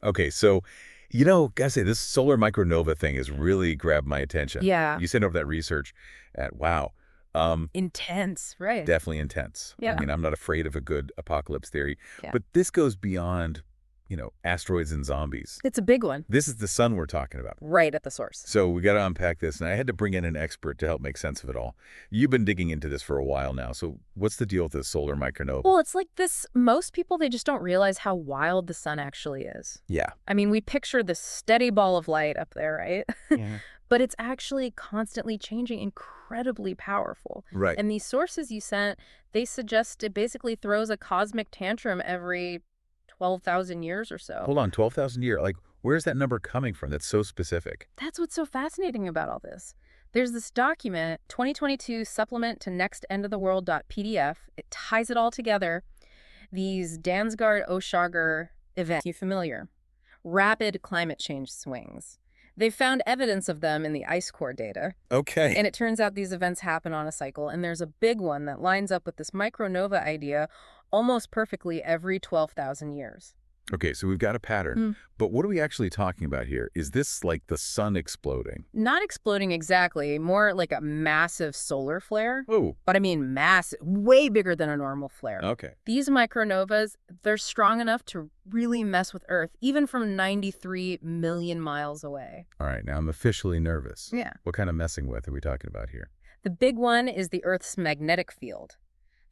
Okay, so, gotta say, this solar micronova thing has really grabbed my attention. Yeah. You sent over that research wow. Intense, right. Definitely intense. I Yeah. mean, I'm not afraid of a good apocalypse theory, Yeah. but this goes beyond, asteroids and zombies. It's a big one. This is the sun we're talking about. Right at the source. So we got to unpack this, and I had to bring in an expert to help make sense of it all. You've been digging into this for a while now, so what's the deal with this solar micronova? Well, it's like this. Most people, they just don't realize how wild the sun actually is. Yeah. I mean, we picture this steady ball of light up there, right? Yeah. But it's actually constantly changing, incredibly powerful. Right. And these sources you sent, they suggest it basically throws a cosmic tantrum every 12,000 years or so. Hold on, 12,000 a year. Like, where's that number coming from that's so specific? That's what's so fascinating about all this. There's this document, 2022 Supplement to NextEndOfTheWorld.pdf. It ties it all together. These Dansgaard-Oeschger events, you familiar? Rapid climate change swings. They found evidence of them in the ice core data. Okay. And it turns out these events happen on a cycle, and there's a big one that lines up with this micronova idea almost perfectly every 12,000 years. Okay, so we've got a pattern. But what are we actually talking about here? Is this like the sun exploding? Not exploding exactly, more like a massive solar flare. Oh, But I mean massive, way bigger than a normal flare. okay. These micronovas, they're strong enough to really mess with Earth, even from 93 million miles away. All right, now I'm officially nervous. Yeah. What kind of messing with are we talking about here? The big one is the Earth's magnetic field.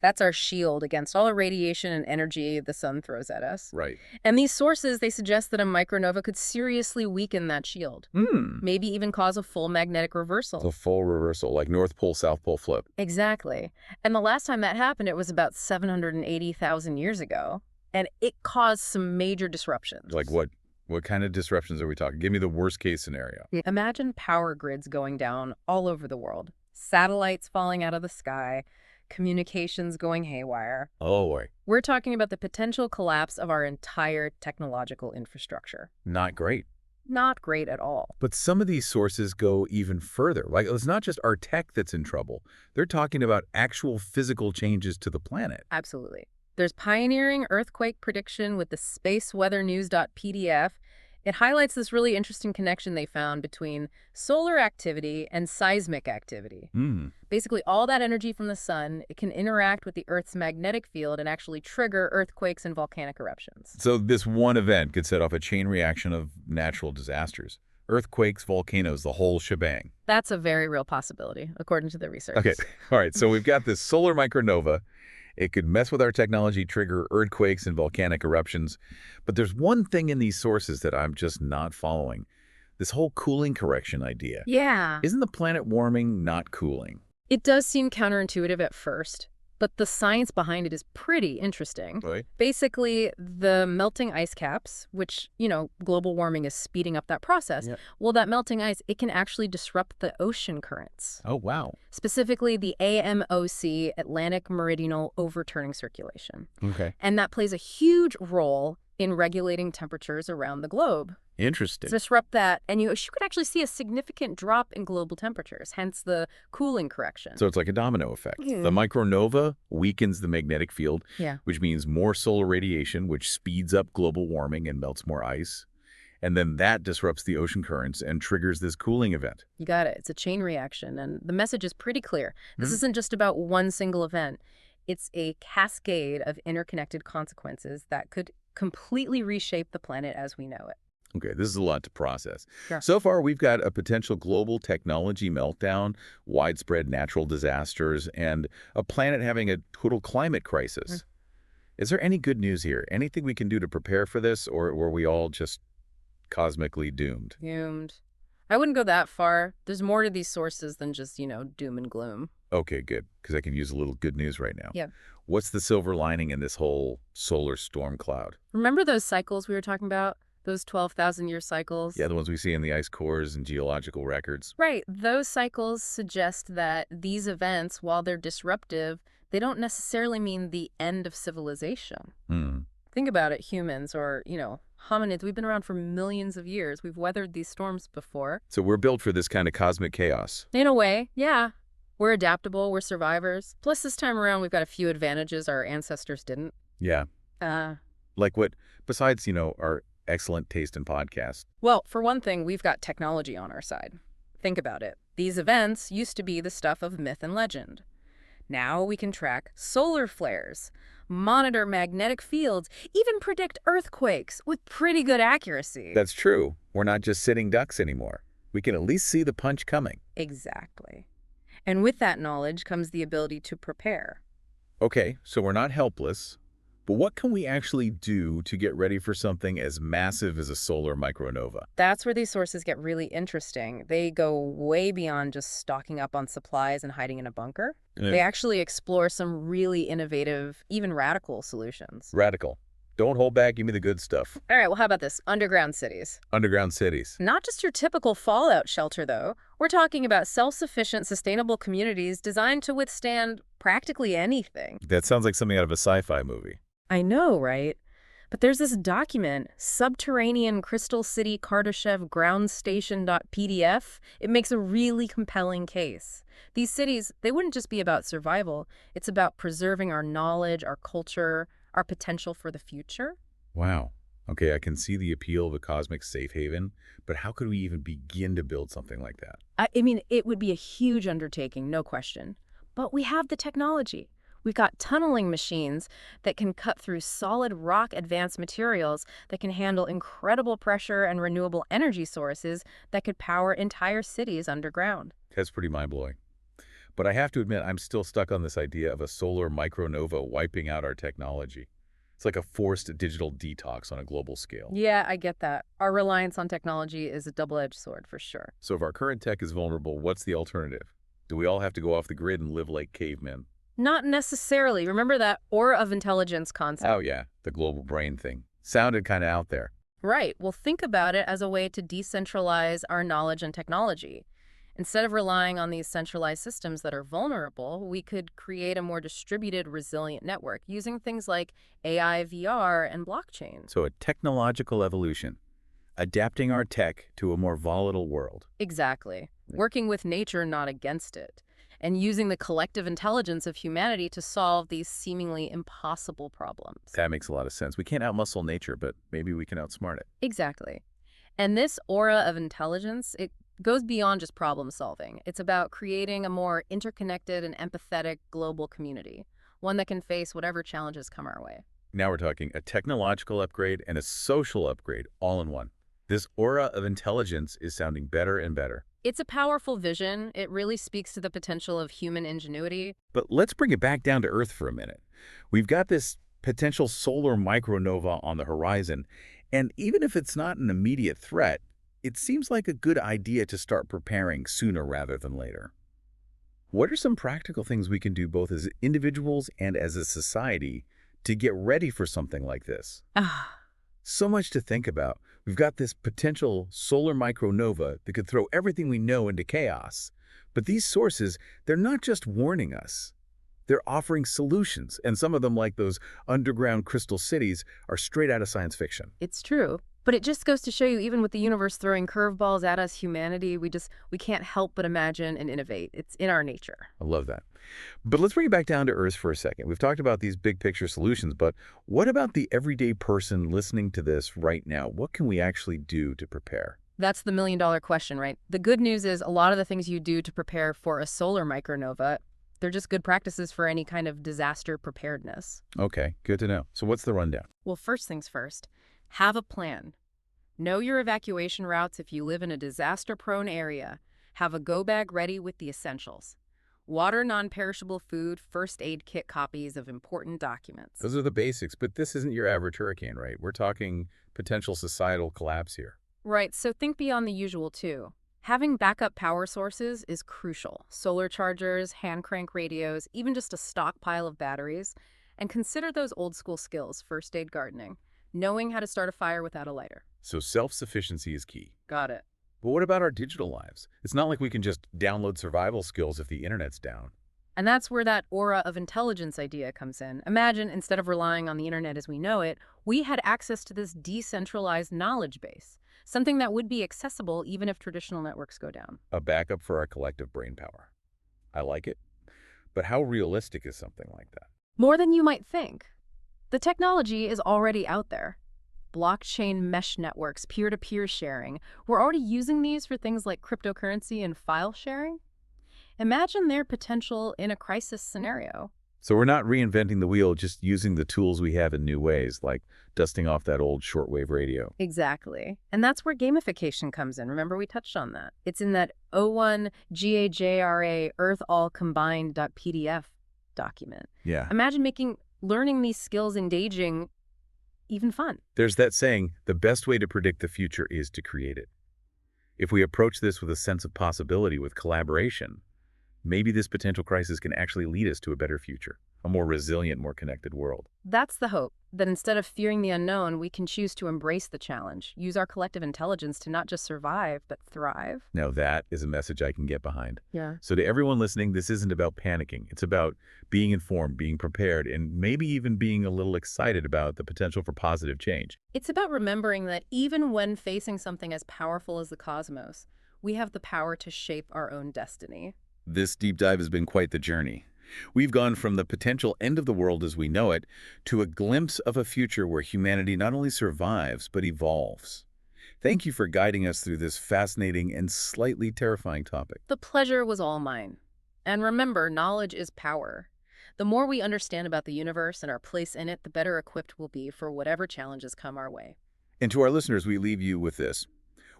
That's our shield against all the radiation and energy the sun throws at us. Right. And these sources, they suggest that a micronova could seriously weaken that shield. Maybe even cause a full magnetic reversal. The full reversal, like North Pole, South Pole flip. Exactly. And the last time that happened, it was about 780,000 years ago. And it caused some major disruptions. Like what? What kind of disruptions are we talking? Give me the worst case scenario. Imagine power grids going down all over the world. Satellites falling out of the sky. Communications going haywire. Oh, boy. We're talking about the potential collapse of our entire technological infrastructure. Not great. Not great at all. But some of these sources go even further. Like, it's not just our tech that's in trouble. They're talking about actual physical changes to the planet. Absolutely. There's pioneering earthquake prediction with the spaceweathernews.pdf. It highlights this really interesting connection they found between solar activity and seismic activity. Basically, all that energy from the sun, it can interact with the Earth's magnetic field and actually trigger earthquakes and volcanic eruptions. So this one event could set off a chain reaction of natural disasters. Earthquakes, volcanoes, the whole shebang. That's a very real possibility, according to the research. Okay, all right, so we've got this solar micronova. It could mess with our technology, trigger earthquakes and volcanic eruptions. But there's one thing in these sources that I'm just not following. This whole cooling correction idea. Yeah. Isn't the planet warming, not cooling? It does seem counterintuitive at first, but the science behind it is pretty interesting. Right. Basically, the melting ice caps, which, global warming is speeding up that process. Yeah. Well, that melting ice, it can actually disrupt the ocean currents. Oh, wow. Specifically, the AMOC, Atlantic Meridional Overturning Circulation. Okay. And that plays a huge role in regulating temperatures around the globe. Interesting. Disrupt that, and you could actually see a significant drop in global temperatures, hence the cooling correction. So it's like a domino effect. The micronova weakens the magnetic field, which means more solar radiation, which speeds up global warming and melts more ice. And then that disrupts the ocean currents and triggers this cooling event. You got it. It's a chain reaction, and the message is pretty clear. This isn't just about one single event. It's a cascade of interconnected consequences that could completely reshape the planet as we know it. Okay, this is a lot to process. Sure. So far, we've got a potential global technology meltdown, widespread natural disasters, and a planet having a total climate crisis. Is there any good news here? Anything we can do to prepare for this, or were we all just cosmically doomed? Doomed. I wouldn't go that far. There's more to these sources than just, doom and gloom. Okay, good, because I can use a little good news right now. Yeah. What's the silver lining in this whole solar storm cloud? Remember those cycles we were talking about? Those 12,000-year cycles? Yeah, the ones we see in the ice cores and geological records. Right. Those cycles suggest that these events, while they're disruptive, they don't necessarily mean the end of civilization. Think about it, humans or, hominids. We've been around for millions of years. We've weathered these storms before. So we're built for this kind of cosmic chaos. In a way, yeah. We're adaptable. We're survivors. Plus, this time around, we've got a few advantages our ancestors didn't. Yeah. Like what, besides, our Excellent taste in podcasts. Well, for one thing, we've got technology on our side. Think about it. These events used to be the stuff of myth and legend. Now we can track solar flares, monitor magnetic fields, even predict earthquakes with pretty good accuracy. That's true. We're not just sitting ducks anymore. We can at least see the punch coming. Exactly. And with that knowledge comes the ability to prepare. Okay, so we're not helpless, but what can we actually do to get ready for something as massive as a solar micronova? That's where these sources get really interesting. They go way beyond just stocking up on supplies and hiding in a bunker. They actually explore some really innovative, even radical solutions. Radical. Don't hold back, give me the good stuff. All right, well, how about this? Underground cities. Underground cities. Not just your typical fallout shelter, though. We're talking about self-sufficient, sustainable communities designed to withstand practically anything. That sounds like something out of a sci-fi movie. I know, right? But there's this document, Subterranean Crystal City Kardashev Ground Station.pdf. It makes a really compelling case. These cities, they wouldn't just be about survival. It's about preserving our knowledge, our culture, our potential for the future. Wow. Okay, I can see the appeal of a cosmic safe haven, but how could we even begin to build something like that? I mean, it would be a huge undertaking, no question. But we have the technology. We've got tunneling machines that can cut through solid rock advanced materials that can handle incredible pressure and renewable energy sources that could power entire cities underground. That's pretty mind-blowing. But I have to admit, I'm still stuck on this idea of a solar micronova wiping out our technology. It's like a forced digital detox on a global scale. Yeah, I get that. Our reliance on technology is a double-edged sword for sure. So if our current tech is vulnerable, what's the alternative? Do we all have to go off the grid and live like cavemen? Not necessarily. Remember that aura of intelligence concept? Oh yeah, the global brain thing. Sounded kind of out there. Right. Well, think about it as a way to decentralize our knowledge and technology. Instead of relying on these centralized systems that are vulnerable, we could create a more distributed, resilient network using things like AI, VR, and blockchain. So a technological evolution, adapting our tech to a more volatile world. Exactly. Working with nature, not against it. And using the collective intelligence of humanity to solve these seemingly impossible problems. That makes a lot of sense. We can't outmuscle nature, but maybe we can outsmart it. Exactly. And this aura of intelligence, it goes beyond just problem solving. It's about creating a more interconnected and empathetic global community, one that can face whatever challenges come our way. Now we're talking a technological upgrade and a social upgrade all in one. This aura of intelligence is sounding better and better. It's a powerful vision. It really speaks to the potential of human ingenuity. But let's bring it back down to Earth for a minute. We've got this potential solar micronova on the horizon, and even if it's not an immediate threat, it seems like a good idea to start preparing sooner rather than later. What are some practical things we can do both as individuals and as a society to get ready for something like this? So much to think about. We've got this potential solar micronova that could throw everything we know into chaos. But these sources, they're not just warning us. They're offering solutions, and some of them, like those underground crystal cities, are straight out of science fiction. It's true. But it just goes to show you, even with the universe throwing curveballs at us, humanity, we can't help but imagine and innovate. It's in our nature. I love that. But let's bring it back down to Earth for a second. We've talked about these big picture solutions, but what about the everyday person listening to this right now? What can we actually do to prepare? That's the million-dollar question, right? The good news is a lot of the things you do to prepare for a solar micronova, they're just good practices for any kind of disaster preparedness. Okay, good to know. So what's the rundown? Well, first things first, have a plan. Know your evacuation routes if you live in a disaster-prone area. Have a go bag ready with the essentials. Water, non-perishable food, first aid kit copies of important documents. Those are the basics, but this isn't your average hurricane, right? We're talking potential societal collapse here. Right, so think beyond the usual too. Having backup power sources is crucial. Solar chargers, hand crank radios, even just a stockpile of batteries. And consider those old school skills, first aid gardening, knowing how to start a fire without a lighter. So self-sufficiency is key. Got it. But what about our digital lives? It's not like we can just download survival skills if the internet's down. And that's where that aura of intelligence idea comes in. Imagine, instead of relying on the internet as we know it, we had access to this decentralized knowledge base, something that would be accessible even if traditional networks go down. A backup for our collective brain power. I like it. But how realistic is something like that? More than you might think. The technology is already out there. blockchain mesh networks, peer-to-peer sharing. We're already using these for things like cryptocurrency and file sharing. Imagine their potential in a crisis scenario. So we're not reinventing the wheel, just using the tools we have in new ways, like dusting off that old shortwave radio. Exactly. And that's where gamification comes in. Remember, we touched on that. It's in that O1 GAJRA Earth All Combined.pdf document. Yeah. Imagine making learning these skills engaging, even fun. There's that saying, the best way to predict the future is to create it. If we approach this with a sense of possibility, with collaboration, maybe this potential crisis can actually lead us to a better future, a more resilient, more connected world. That's the hope, that instead of fearing the unknown, we can choose to embrace the challenge, use our collective intelligence to not just survive, but thrive. Now that is a message I can get behind. Yeah. So to everyone listening, this isn't about panicking. It's about being informed, being prepared, and maybe even being a little excited about the potential for positive change. It's about remembering that even when facing something as powerful as the cosmos, we have the power to shape our own destiny. This deep dive has been quite the journey. We've gone from the potential end of the world as we know it to a glimpse of a future where humanity not only survives, but evolves. Thank you for guiding us through this fascinating and slightly terrifying topic. The pleasure was all mine. And remember, knowledge is power. The more we understand about the universe and our place in it, the better equipped we'll be for whatever challenges come our way. And to our listeners, we leave you with this.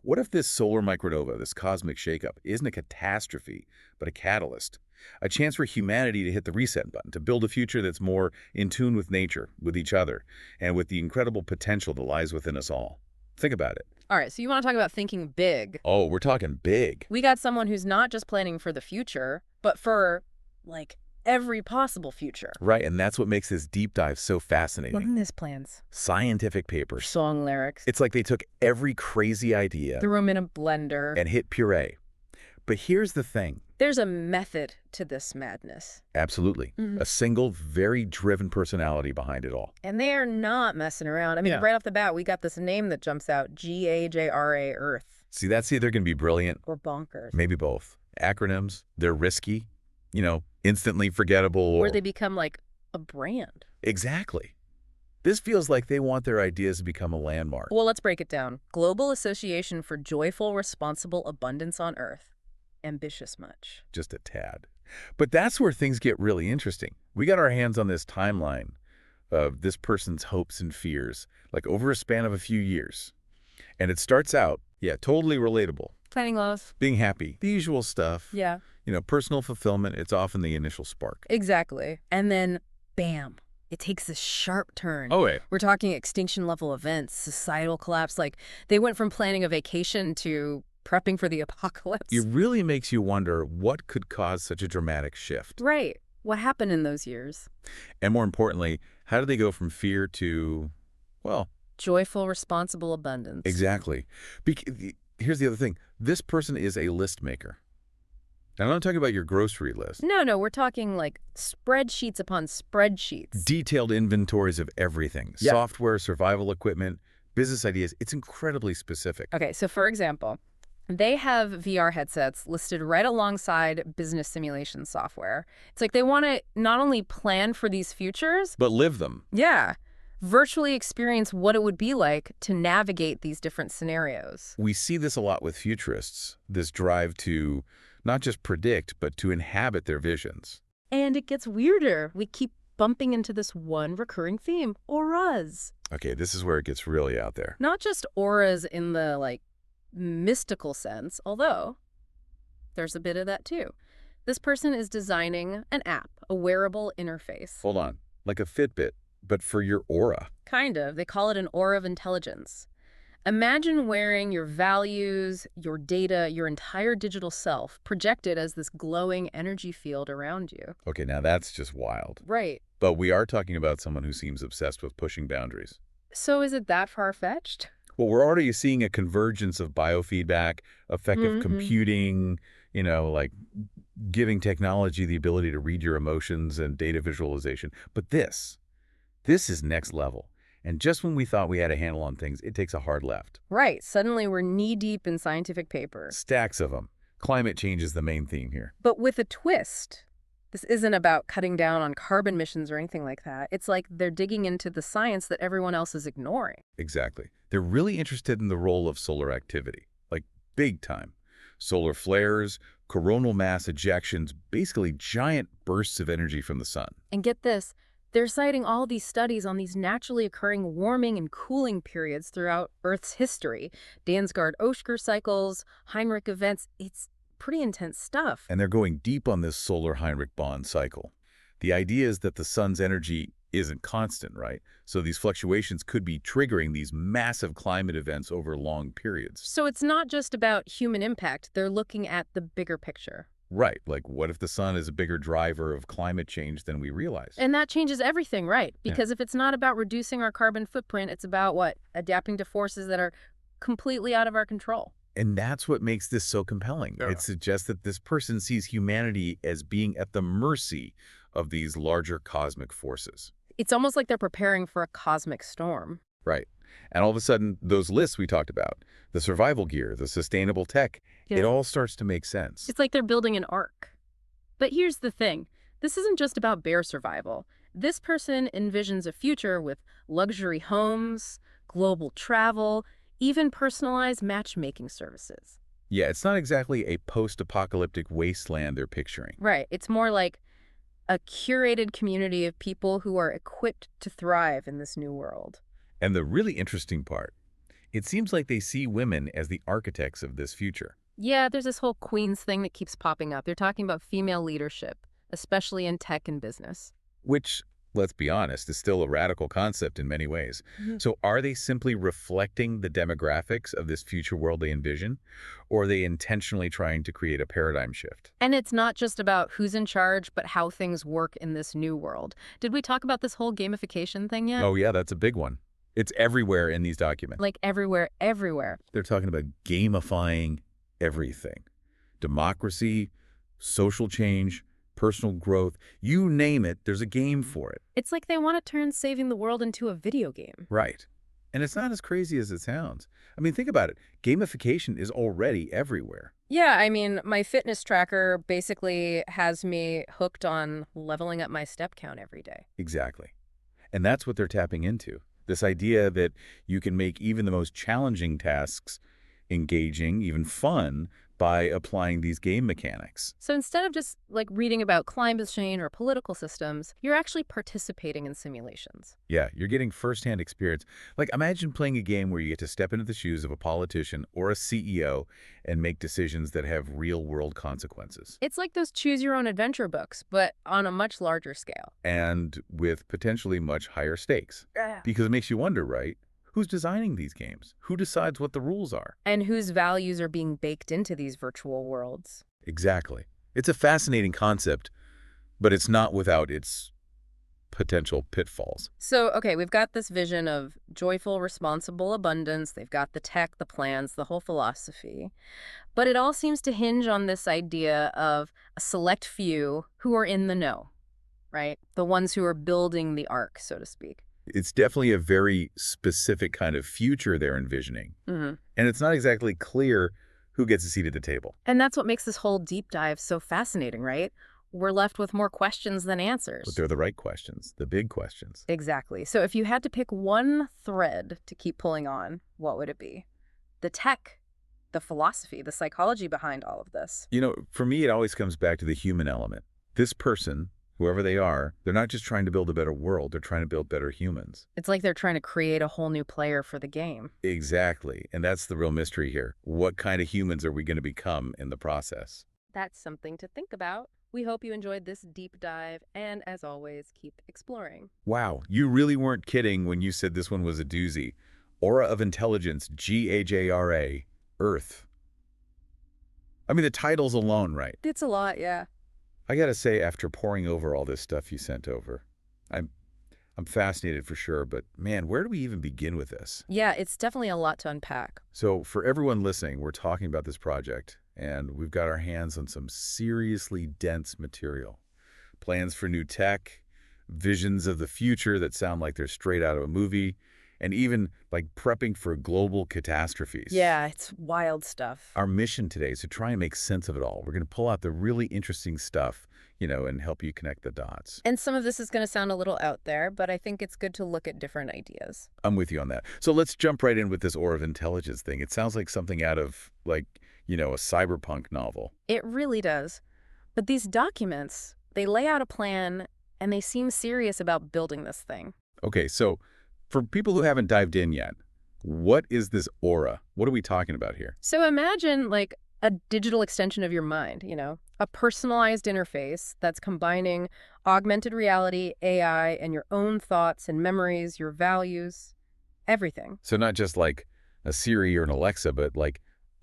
What if this solar micronova, this cosmic shakeup, isn't a catastrophe, but a catalyst? A chance for humanity to hit the reset button, to build a future that's more in tune with nature, with each other, and with the incredible potential that lies within us all. Think about it. All right, so you want to talk about thinking big. Oh, we're talking big. We got someone who's not just planning for the future, but for, like, every possible future. Right, and that's what makes this deep dive so fascinating. What are his plans? Scientific papers. Song lyrics. It's like they took every crazy idea Threw them in a blender. and hit puree. But here's the thing. There's a method to this madness. Absolutely. A single, very driven personality behind it all. And they are not messing around. I mean, Yeah. right off the bat, we got this name that jumps out, GAJRA Earth. See, that's either going to be brilliant, Or bonkers. maybe both. Acronyms, they're risky, instantly forgettable. Or they become like a brand. Exactly. This feels like they want their ideas to become a landmark. Well, let's break it down. Global Association for Joyful, Responsible Abundance on Earth. Ambitious much. Just a tad. But that's where things get really interesting. We got our hands on this timeline of this person's hopes and fears, like over a span of a few years. And it starts out, totally relatable. Planning love. Being happy, the usual stuff. Yeah. Personal fulfillment, it's often the initial spark. Exactly. And then, bam, it takes this sharp turn. Oh, wait. We're talking extinction-level events, societal collapse. Like, they went from planning a vacation to prepping for the apocalypse. It really makes you wonder what could cause such a dramatic shift. Right. What happened in those years? And more importantly, how do they go from fear to, well... Joyful, responsible abundance. Exactly. Here's the other thing. This person is a list maker. And I'm not talking about your grocery list. No, we're talking like spreadsheets upon spreadsheets. Detailed inventories of everything. Yeah. Software, survival equipment, business ideas. It's incredibly specific. Okay, so for example, they have VR headsets listed right alongside business simulation software. It's like they want to not only plan for these futures, But live them. yeah, virtually experience what it would be like to navigate these different scenarios. We see this a lot with futurists, this drive to not just predict, but to inhabit their visions. And it gets weirder. We keep bumping into this one recurring theme, auras. Okay, this is where it gets really out there. Not just auras in the, like, mystical sense, although there's a bit of that too. This person is designing an app, a wearable interface. Hold on. Like a Fitbit, but for your aura. Kind of. They call it an aura of intelligence. Imagine wearing your values, your data, your entire digital self projected as this glowing energy field around you. Okay, now that's just wild. Right. But we are talking about someone who seems obsessed with pushing boundaries. So is it that far-fetched? Well, we're already seeing a convergence of biofeedback, effective computing, like giving technology the ability to read your emotions and data visualization. But this is next level. And just when we thought we had a handle on things, it takes a hard left. Right. Suddenly we're knee-deep in scientific papers. Stacks of them. Climate change is the main theme here. But with a twist. This isn't about cutting down on carbon emissions or anything like that. It's like they're digging into the science that everyone else is ignoring. Exactly. They're really interested in the role of solar activity, like big time. Solar flares, coronal mass ejections, basically giant bursts of energy from the sun. And get this, they're citing all these studies on these naturally occurring warming and cooling periods throughout Earth's history. Dansgaard-Oeschger cycles, Heinrich events. It's pretty intense stuff. And they're going deep on this solar Heinrich bond cycle. The idea is that the sun's energy isn't constant, right? So these fluctuations could be triggering these massive climate events over long periods. So it's not just about human impact. They're looking at the bigger picture. Right, like what if the sun is a bigger driver of climate change than we realize? And that changes everything, right? Yeah. Because if it's not about reducing our carbon footprint, it's about what? Adapting to forces that are completely out of our control. And that's what makes this so compelling. Yeah. It suggests that this person sees humanity as being at the mercy of these larger cosmic forces. It's almost like they're preparing for a cosmic storm. Right. And all of a sudden, those lists we talked about, the survival gear, the sustainable tech, Yeah. it all starts to make sense. It's like they're building an ark. But here's the thing. This isn't just about bare survival. This person envisions a future with luxury homes, global travel, even personalized matchmaking services. Yeah, it's not exactly a post-apocalyptic wasteland they're picturing. Right. It's more like a curated community of people who are equipped to thrive in this new world. And the really interesting part, it seems like they see women as the architects of this future. Yeah, there's this whole queens thing that keeps popping up. They're talking about female leadership, especially in tech and business. Which, let's be honest, is still a radical concept in many ways. Mhm. So are they simply reflecting the demographics of this future world they envision, or are they intentionally trying to create a paradigm shift? And it's not just about who's in charge, but how things work in this new world. Did we talk about this whole gamification thing yet? Oh yeah, that's a big one. It's everywhere in these documents. Like everywhere, everywhere. They're talking about gamifying everything. Democracy, social change, personal growth, you name it, there's a game for it. It's like they want to turn saving the world into a video game. Right. And it's not as crazy as it sounds. I mean, think about it. Gamification is already everywhere. Yeah, I mean, my fitness tracker basically has me hooked on leveling up my step count every day. Exactly. And that's what they're tapping into. This idea that you can make even the most challenging tasks engaging, even fun, by applying these game mechanics. So instead of just like reading about climate change or political systems, you're actually participating in simulations. Yeah, you're getting firsthand experience. Like, imagine playing a game where you get to step into the shoes of a politician or a CEO and make decisions that have real-world consequences. It's like those choose-your-own-adventure books, but on a much larger scale. And with potentially much higher stakes. Because it makes you wonder, right? Who's designing these games? Who decides what the rules are? And whose values are being baked into these virtual worlds. Exactly. It's a fascinating concept, but it's not without its potential pitfalls. So, okay, we've got this vision of joyful, responsible abundance. They've got the tech, the plans, the whole philosophy. But it all seems to hinge on this idea of a select few who are in the know, right? The ones who are building the ark, so to speak. It's definitely a very specific kind of future they're envisioning. Mm-hmm. And it's not exactly clear who gets a seat at the table. And that's what makes this whole deep dive so fascinating, right? We're left with more questions than answers. But they're the right questions, the big questions. Exactly. So if you had to pick one thread to keep pulling on, what would it be? The tech, the philosophy, the psychology behind all of this. You know, for me, it always comes back to the human element. This person, whoever they are, they're not just trying to build a better world, they're trying to build better humans. It's like they're trying to create a whole new player for the game. Exactly. And that's the real mystery here. What kind of humans are we going to become in the process? That's something to think about. We hope you enjoyed this deep dive, and as always, keep exploring. Wow, you really weren't kidding when you said this one was a doozy. Aura of Intelligence, GAJRA, Earth. I mean, the title's alone, right? It's a lot, yeah. I gotta say, after poring over all this stuff you sent over, I'm fascinated for sure, but man, where do we even begin with this? Yeah, it's definitely a lot to unpack. So for everyone listening, we're talking about this project, and we've got our hands on some seriously dense material. Plans for new tech, visions of the future that sound like they're straight out of a movie, and even like prepping for global catastrophes. Yeah, it's wild stuff. Our mission today is to try and make sense of it all. We're going to pull out the really interesting stuff, and help you connect the dots. And some of this is going to sound a little out there, but I think it's good to look at different ideas. I'm with you on that. So let's jump right in with this aura of intelligence thing. It sounds like something out of like, a cyberpunk novel. It really does. But these documents, they lay out a plan, and they seem serious about building this thing. Okay, so for people who haven't dived in yet, what is this aura? What are we talking about here? So imagine like a digital extension of your mind, a personalized interface that's combining augmented reality, AI, and your own thoughts and memories, your values, everything. So not just like a Siri or an Alexa, but like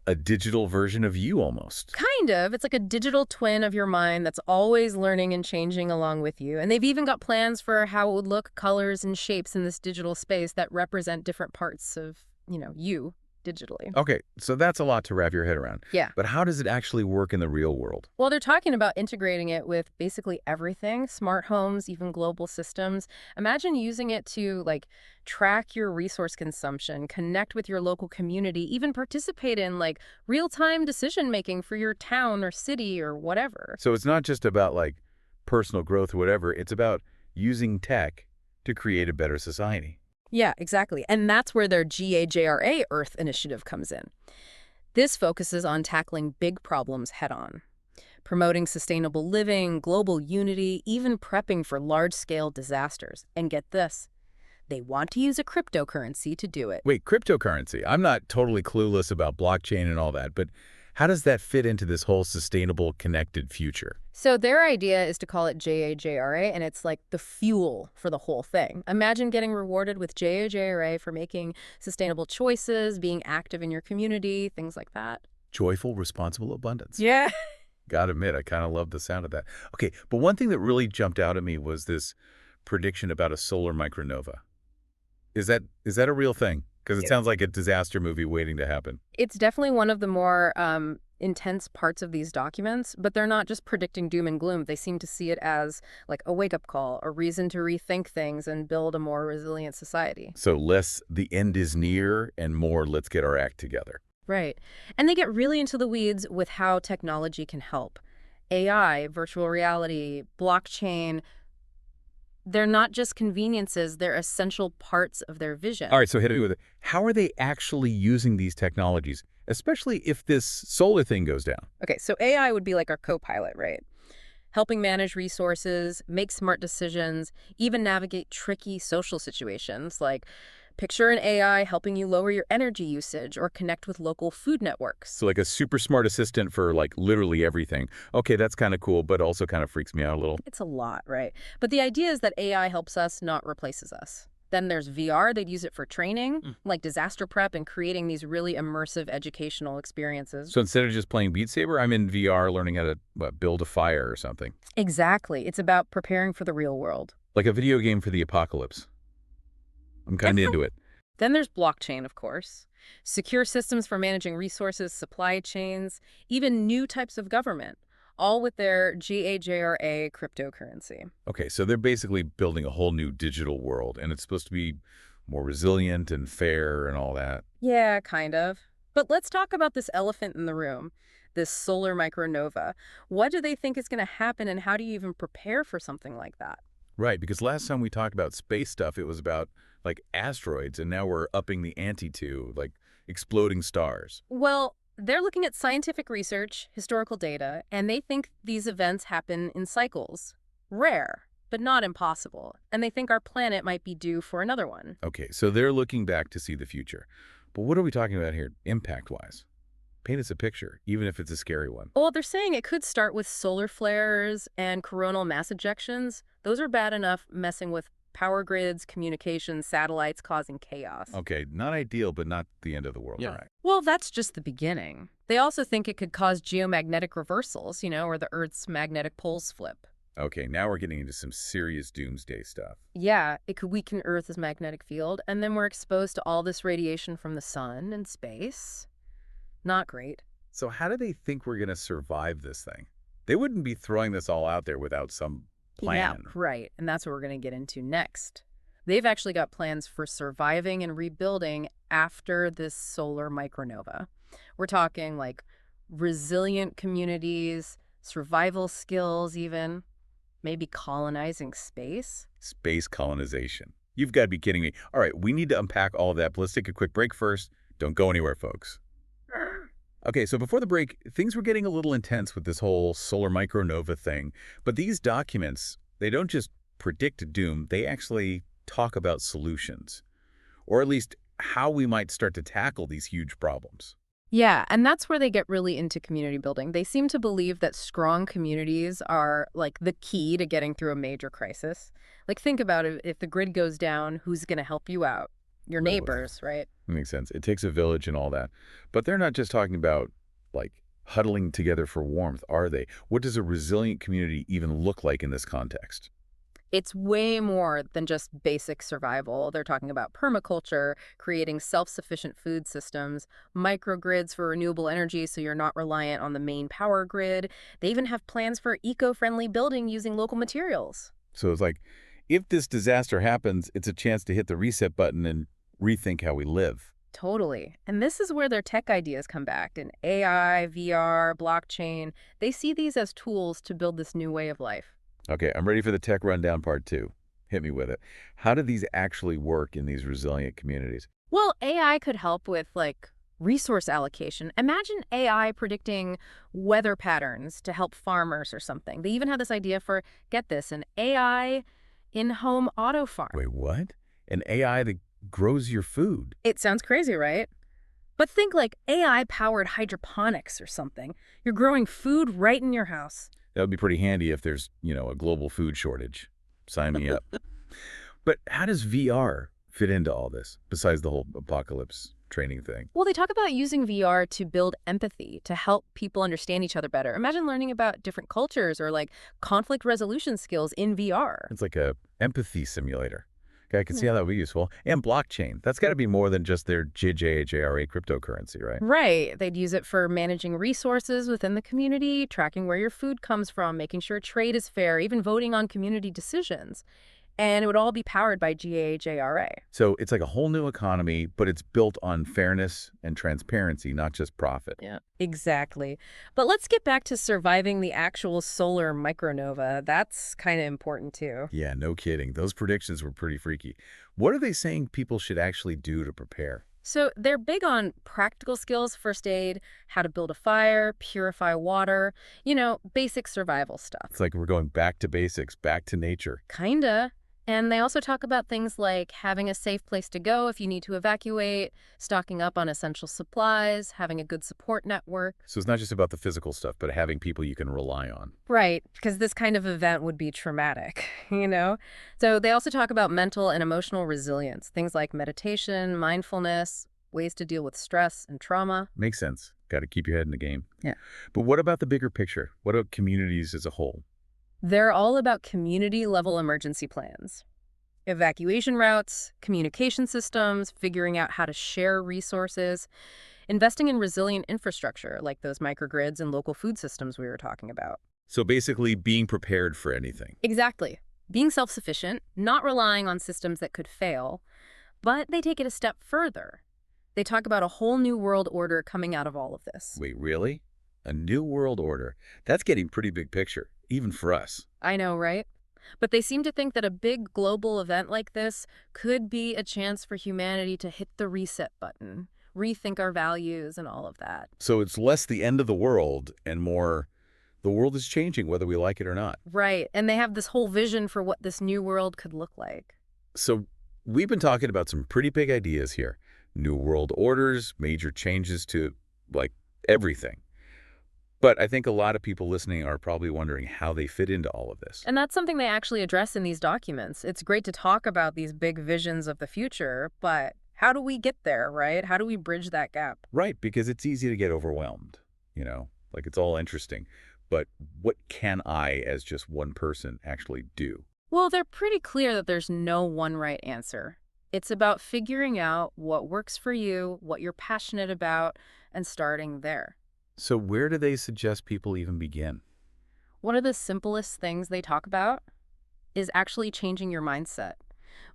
a digital version of you almost. Kind of. It's like a digital twin of your mind that's always learning and changing along with you. And they've even got plans for how it would look, colors and shapes in this digital space that represent different parts of, you digitally. Okay, so that's a lot to wrap your head around. Yeah. But how does it actually work in the real world? Well, they're talking about integrating it with basically everything, smart homes, even global systems. Imagine using it to track your resource consumption, connect with your local community, even participate in real-time decision making for your town or city or whatever. So it's not just about personal growth or whatever, it's about using tech to create a better society. Yeah, exactly. And that's where their GAJRA Earth initiative comes in. This focuses on tackling big problems head-on, promoting sustainable living, global unity, even prepping for large-scale disasters. And get this, they want to use a cryptocurrency to do it. Wait, cryptocurrency. I'm not totally clueless about blockchain and all that, but how does that fit into this whole sustainable, connected future? So their idea is to call it JAJRA, and it's like the fuel for the whole thing. Imagine getting rewarded with JAJRA for making sustainable choices, being active in your community, things like that. Joyful, responsible abundance. Yeah. Gotta admit, I kind of love the sound of that. Okay, but one thing that really jumped out at me was this prediction about a solar micronova. Is that a real thing? Because it sounds like a disaster movie waiting to happen. It's definitely one of the more intense parts of these documents, but they're not just predicting doom and gloom. They seem to see it as a wake-up call, a reason to rethink things and build a more resilient society. So less the end is near and more let's get our act together. Right. And they get really into the weeds with how technology can help. AI, virtual reality, blockchain, they're not just conveniences, they're essential parts of their vision. All right, so hit me with it. How are they actually using these technologies, especially if this solar thing goes down? Okay, so AI would be like our co-pilot, right? Helping manage resources, make smart decisions, even navigate tricky social situations, like picture an AI helping you lower your energy usage or connect with local food networks. So like a super smart assistant for literally everything. Okay, that's kind of cool, but also kind of freaks me out a little. It's a lot, right? But the idea is that AI helps us, not replaces us. Then there's VR. They'd use it for training, like disaster prep and creating these really immersive educational experiences. So instead of just playing Beat Saber, I'm in VR learning how to build a fire or something. Exactly. It's about preparing for the real world. Like a video game for the apocalypse. I'm kind of into it. Then there's blockchain, of course. Secure systems for managing resources, supply chains, even new types of government, all with their GAJRA cryptocurrency. Okay, so they're basically building a whole new digital world, and it's supposed to be more resilient and fair and all that. Yeah, kind of. But let's talk about this elephant in the room, this solar micronova. What do they think is going to happen, and how do you even prepare for something like that? Right, because last time we talked about space stuff, it was about asteroids, and now we're upping the ante to exploding stars. Well, they're looking at scientific research, historical data, and they think these events happen in cycles. Rare, but not impossible. And they think our planet might be due for another one. Okay, so they're looking back to see the future. But what are we talking about here, impact-wise? Paint us a picture, even if it's a scary one. Well, they're saying it could start with solar flares and coronal mass ejections. Those are bad enough, messing with power grids, communications, satellites, causing chaos. Okay, not ideal, but not the end of the world. Yeah. All right. Well, that's just the beginning. They also think it could cause geomagnetic reversals, or the Earth's magnetic poles flip. Okay, now we're getting into some serious doomsday stuff. Yeah, it could weaken Earth's magnetic field, and then we're exposed to all this radiation from the sun and space. Not great. So how do they think we're going to survive this thing? They wouldn't be throwing this all out there without some plan. Yeah, right. And that's what we're going to get into next. They've actually got plans for surviving and rebuilding after this solar micronova. We're talking like resilient communities, survival skills even, maybe colonizing space. Space colonization. You've got to be kidding me. All right, we need to unpack all of that, but let's take a quick break first. Don't go anywhere, folks. Okay, so before the break, things were getting a little intense with this whole solar micronova thing. But these documents, they don't just predict doom, they actually talk about solutions, or at least how we might start to tackle these huge problems. Yeah, and that's where they get really into community building. They seem to believe that strong communities are like the key to getting through a major crisis. Like think about it, if the grid goes down, who's going to help you out? Your Right. neighbors, right? Makes sense. It takes a village and all that. But they're not just talking about, like, huddling together for warmth, are they? What does a resilient community even look like in this context? It's way more than just basic survival. They're talking about permaculture, creating self-sufficient food systems, microgrids for renewable energy so you're not reliant on the main power grid. They even have plans for eco-friendly building using local materials. So it's like, if this disaster happens, it's a chance to hit the reset button and rethink how we live. Totally. And this is where their tech ideas come back. In AI, VR, blockchain, they see these as tools to build this new way of life. Okay, I'm ready for the tech rundown part 2. Hit me with it. How do these actually work in these resilient communities? Well, AI could help with like resource allocation. Imagine AI predicting weather patterns to help farmers or something. They even have this idea for, get this, an AI in-home auto farm. Wait, what? An AI that grows your food? It sounds crazy, right? But think like AI-powered hydroponics or something. You're growing food right in your house. That would be pretty handy if there's, a global food shortage. Sign me up. But how does VR fit into all this, besides the whole apocalypse training thing? Well, they talk about using VR to build empathy, to help people understand each other better. Imagine learning about different cultures or like conflict resolution skills in VR. It's like a empathy simulator. Okay, I can see how that would be useful. And blockchain. That's got to be more than just their JJAJRA cryptocurrency, right? Right. They'd use it for managing resources within the community, tracking where your food comes from, making sure trade is fair, even voting on community decisions. And it would all be powered by GAJRA. So it's like a whole new economy, but it's built on fairness and transparency, not just profit. Yeah, exactly. But let's get back to surviving the actual solar micronova. That's kind of important too. Yeah, no kidding. Those predictions were pretty freaky. What are they saying people should actually do to prepare? So they're big on practical skills, first aid, how to build a fire, purify water, basic survival stuff. It's like we're going back to basics, back to nature. Kinda. And they also talk about things like having a safe place to go if you need to evacuate, stocking up on essential supplies, having a good support network. So it's not just about the physical stuff, but having people you can rely on. Right, because this kind of event would be traumatic, you know? So they also talk about mental and emotional resilience, things like meditation, mindfulness, ways to deal with stress and trauma. Makes sense. Got to keep your head in the game. Yeah. But what about the bigger picture? What about communities as a whole? They're all about community-level emergency plans. Evacuation routes, communication systems, figuring out how to share resources, investing in resilient infrastructure like those microgrids and local food systems we were talking about. So basically being prepared for anything. Exactly. Being self-sufficient, not relying on systems that could fail, but they take it a step further. They talk about a whole new world order coming out of all of this. Wait, really? A new world order? That's getting pretty big picture, even for us. I know, right? But they seem to think that a big global event like this could be a chance for humanity to hit the reset button, rethink our values and all of that. So it's less the end of the world and more the world is changing whether we like it or not. Right. And they have this whole vision for what this new world could look like. So we've been talking about some pretty big ideas here. New world orders, major changes to, like, everything. But I think a lot of people listening are probably wondering how they fit into all of this. And that's something they actually address in these documents. It's great to talk about these big visions of the future, but how do we get there, right? How do we bridge that gap? Right, because it's easy to get overwhelmed, like it's all interesting. But what can I, as just one person, actually do? Well, they're pretty clear that there's no one right answer. It's about figuring out what works for you, what you're passionate about, and starting there. So where do they suggest people even begin? One of the simplest things they talk about is actually changing your mindset.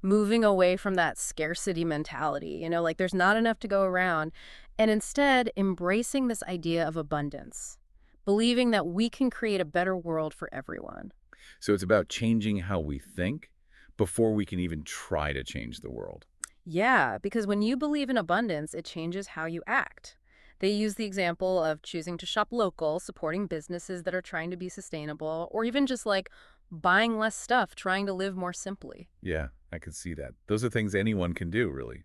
moving away from that scarcity mentality, like there's not enough to go around, and instead embracing this idea of abundance, believing that we can create a better world for everyone. So it's about changing how we think before we can even try to change the world. Yeah, because when you believe in abundance, it changes how you act. They use the example of choosing to shop local, supporting businesses that are trying to be sustainable, or even just like buying less stuff, trying to live more simply. Yeah, I could see that. Those are things anyone can do, really.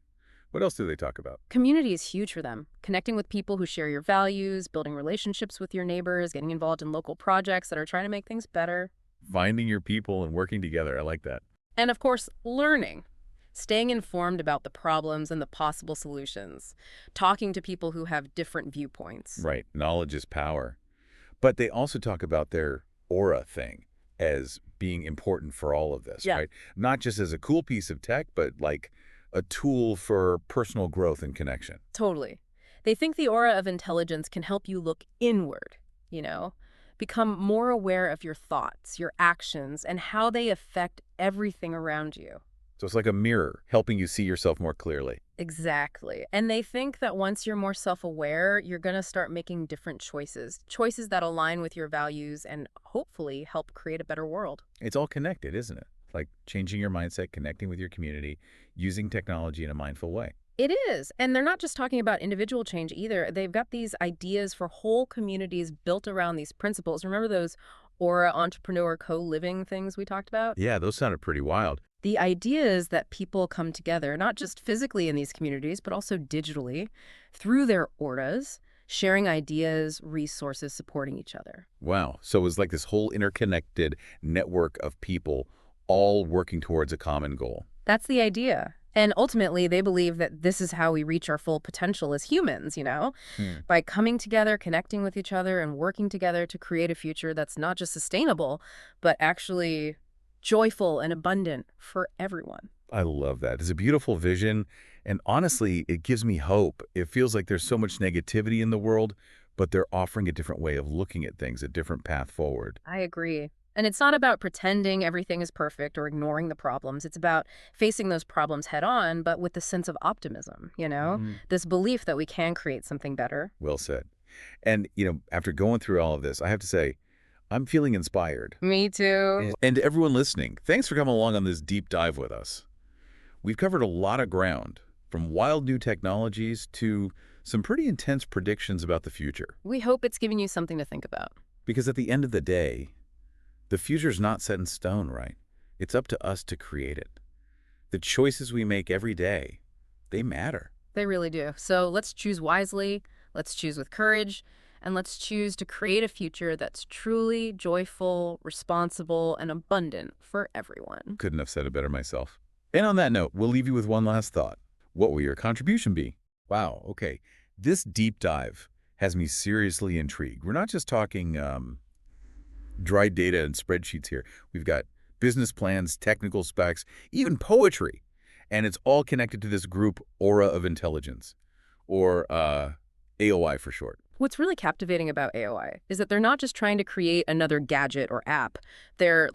What else do they talk about? Community is huge for them. Connecting with people who share your values, building relationships with your neighbors, getting involved in local projects that are trying to make things better. Finding your people and working together. I like that. And of course, learning. Staying informed about the problems and the possible solutions. Talking to people who have different viewpoints. Right. Knowledge is power. But they also talk about their aura thing as being important for all of this, Yeah. right? Not just as a cool piece of tech, but like a tool for personal growth and connection. Totally. They think the aura of intelligence can help you look inward, you know, become more aware of your thoughts, your actions, and how they affect everything around you. So it's like a mirror helping you see yourself more clearly. Exactly. And they think that once you're more self-aware, you're going to start making different choices, choices that align with your values and hopefully help create a better world. It's all connected, isn't it? Like changing your mindset, connecting with your community, using technology in a mindful way. It is. And they're not just talking about individual change either. They've got these ideas for whole communities built around these principles. Remember those aura entrepreneur co-living things we talked about? Yeah, those sounded pretty wild. The idea is that people come together, not just physically in these communities, but also digitally, through their auras, sharing ideas, resources, supporting each other. Wow. So it was like this whole interconnected network of people all working towards a common goal. That's the idea. And ultimately, they believe that this is how we reach our full potential as humans, by coming together, connecting with each other, and working together to create a future that's not just sustainable, but actually joyful and abundant for everyone. I love that. It's a beautiful vision. And honestly, it gives me hope. It feels like there's so much negativity in the world, but they're offering a different way of looking at things, a different path forward. I agree. And it's not about pretending everything is perfect or ignoring the problems. It's about facing those problems head on, but with a sense of optimism, this belief that we can create something better. Well said. And, after going through all of this, I have to say, I'm feeling inspired. Me too. And to everyone listening, thanks for coming along on this deep dive with us. We've covered a lot of ground, from wild new technologies to some pretty intense predictions about the future. We hope it's giving you something to think about. Because at the end of the day, the future's not set in stone, right? It's up to us to create it. The choices we make every day, they matter. They really do. So let's choose wisely, let's choose with courage, and let's choose to create a future that's truly joyful, responsible, and abundant for everyone. Couldn't have said it better myself. And on that note, we'll leave you with one last thought. What will your contribution be? Wow, okay. This deep dive has me seriously intrigued. We're not just talking dry data and spreadsheets here. We've got business plans, technical specs, even poetry. And it's all connected to this group Aura of Intelligence, or AOI for short. What's really captivating about AOI is that they're not just trying to create another gadget or app. They're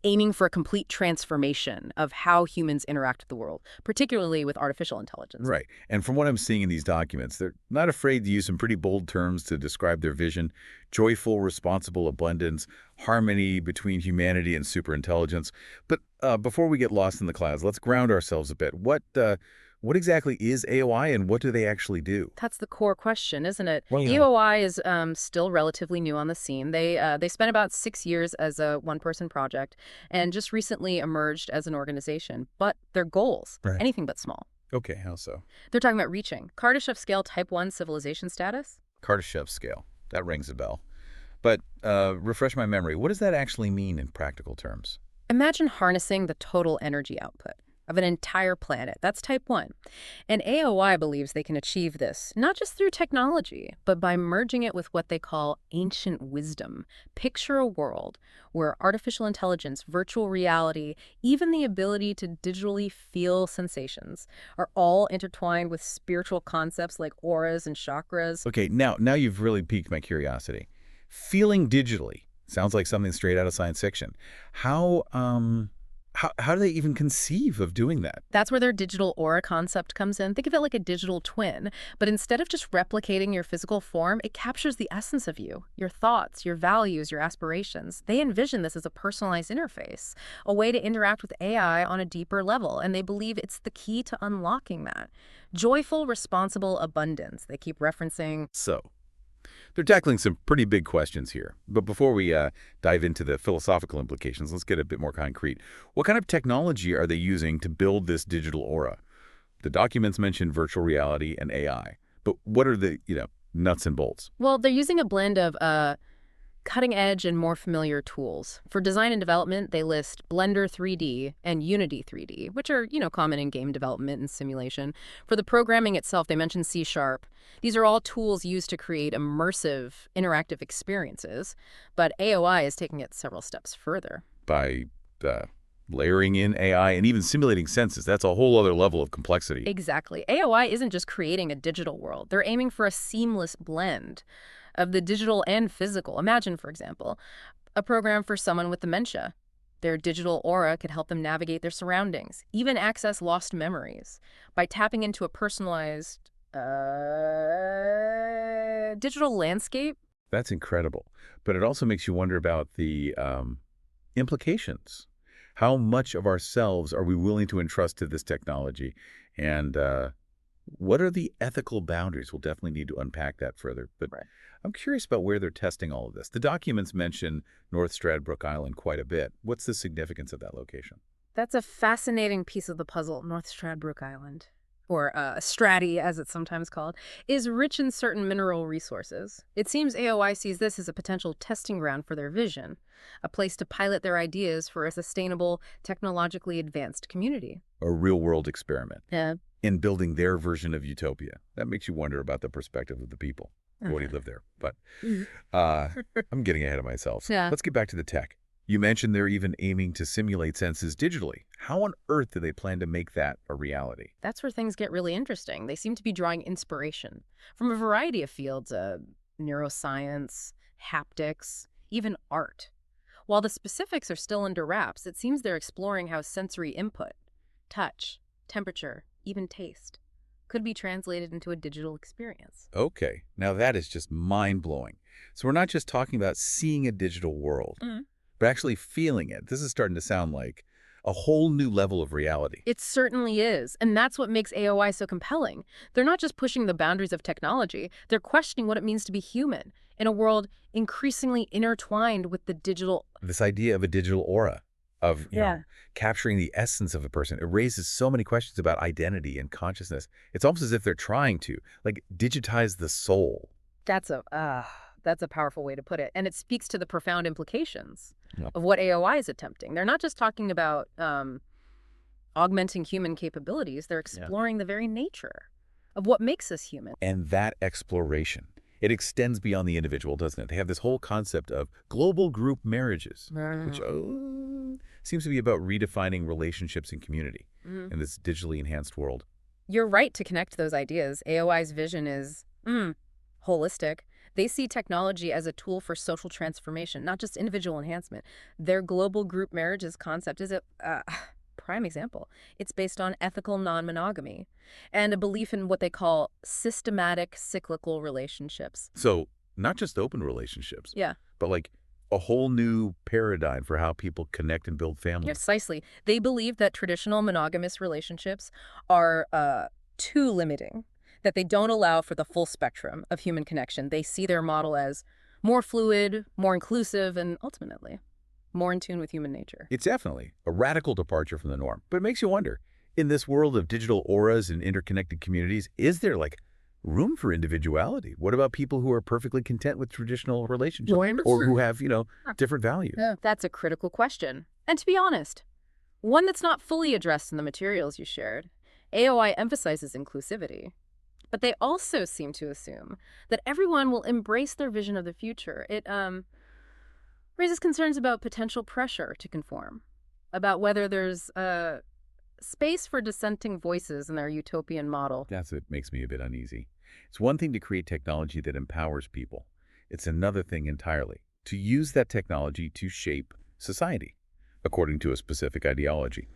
aiming for a complete transformation of how humans interact with the world, particularly with artificial intelligence. Right. And from what I'm seeing in these documents, they're not afraid to use some pretty bold terms to describe their vision: joyful, responsible abundance, harmony between humanity and superintelligence. But before we get lost in the clouds, let's ground ourselves a bit. What exactly is AOI, and what do they actually do? That's the core question, isn't it? Well, yeah. EOI is still relatively new on the scene. They spent about 6 years as a one-person project and just recently emerged as an organization. But their goals, Right. anything but small. Okay, how so? They're talking about reaching Kardashev scale type 1 civilization status. Kardashev scale. That rings a bell. But refresh my memory. What does that actually mean in practical terms? Imagine harnessing the total energy output of an entire planet. That's type 1. And AOI believes they can achieve this, not just through technology, but by merging it with what they call ancient wisdom. Picture a world where artificial intelligence, virtual reality, even the ability to digitally feel sensations are all intertwined with spiritual concepts like auras and chakras. Okay, now you've really piqued my curiosity. Feeling digitally sounds like something straight out of science fiction. How How do they even conceive of doing that? That's where their digital aura concept comes in. Think of it like a digital twin, but instead of just replicating your physical form, it captures the essence of you, your thoughts, your values, your aspirations. They envision this as a personalized interface, a way to interact with AI on a deeper level, and they believe it's the key to unlocking that. Joyful, responsible abundance. They keep referencing. So, they're tackling some pretty big questions here. But before we dive into the philosophical implications, let's get a bit more concrete. What kind of technology are they using to build this digital aura? The documents mention virtual reality and AI. But what are the, nuts and bolts? Well, they're using a blend of cutting-edge and more familiar tools. For design and development, they list Blender 3D and Unity 3D, which are, common in game development and simulation. For the programming itself, they mention C#. These are all tools used to create immersive, interactive experiences, but AOI is taking it several steps further. By layering in AI and even simulating senses. That's a whole other level of complexity. Exactly. AOI isn't just creating a digital world. They're aiming for a seamless blend of the digital and physical. Imagine, for example, a program for someone with dementia. Their digital aura could help them navigate their surroundings, even access lost memories by tapping into a personalized digital landscape. That's incredible. But it also makes you wonder about the implications. How much of ourselves are we willing to entrust to this technology? And what are the ethical boundaries? We'll definitely need to unpack that further. But Right. I'm curious about where they're testing all of this. The documents mention North Stradbroke Island quite a bit. What's the significance of that location? That's a fascinating piece of the puzzle. North Stradbroke Island, or Strati as it's sometimes called, is rich in certain mineral resources. It seems AOI sees this as a potential testing ground for their vision, a place to pilot their ideas for a sustainable, technologically advanced community. A real-world experiment Yeah. in building their version of utopia. That makes you wonder about the perspective of the people who already live there. But I'm getting ahead of myself. Yeah. Let's get back to the tech. You mentioned they're even aiming to simulate senses digitally. How on earth do they plan to make that a reality? That's where things get really interesting. They seem to be drawing inspiration from a variety of fields, neuroscience, haptics, even art. While the specifics are still under wraps, it seems they're exploring how sensory input, touch, temperature, even taste, could be translated into a digital experience. Okay, now that is just mind-blowing. So we're not just talking about seeing a digital world, but actually feeling it. This is starting to sound like a whole new level of reality. It certainly is, and that's what makes AOI so compelling. They're not just pushing the boundaries of technology, they're questioning what it means to be human in a world increasingly intertwined with the digital. This idea of a digital aura, of capturing the essence of a person, it raises so many questions about identity and consciousness. It's almost as if they're trying to, like, digitize the soul. That's a powerful way to put it, and it speaks to the profound implications Yeah. of what AOI is attempting. They're not just talking about augmenting human capabilities, they're exploring the very nature of what makes us human. And that exploration, it extends beyond the individual, doesn't it? They have this whole concept of global group marriages, which seems to be about redefining relationships and community in this digitally enhanced world. You're right to connect those ideas. AOI's vision is holistic. They see technology as a tool for social transformation, not just individual enhancement. Their global group marriages concept is a prime example. It's based on ethical non-monogamy and a belief in what they call systematic cyclical relationships. So not just open relationships, Yeah. but like a whole new paradigm for how people connect and build families. Precisely. They believe that traditional monogamous relationships are too limiting, that they don't allow for the full spectrum of human connection. They see their model as more fluid, more inclusive, and ultimately more in tune with human nature. It's definitely a radical departure from the norm, but it makes you wonder, in this world of digital auras and interconnected communities, is there like room for individuality? What about people who are perfectly content with traditional relationships or who have, different values? Yeah. That's a critical question. And to be honest, one that's not fully addressed in the materials you shared. AOI emphasizes inclusivity, but they also seem to assume that everyone will embrace their vision of the future. It raises concerns about potential pressure to conform, about whether there's space for dissenting voices in their utopian model. That's what makes me a bit uneasy. It's one thing to create technology that empowers people. It's another thing entirely to use that technology to shape society. according to a specific ideology.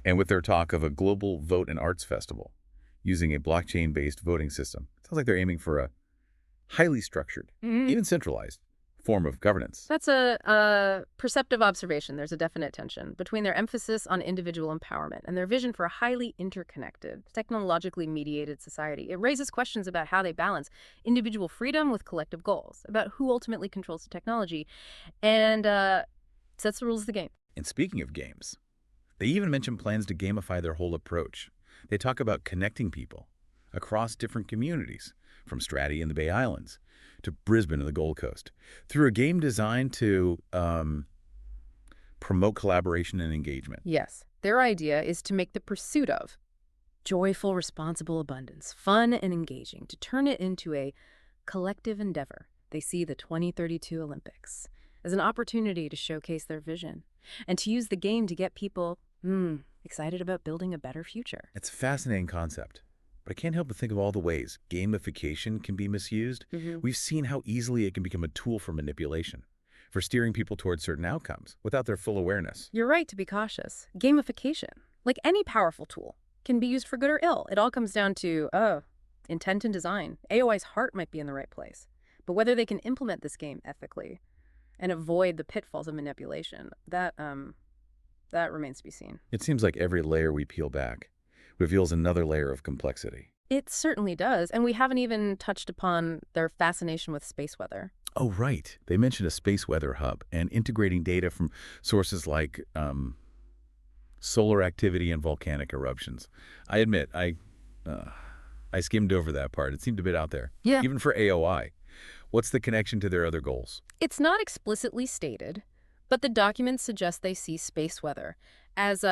And with their talk of a global vote and arts festival using a blockchain-based voting system, it sounds like they're aiming for a highly structured, even centralized form of governance. That's a perceptive observation. There's a definite tension between their emphasis on individual empowerment and their vision for a highly interconnected, technologically mediated society. It raises questions about how they balance individual freedom with collective goals, about who ultimately controls the technology, and sets the rules of the game. And speaking of games, they even mention plans to gamify their whole approach. They talk about connecting people across different communities, from Strathie in the Bay Islands to Brisbane and the Gold Coast, through a game designed to promote collaboration and engagement. Yes, their idea is to make the pursuit of joyful, responsible abundance fun and engaging, to turn it into a collective endeavor. They see the 2032 Olympics as an opportunity to showcase their vision and to use the game to get people excited about building a better future. It's a fascinating concept. But I can't help but think of all the ways gamification can be misused. We've seen how easily it can become a tool for manipulation, for steering people towards certain outcomes without their full awareness. You're right to be cautious. Gamification, like any powerful tool, can be used for good or ill. It all comes down to, intent and design. AOI's heart might be in the right place. But whether they can implement this game ethically and avoid the pitfalls of manipulation, that remains to be seen. It seems like every layer we peel back reveals another layer of complexity. It certainly does, and we haven't even touched upon their fascination with space weather. Oh, right. They mentioned a space weather hub and integrating data from sources like solar activity and volcanic eruptions. I admit, I skimmed over that part. It seemed a bit out there. Yeah. Even for AOI. What's the connection to their other goals? It's not explicitly stated, but the documents suggest they see space weather as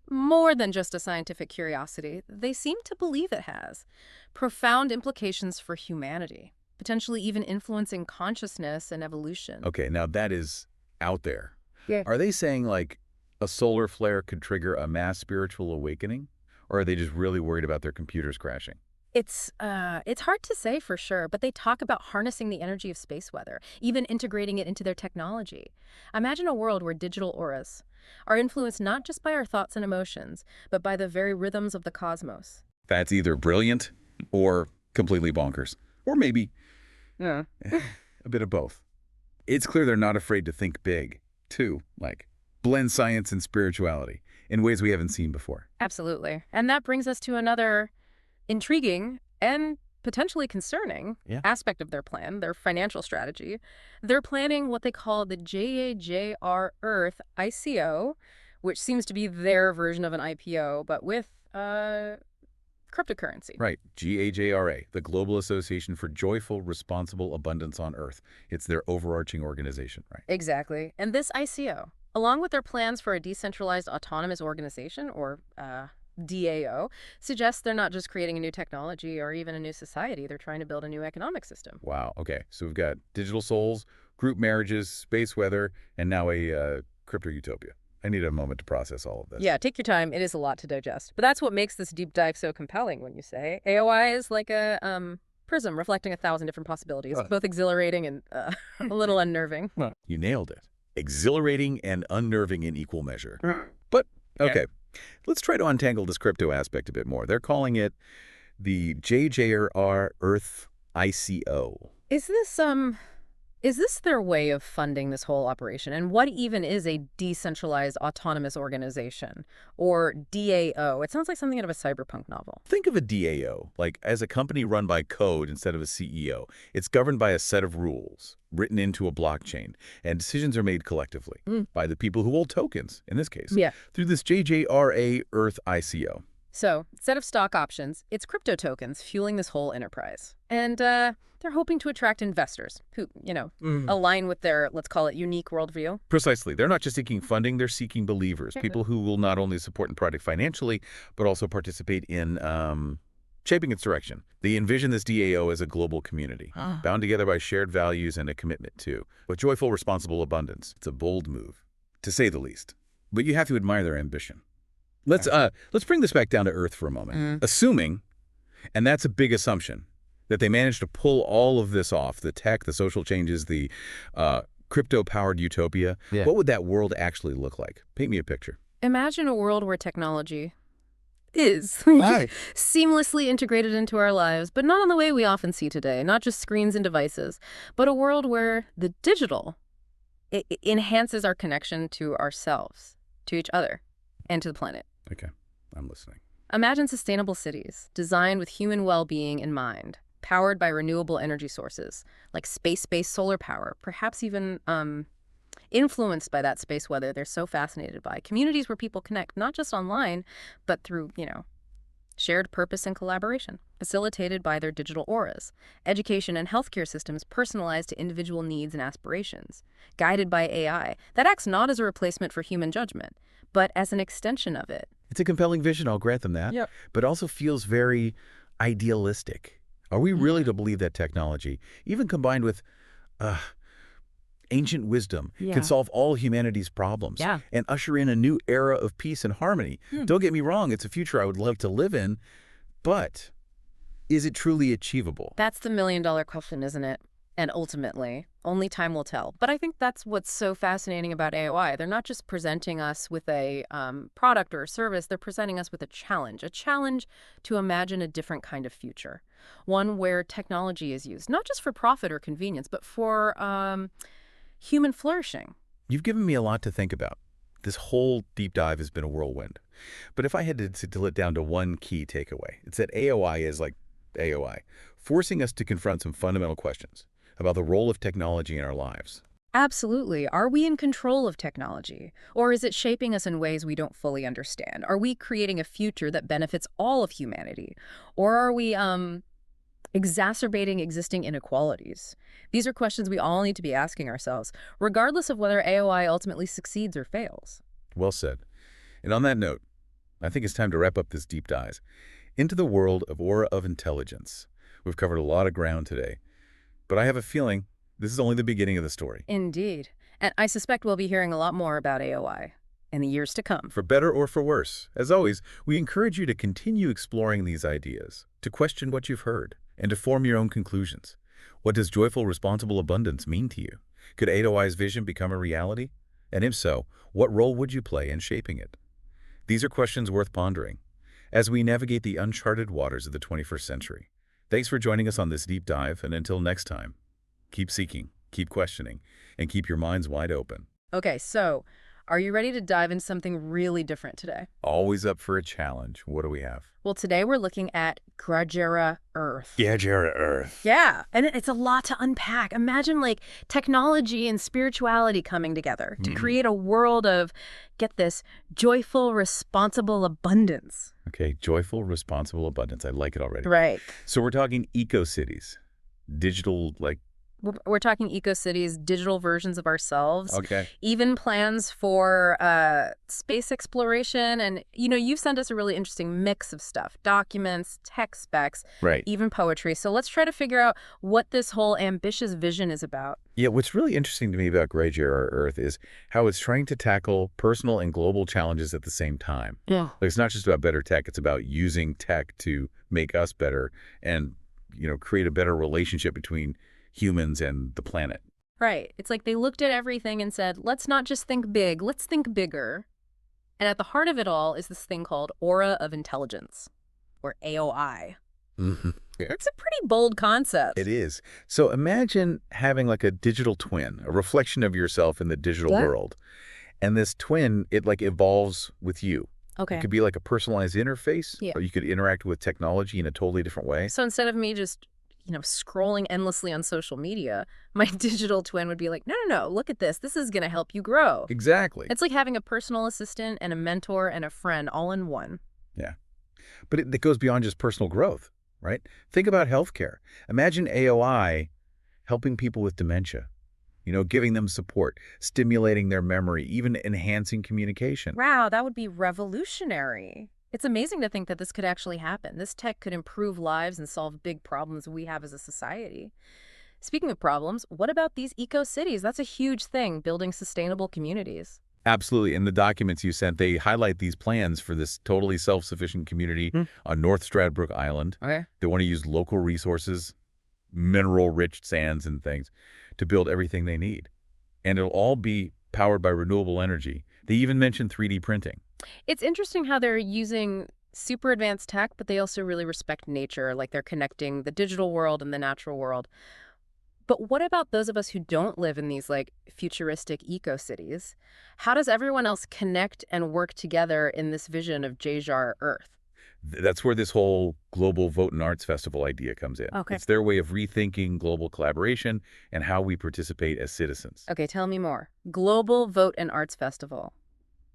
more than just a scientific curiosity. They seem to believe it has profound implications for humanity, potentially even influencing consciousness and evolution. Okay, now that is out there. Yeah. Are they saying like a solar flare could trigger a mass spiritual awakening? Or are they just really worried about their computers crashing? It's hard to say for sure, but they talk about harnessing the energy of space weather, even integrating it into their technology. Imagine a world where digital auras are influenced not just by our thoughts and emotions, but by the very rhythms of the cosmos. That's either brilliant or completely bonkers. Or maybe a bit of both. It's clear they're not afraid to think big, too, like blend science and spirituality in ways we haven't seen before. Absolutely. And that brings us to another intriguing and potentially concerning aspect of their plan, their financial strategy. They're planning what they call the JAJR Earth ICO, which seems to be their version of an IPO, but with cryptocurrency. Right. GAJRA, the Global Association for Joyful, Responsible Abundance on Earth. It's their overarching organization, right? Exactly. And this ICO, along with their plans for a decentralized autonomous organization, or DAO, suggests they're not just creating a new technology or even a new society. They're trying to build a new economic system. Wow. Okay. So we've got digital souls, group marriages, space weather, and now a crypto utopia. I need a moment to process all of this. Yeah, take your time. It is a lot to digest. But that's what makes this deep dive so compelling, when you say. AOI is like a prism reflecting 1,000 different possibilities, both exhilarating and a little unnerving. You nailed it. Exhilarating and unnerving in equal measure. But, okay. Let's try to untangle this crypto aspect a bit more. They're calling it the JJR Earth ICO. Is this their way of funding this whole operation? And what even is a decentralized autonomous organization, or DAO? It sounds like something out of a cyberpunk novel. Think of a DAO, like as a company run by code instead of a CEO. It's governed by a set of rules written into a blockchain, and decisions are made collectively by the people who hold tokens, in this case, through this JJRA Earth ICO. So, instead of stock options, it's crypto tokens fueling this whole enterprise. And they're hoping to attract investors who, align with their, let's call it, unique worldview. Precisely. They're not just seeking funding, they're seeking believers, people who will not only support the project financially, but also participate in shaping its direction. They envision this DAO as a global community, bound together by shared values and a commitment to a joyful, responsible abundance. It's a bold move, to say the least. But you have to admire their ambition. Let's bring this back down to earth for a moment. Assuming, and that's a big assumption, that they managed to pull all of this off, the tech, the social changes, the crypto-powered utopia. Yeah. What would that world actually look like? Paint me a picture. Imagine a world where technology is Right. seamlessly integrated into our lives, but not in the way we often see today, not just screens and devices, but a world where the digital enhances our connection to ourselves, to each other, and to the planet. Okay, I'm listening. Imagine sustainable cities designed with human well-being in mind, powered by renewable energy sources like space-based solar power, perhaps even influenced by that space weather they're so fascinated by. Communities where people connect, not just online, but through, shared purpose and collaboration, facilitated by their digital auras. Education and healthcare systems personalized to individual needs and aspirations, guided by AI that acts not as a replacement for human judgment, but as an extension of it. It's a compelling vision, I'll grant them that, Yep. but also feels very idealistic. Are we really to believe that technology, even combined with ancient wisdom, Yeah. can solve all humanity's problems Yeah. and usher in a new era of peace and harmony? Don't get me wrong, it's a future I would love to live in, but is it truly achievable? That's the million-dollar question, isn't it? And ultimately, only time will tell. But I think that's what's so fascinating about AOI. They're not just presenting us with a product or a service, they're presenting us with a challenge to imagine a different kind of future. One where technology is used, not just for profit or convenience, but for human flourishing. You've given me a lot to think about. This whole deep dive has been a whirlwind. But if I had to distill it down to one key takeaway, it's that AOI is like AOI, forcing us to confront some fundamental questions about the role of technology in our lives. Absolutely. Are we in control of technology? Or is it shaping us in ways we don't fully understand? Are we creating a future that benefits all of humanity? Or are we exacerbating existing inequalities? These are questions we all need to be asking ourselves, regardless of whether AOI ultimately succeeds or fails. Well said. And on that note, I think it's time to wrap up this deep dive into the world of aura of intelligence. We've covered a lot of ground today, but I have a feeling this is only the beginning of the story. Indeed. And I suspect we'll be hearing a lot more about AOI in the years to come. For better or for worse, as always, we encourage you to continue exploring these ideas, to question what you've heard, and to form your own conclusions. What does joyful, responsible abundance mean to you? Could AOI's vision become a reality? And if so, what role would you play in shaping it? These are questions worth pondering as we navigate the uncharted waters of the 21st century. Thanks for joining us on this deep dive, and until next time, keep seeking, keep questioning, and keep your minds wide open. Okay, so are you ready to dive into something really different today? Always up for a challenge. What do we have? Well, today we're looking at Grajera Earth. Yeah, Earth. Yeah, and it's a lot to unpack. Imagine technology and spirituality coming together to create a world of, get this, joyful, responsible abundance. Okay, joyful, responsible abundance. I like it already. Right. So we're talking eco-cities, digital, We're talking eco-cities, digital versions of ourselves. okay. Even plans for space exploration. And, you've sent us a really interesting mix of stuff. Documents, tech specs, Right. even poetry. So let's try to figure out what this whole ambitious vision is about. Yeah, what's really interesting to me about Greyjar Earth is how it's trying to tackle personal and global challenges at the same time. Yeah. It's not just about better tech, it's about using tech to make us better and, create a better relationship between humans and the planet. Right. It's like they looked at everything and said, let's not just think big, let's think bigger. And at the heart of it all is this thing called aura of intelligence, or AOI. Mm-hmm. It's a pretty bold concept. It is. So imagine having a digital twin, a reflection of yourself in the digital world. And this twin, it evolves with you. Okay. It could be like a personalized interface, Yeah. or you could interact with technology in a totally different way. So instead of me just, scrolling endlessly on social media, my digital twin would be like, no, look at this. This is going to help you grow. Exactly. It's like having a personal assistant and a mentor and a friend all in one. Yeah. But it goes beyond just personal growth, right? Think about healthcare. Imagine AOI helping people with dementia, giving them support, stimulating their memory, even enhancing communication. Wow, that would be revolutionary. It's amazing to think that this could actually happen. This tech could improve lives and solve big problems we have as a society. Speaking of problems, what about these eco-cities? That's a huge thing, building sustainable communities. Absolutely. In the documents you sent, they highlight these plans for this totally self-sufficient community on North Stradbroke Island. Okay. They want to use local resources, mineral-rich sands and things, to build everything they need. And it'll all be powered by renewable energy. They even mentioned 3D printing. It's interesting how they're using super advanced tech, but they also really respect nature, like they're connecting the digital world and the natural world. But what about those of us who don't live in these like futuristic eco-cities? How does everyone else connect and work together in this vision of J-Jar Earth? That's where this whole global vote and arts festival idea comes in. Okay. It's their way of rethinking global collaboration and how we participate as citizens. Okay, tell me more. Global Vote and Arts Festival.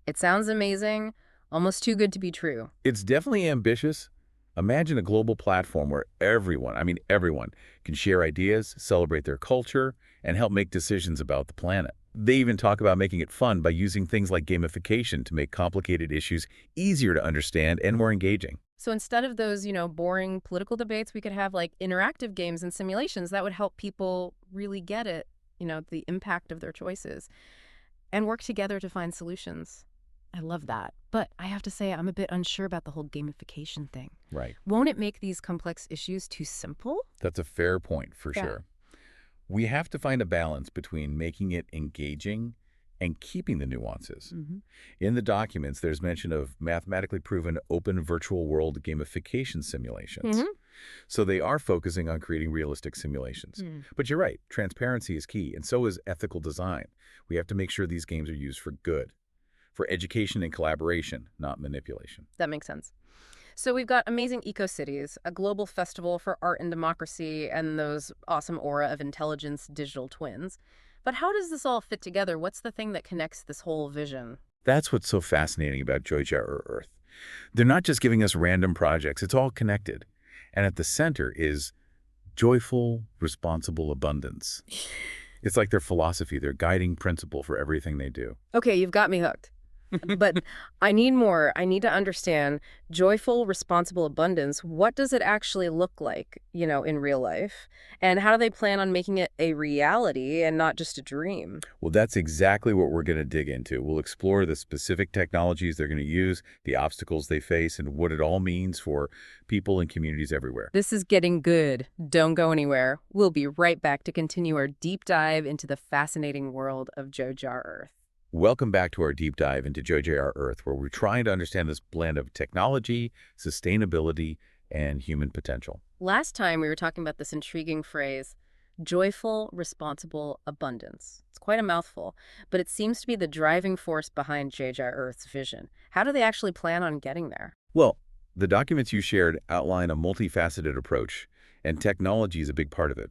It sounds amazing, almost too good to be true. It's definitely ambitious. Imagine a global platform where everyone, I mean everyone, can share ideas, celebrate their culture, and help make decisions about the planet. They even talk about making it fun by using things like gamification to make complicated issues easier to understand and more engaging. So instead of those, boring political debates, we could have like interactive games and simulations that would help people really get it, the impact of their choices and work together to find solutions. I love that. But I have to say, I'm a bit unsure about the whole gamification thing. Right. Won't it make these complex issues too simple? That's a fair point for Yeah. sure. We have to find a balance between making it engaging and keeping the nuances. In the documents, there's mention of mathematically proven open virtual world gamification simulations. Mm-hmm. So they are focusing on creating realistic simulations. But you're right, transparency is key, and so is ethical design. We have to make sure these games are used for good, for education and collaboration, not manipulation. That makes sense. So we've got amazing eco-cities, a global festival for art and democracy, and those awesome aura of intelligence digital twins. But how does this all fit together? What's the thing that connects this whole vision? That's what's so fascinating about Joyjar or Earth. They're not just giving us random projects, it's all connected. And at the center is joyful, responsible abundance. It's like their philosophy, their guiding principle for everything they do. Okay, you've got me hooked. But I need more. I need to understand joyful, responsible abundance. What does it actually look like, in real life? And how do they plan on making it a reality and not just a dream? Well, that's exactly what we're going to dig into. We'll explore the specific technologies they're going to use, the obstacles they face, and what it all means for people and communities everywhere. This is getting good. Don't go anywhere. We'll be right back to continue our deep dive into the fascinating world of Joyjar Earth. Welcome back to our deep dive into JJR Earth, where we're trying to understand this blend of technology, sustainability, and human potential. Last time we were talking about this intriguing phrase, joyful, responsible abundance. It's quite a mouthful, but it seems to be the driving force behind Joyjar Earth's vision. How do they actually plan on getting there? Well, the documents you shared outline a multifaceted approach, and technology is a big part of it.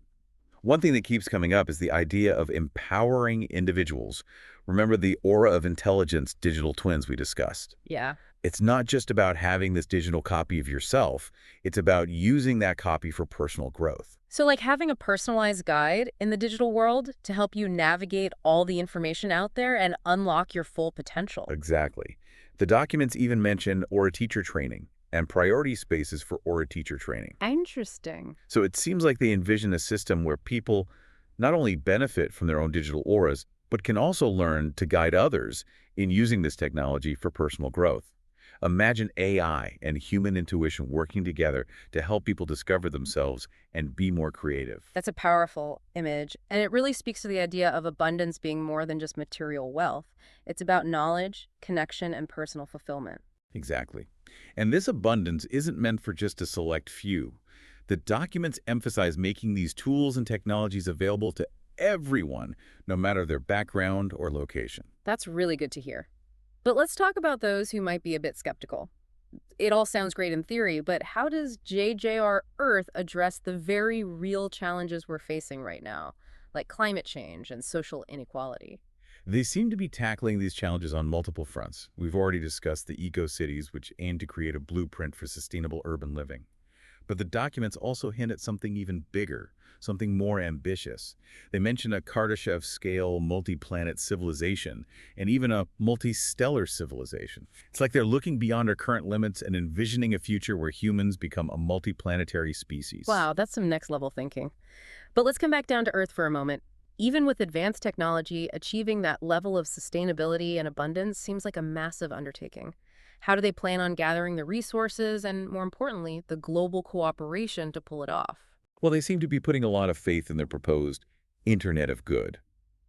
One thing that keeps coming up is the idea of empowering individuals. Remember the aura of intelligence digital twins we discussed? Yeah. It's not just about having this digital copy of yourself. It's about using that copy for personal growth. So like having a personalized guide in the digital world to help you navigate all the information out there and unlock your full potential. Exactly. The documents even mention aura teacher training and priority spaces for aura teacher training. Interesting. So it seems like they envision a system where people not only benefit from their own digital auras, but can also learn to guide others in using this technology for personal growth. Imagine AI and human intuition working together to help people discover themselves and be more creative. That's a powerful image, and it really speaks to the idea of abundance being more than just material wealth. It's about knowledge, connection, and personal fulfillment. Exactly. And this abundance isn't meant for just a select few. The documents emphasize making these tools and technologies available to everyone, no matter their background or location. That's really good to hear. But let's talk about those who might be a bit skeptical. It all sounds great in theory, but how does JJR Earth address the very real challenges we're facing right now, like climate change and social inequality? They seem to be tackling these challenges on multiple fronts. We've already discussed the eco-cities, which aim to create a blueprint for sustainable urban living. But the documents also hint at something even bigger, something more ambitious. They mention a Kardashev-scale multi-planet civilization and even a multi-stellar civilization. It's like they're looking beyond our current limits and envisioning a future where humans become a multi-planetary species. Wow, that's some next-level thinking. But let's come back down to Earth for a moment. Even with advanced technology, achieving that level of sustainability and abundance seems like a massive undertaking. How do they plan on gathering the resources and, more importantly, the global cooperation to pull it off? Well, they seem to be putting a lot of faith in their proposed Internet of Good.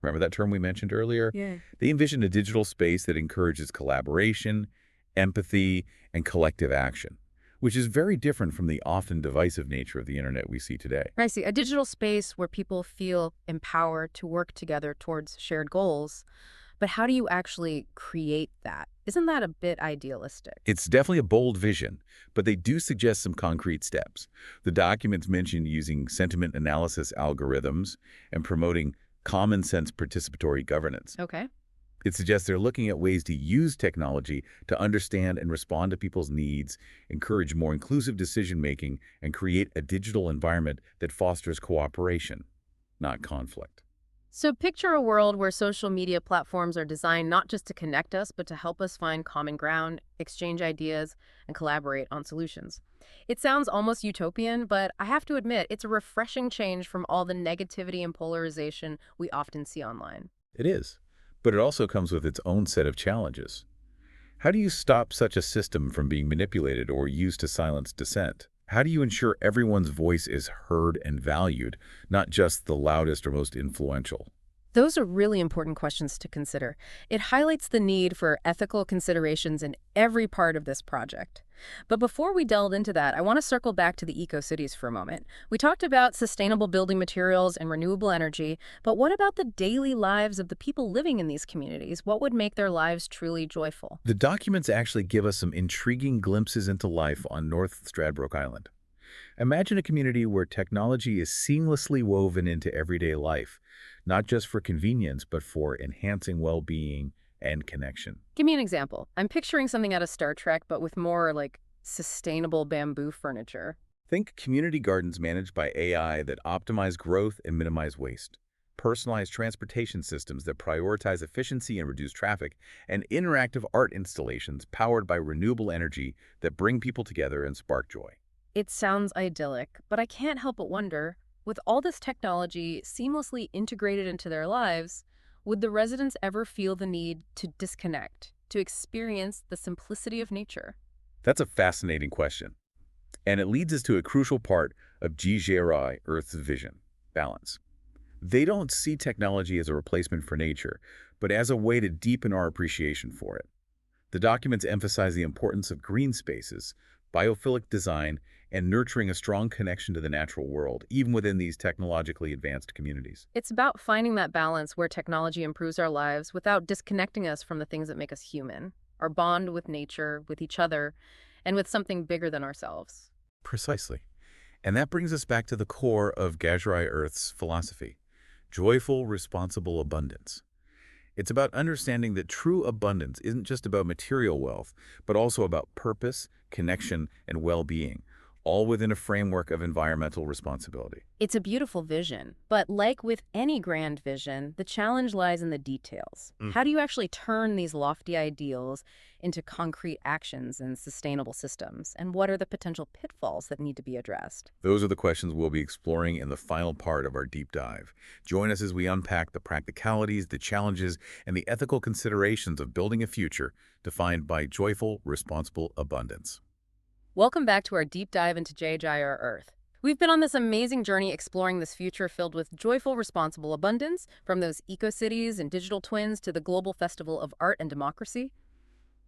Remember that term we mentioned earlier? Yeah. They envision a digital space that encourages collaboration, empathy, and collective action, which is very different from the often divisive nature of the internet we see today. I see. A digital space where people feel empowered to work together towards shared goals. But how do you actually create that? Isn't that a bit idealistic? It's definitely a bold vision, but they do suggest some concrete steps. The documents mention using sentiment analysis algorithms and promoting common sense participatory governance. Okay. It suggests they're looking at ways to use technology to understand and respond to people's needs, encourage more inclusive decision-making, and create a digital environment that fosters cooperation, not conflict. So picture a world where social media platforms are designed not just to connect us, but to help us find common ground, exchange ideas, and collaborate on solutions. It sounds almost utopian, but I have to admit, it's a refreshing change from all the negativity and polarization we often see online. It is, but it also comes with its own set of challenges. How do you stop such a system from being manipulated or used to silence dissent? How do you ensure everyone's voice is heard and valued, not just the loudest or most influential? Those are really important questions to consider. It highlights the need for ethical considerations in every part of this project. But before we delve into that, I want to circle back to the eco-cities for a moment. We talked about sustainable building materials and renewable energy, but what about the daily lives of the people living in these communities? What would make their lives truly joyful? The documents actually give us some intriguing glimpses into life on North Stradbroke Island. Imagine a community where technology is seamlessly woven into everyday life, not just for convenience, but for enhancing well-being and connection. Give me an example. I'm picturing something out of Star Trek, but with more like sustainable bamboo furniture. Think community gardens managed by AI that optimize growth and minimize waste, personalized transportation systems that prioritize efficiency and reduce traffic, and interactive art installations powered by renewable energy that bring people together and spark joy. It sounds idyllic, but I can't help but wonder, with all this technology seamlessly integrated into their lives, would the residents ever feel the need to disconnect, to experience the simplicity of nature? That's a fascinating question. And it leads us to a crucial part of GGRI, Earth's vision, balance. They don't see technology as a replacement for nature, but as a way to deepen our appreciation for it. The documents emphasize the importance of green spaces, biophilic design, and nurturing a strong connection to the natural world, even within these technologically advanced communities. It's about finding that balance where technology improves our lives without disconnecting us from the things that make us human, our bond with nature, with each other, and with something bigger than ourselves. Precisely. And that brings us back to the core of Gajrai Earth's philosophy, joyful, responsible abundance. It's about understanding that true abundance isn't just about material wealth, but also about purpose, connection, and well-being, all within a framework of environmental responsibility. It's a beautiful vision, but like with any grand vision, the challenge lies in the details. How do you actually turn these lofty ideals into concrete actions and sustainable systems? And what are the potential pitfalls that need to be addressed? Those are the questions we'll be exploring in the final part of our deep dive. Join us as we unpack the practicalities, the challenges, and the ethical considerations of building a future defined by joyful, responsible abundance. Welcome back to our deep dive into JGIR Earth. We've been on this amazing journey exploring this future filled with joyful, responsible abundance, from those eco-cities and digital twins to the global festival of art and democracy.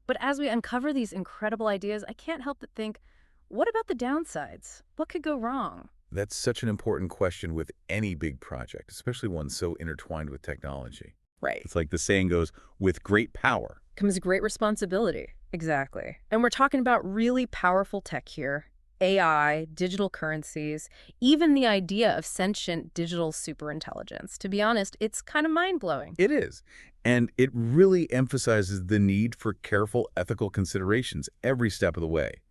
But as we uncover these incredible ideas, I can't help but think, what about the downsides? What could go wrong? That's such an important question with any big project, especially one so intertwined with technology. Right. It's like the saying goes, with great power Comes great responsibility. Exactly. And we're talking about really powerful tech here. AI, digital currencies, even the idea of sentient digital superintelligence. To be honest, it's kind of mind-blowing. It is. And it really emphasizes the need for careful ethical considerations every step of the way.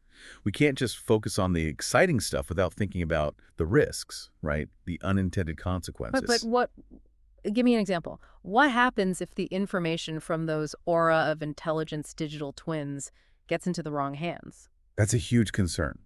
We can't just focus on the exciting stuff without thinking about the risks, right? The unintended consequences. But what, give me an example. What happens if the information from those aura of intelligence digital twins gets into the wrong hands? That's a huge concern.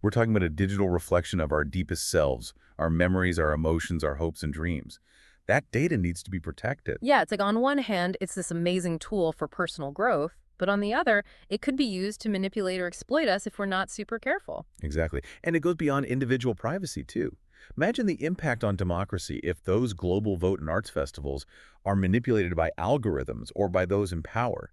We're talking about a digital reflection of our deepest selves, our memories, our emotions, our hopes and dreams. That data needs to be protected. Yeah, it's like on one hand, it's this amazing tool for personal growth, but on the other, it could be used to manipulate or exploit us if we're not super careful. Exactly. And it goes beyond individual privacy, too. Imagine the impact on democracy if those global vote and arts festivals are manipulated by algorithms or by those in power.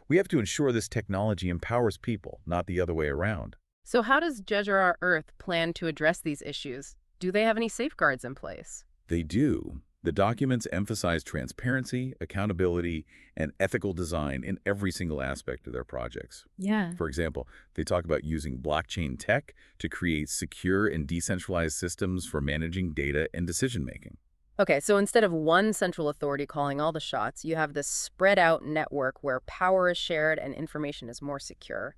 We have to ensure this technology empowers people, not the other way around. So how does Jeju Earth plan to address these issues? Do they have any safeguards in place? They do. The documents emphasize transparency, accountability, and ethical design in every single aspect of their projects. Yeah. For example, they talk about using blockchain tech to create secure and decentralized systems for managing data and decision-making. Okay, so instead of one central authority calling all the shots, you have this spread out network where power is shared and information is more secure.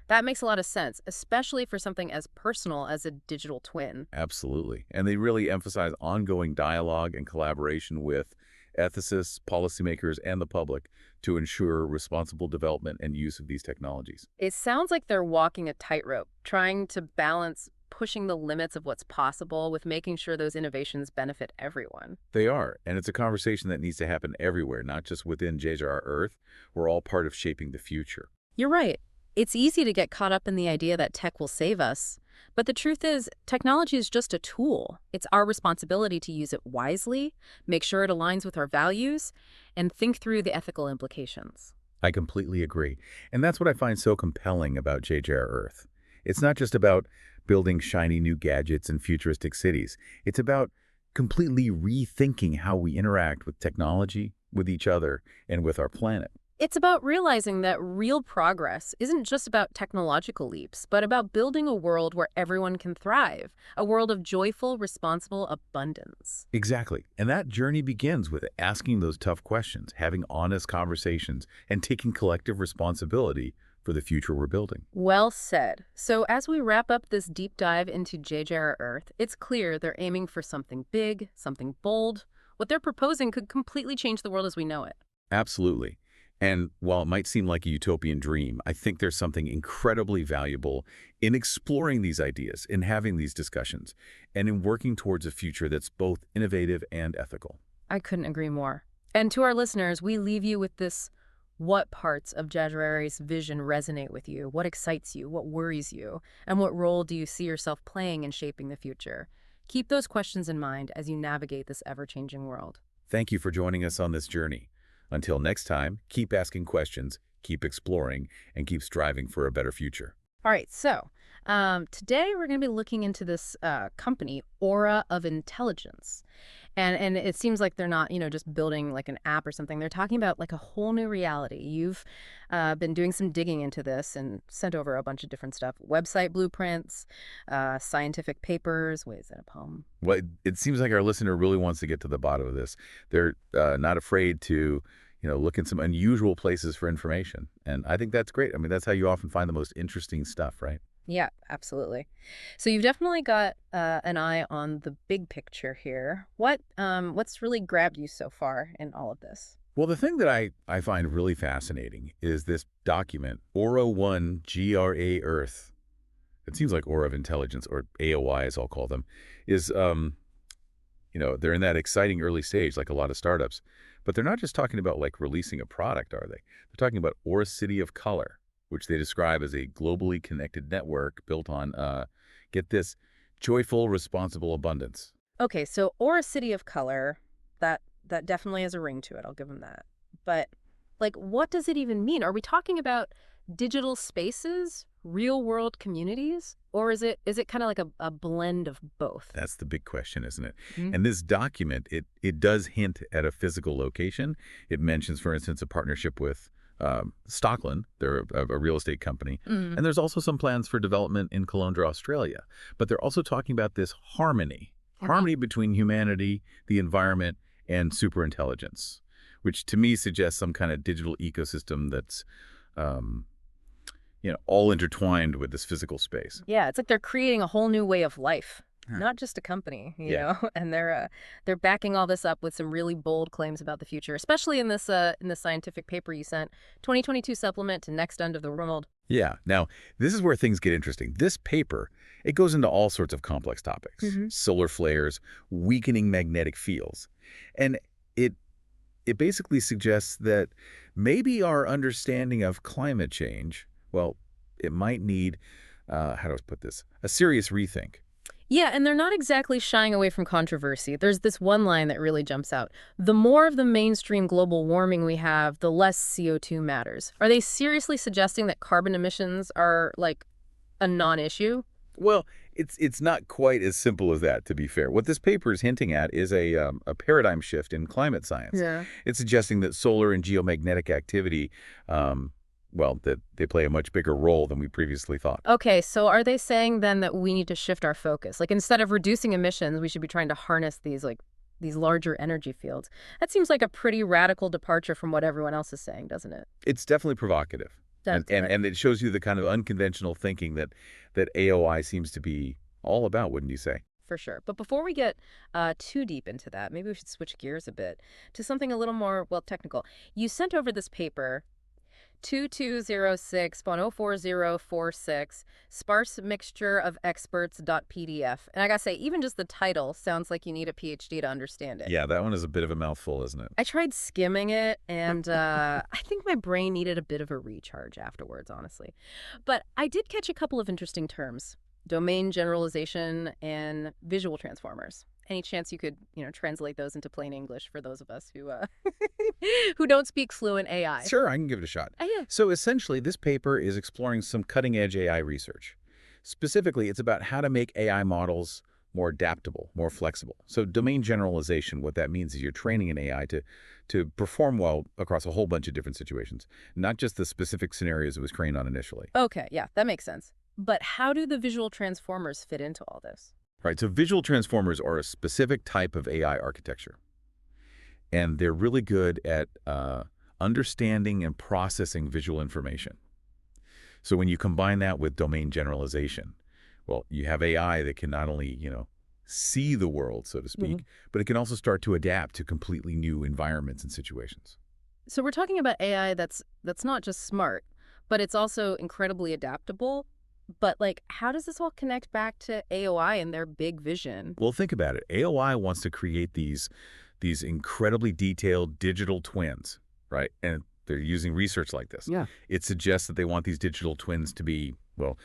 That makes a lot of sense, especially for something as personal as a digital twin. Absolutely. And they really emphasize ongoing dialogue and collaboration with ethicists, policymakers, and the public to ensure responsible development and use of these technologies. It sounds like they're walking a tightrope, trying to balance pushing the limits of what's possible with making sure those innovations benefit everyone. They are, and it's a conversation that needs to happen everywhere, not just within JR Earth. We're all part of shaping the future. You're right. It's easy to get caught up in the idea that tech will save us. But the truth is, technology is just a tool. It's our responsibility to use it wisely, make sure it aligns with our values, and think through the ethical implications. I completely agree. And that's what I find so compelling about JR Earth. It's not just about building shiny new gadgets and futuristic cities. It's about completely rethinking how we interact with technology, with each other, and with our planet. It's about realizing that real progress isn't just about technological leaps, but about building a world where everyone can thrive, a world of joyful, responsible abundance. Exactly. And that journey begins with asking those tough questions, having honest conversations, and taking collective responsibility for the future we're building. Well said. So as we wrap up this deep dive into JJR Earth, it's clear they're aiming for something big, something bold. What they're proposing could completely change the world as we know it. Absolutely. And while it might seem like a utopian dream, I think there's something incredibly valuable in exploring these ideas, in having these discussions, and in working towards a future that's both innovative and ethical. I couldn't agree more. And to our listeners, we leave you with this: what parts of January's vision resonate with you? What excites you? What worries you? And what role do you see yourself playing in shaping the future? Keep those questions in mind as you navigate this ever-changing world. Thank you for joining us on this journey. Until next time, keep asking questions, keep exploring, and keep striving for a better future. All right, so today we're going to be looking into this company, Aura of Intelligence. And it seems like they're not, just building like an app or something. They're talking about like a whole new reality. You've been doing some digging into this and sent over a bunch of different stuff. Website blueprints, scientific papers. Wait, is that a poem? Well, it seems like our listener really wants to get to the bottom of this. They're not afraid to, look in some unusual places for information. And I think that's great. I mean, that's how you often find the most interesting stuff, right? Yeah, absolutely. So you've definitely got an eye on the big picture here. What's really grabbed you so far in all of this? Well, the thing that I find really fascinating is this document, Aura 1 GRA Earth. It seems like Aura of Intelligence, or AOI as I'll call them, is, they're in that exciting early stage like a lot of startups. But they're not just talking about like releasing a product, are they? They're talking about Aura City of Color, which they describe as a globally connected network built on, get this, joyful, responsible abundance. Okay, so Aura City of Color, that definitely has a ring to it. I'll give them that. But like, what does it even mean? Are we talking about digital spaces, real world communities, or is it kind of like a blend of both? That's the big question, isn't it? Mhm. And this document, it does hint at a physical location. It mentions, for instance, a partnership with Stockland. They're a real estate company. Mm. And there's also some plans for development in Colombia, Australia. But they're also talking about this harmony between humanity, the environment, and superintelligence, which to me suggests some kind of digital ecosystem that's, all intertwined with this physical space. Yeah, it's like they're creating a whole new way of life, Huh. not just a company, Yeah. And they're backing all this up with some really bold claims about the future, especially in this scientific paper you sent, 2022 supplement to Next End of the World. Yeah. Now, this is where things get interesting. This paper, it goes into all sorts of complex topics. Mhm. Solar flares, weakening magnetic fields. And it basically suggests that maybe our understanding of climate change, well, it might need, how do I put this, a serious rethink. Yeah, and they're not exactly shying away from controversy. There's this one line that really jumps out. The more of the mainstream global warming we have, the less CO2 matters. Are they seriously suggesting that carbon emissions are, like, a non-issue? Well, it's not quite as simple as that, to be fair. What this paper is hinting at is a paradigm shift in climate science. Yeah. It's suggesting that solar and geomagnetic activity, well, that they play a much bigger role than we previously thought. Okay, so are they saying then that we need to shift our focus? Like, instead of reducing emissions, we should be trying to harness these larger energy fields. That seems like a pretty radical departure from what everyone else is saying, doesn't it? It's definitely provocative. That's it. And it shows you the kind of unconventional thinking that AOI seems to be all about, wouldn't you say? For sure. But before we get too deep into that, maybe we should switch gears a bit to something a little more, well, technical. You sent over this paper, 2206.04046, sparse mixture of experts.pdf. And I gotta say, even just the title sounds like you need a PhD to understand it. Yeah, that one is a bit of a mouthful, isn't it? I tried skimming it, and I think my brain needed a bit of a recharge afterwards, honestly. But I did catch a couple of interesting terms: domain generalization and visual transformers. Any chance you could, translate those into plain English for those of us who who don't speak fluent AI? Sure, I can give it a shot. Yeah. So essentially, this paper is exploring some cutting-edge AI research. Specifically, it's about how to make AI models more adaptable, more flexible. So domain generalization, what that means is you're training an AI to perform well across a whole bunch of different situations, not just the specific scenarios it was trained on initially. Okay, yeah, that makes sense. But how do the visual transformers fit into all this? Right, so visual transformers are a specific type of AI architecture, and they're really good at understanding and processing visual information. So when you combine that with domain generalization, well, you have AI that can not only, see the world, so to speak, but it can also start to adapt to completely new environments and situations. So we're talking about AI that's not just smart, but it's also incredibly adaptable. But, like, how does this all connect back to AOI and their big vision? Well, think about it. AOI wants to create these incredibly detailed digital twins, right? And they're using research like this. Yeah. It suggests that they want these digital twins to be, well,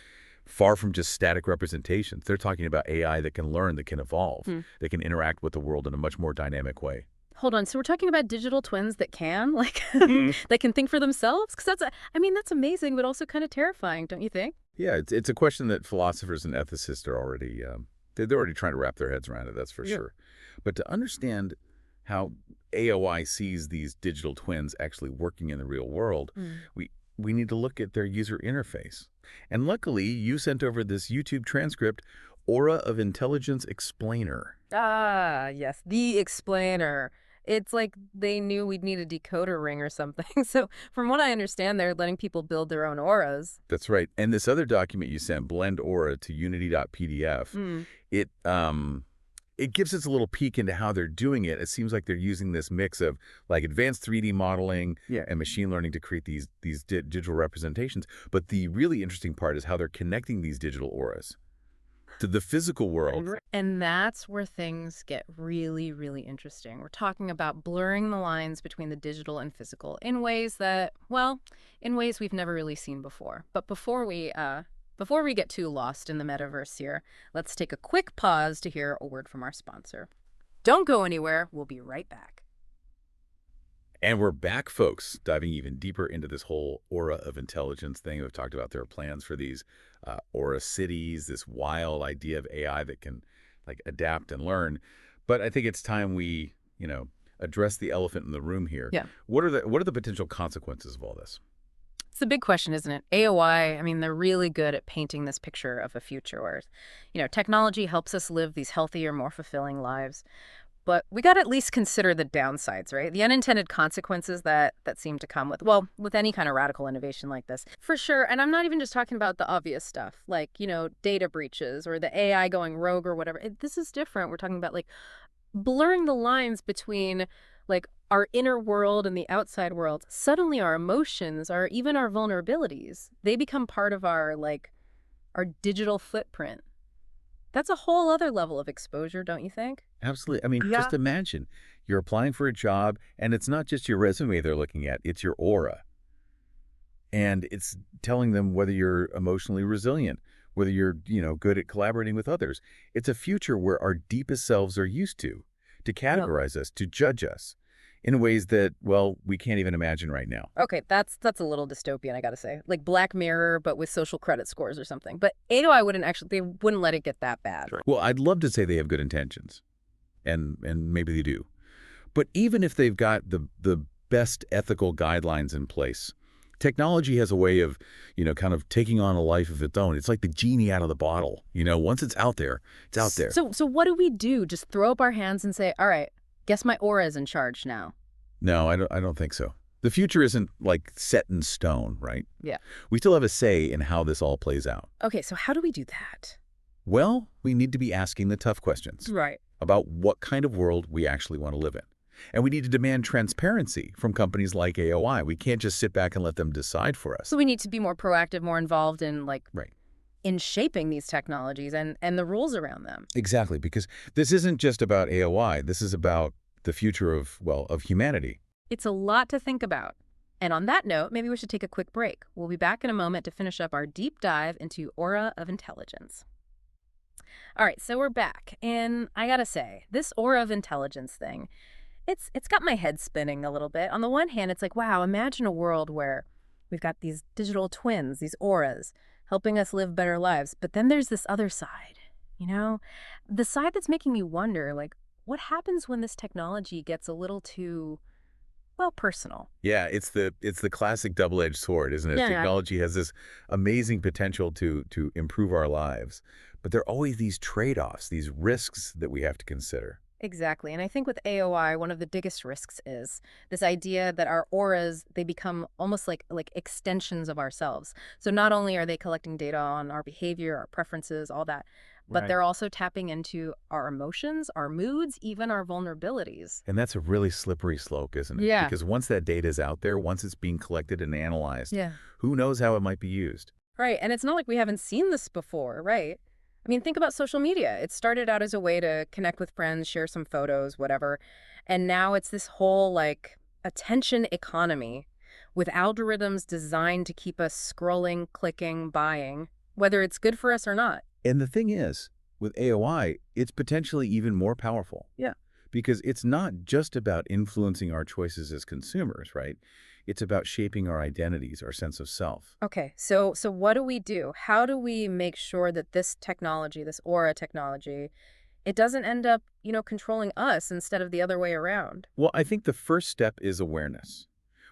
far from just static representations. They're talking about AI that can learn, that can evolve, that can interact with the world in a much more dynamic way. Hold on. So we're talking about digital twins that can, like, Mhm. that can think for themselves? Because that's amazing, but also kind of terrifying, don't you think? Yeah, it's a question that philosophers and ethicists are already they're already trying to wrap their heads around it. That's for sure. But to understand how AOI sees these digital twins actually working in the real world, we need to look at their user interface. And luckily, you sent over this YouTube transcript, Aura of Intelligence Explainer. Ah, yes, the explainer. It's like they knew we'd need a decoder ring or something. So from what I understand, they're letting people build their own auras. That's right. And this other document you sent, Blend Aura to Unity.pdf, it gives us a little peek into how they're doing it. It seems like they're using this mix of like advanced 3D modeling and machine learning to create these digital representations. But the really interesting part is how they're connecting these digital auras to the physical world. And that's where things get really, really interesting. We're talking about blurring the lines between the digital and physical in ways that, well, in ways we've never really seen before. But before we get too lost in the metaverse here, let's take a quick pause to hear a word from our sponsor. Don't go anywhere. We'll be right back. And we're back, folks, diving even deeper into this whole aura of intelligence thing. We've talked about their plans for these aura cities, this wild idea of AI that can like adapt and learn. But I think it's time we, address the elephant in the room here. Yeah. What are the potential consequences of all this? It's a big question, isn't it? AOI, I mean, they're really good at painting this picture of a future where, technology helps us live these healthier, more fulfilling lives. But we got to at least consider the downsides, right? The unintended consequences that seem to come with any kind of radical innovation like this. For sure. And I'm not even just talking about the obvious stuff, like, data breaches or the AI going rogue or whatever. This is different. We're talking about, like, blurring the lines between, like, our inner world and the outside world. Suddenly our emotions, even our vulnerabilities, they become part of our digital footprint. That's a whole other level of exposure, don't you think? Absolutely. I mean, just imagine you're applying for a job and it's not just your resume they're looking at, it's your aura. And it's telling them whether you're emotionally resilient, whether you're, good at collaborating with others. It's a future where our deepest selves are used to Yep. categorize us, to judge us in ways that, well, we can't even imagine right now. Okay, that's a little dystopian, I gotta say. Like Black Mirror, but with social credit scores or something. But AI they wouldn't let it get that bad. Sure. Well, I'd love to say they have good intentions, and maybe they do. But even if they've got the best ethical guidelines in place, technology has a way of, kind of taking on a life of its own. It's like the genie out of the bottle. Once it's out there, it's out there. So what do we do? Just throw up our hands and say, all right, guess my aura is in charge now. No, I don't think so. The future isn't like set in stone, right? Yeah. We still have a say in how this all plays out. Okay, so how do we do that? Well, we need to be asking the tough questions Right. about what kind of world we actually want to live in. And we need to demand transparency from companies like AOI. We can't just sit back and let them decide for us. So we need to be more proactive, more involved in Right. in shaping these technologies and the rules around them. Exactly, because this isn't just about AOI. This is about the future of humanity. It's a lot to think about. And on that note, maybe we should take a quick break. We'll be back in a moment to finish up our deep dive into aura of intelligence. All right, so we're back. And I gotta say, this aura of intelligence thing, it's got my head spinning a little bit. On the one hand, it's like, wow, imagine a world where we've got these digital twins, these auras, helping us live better lives. But then there's this other side, the side that's making me wonder, like, what happens when this technology gets a little too, well, personal? Yeah, it's the classic double-edged sword, isn't it? Yeah. Technology has this amazing potential to improve our lives, but there are always these trade-offs, these risks that we have to consider. Exactly. And I think with AOI, one of the biggest risks is this idea that our auras, they become almost like extensions of ourselves. So not only are they collecting data on our behavior, our preferences, all that, but Right. they're also tapping into our emotions, our moods, even our vulnerabilities. And that's a really slippery slope, isn't it? Yeah. Because once that data is out there, once it's being collected and analyzed, Yeah. who knows how it might be used? Right. And it's not like we haven't seen this before, right? I mean, think about social media. It started out as a way to connect with friends, share some photos, whatever. And now it's this whole attention economy with algorithms designed to keep us scrolling, clicking, buying, whether it's good for us or not. And the thing is, with AOI, it's potentially even more powerful. Yeah. Because it's not just about influencing our choices as consumers, right? It's about shaping our identities, our sense of self. Okay, so what do we do? How do we make sure that this technology, this aura technology, it doesn't end up, controlling us instead of the other way around? Well, I think the first step is awareness.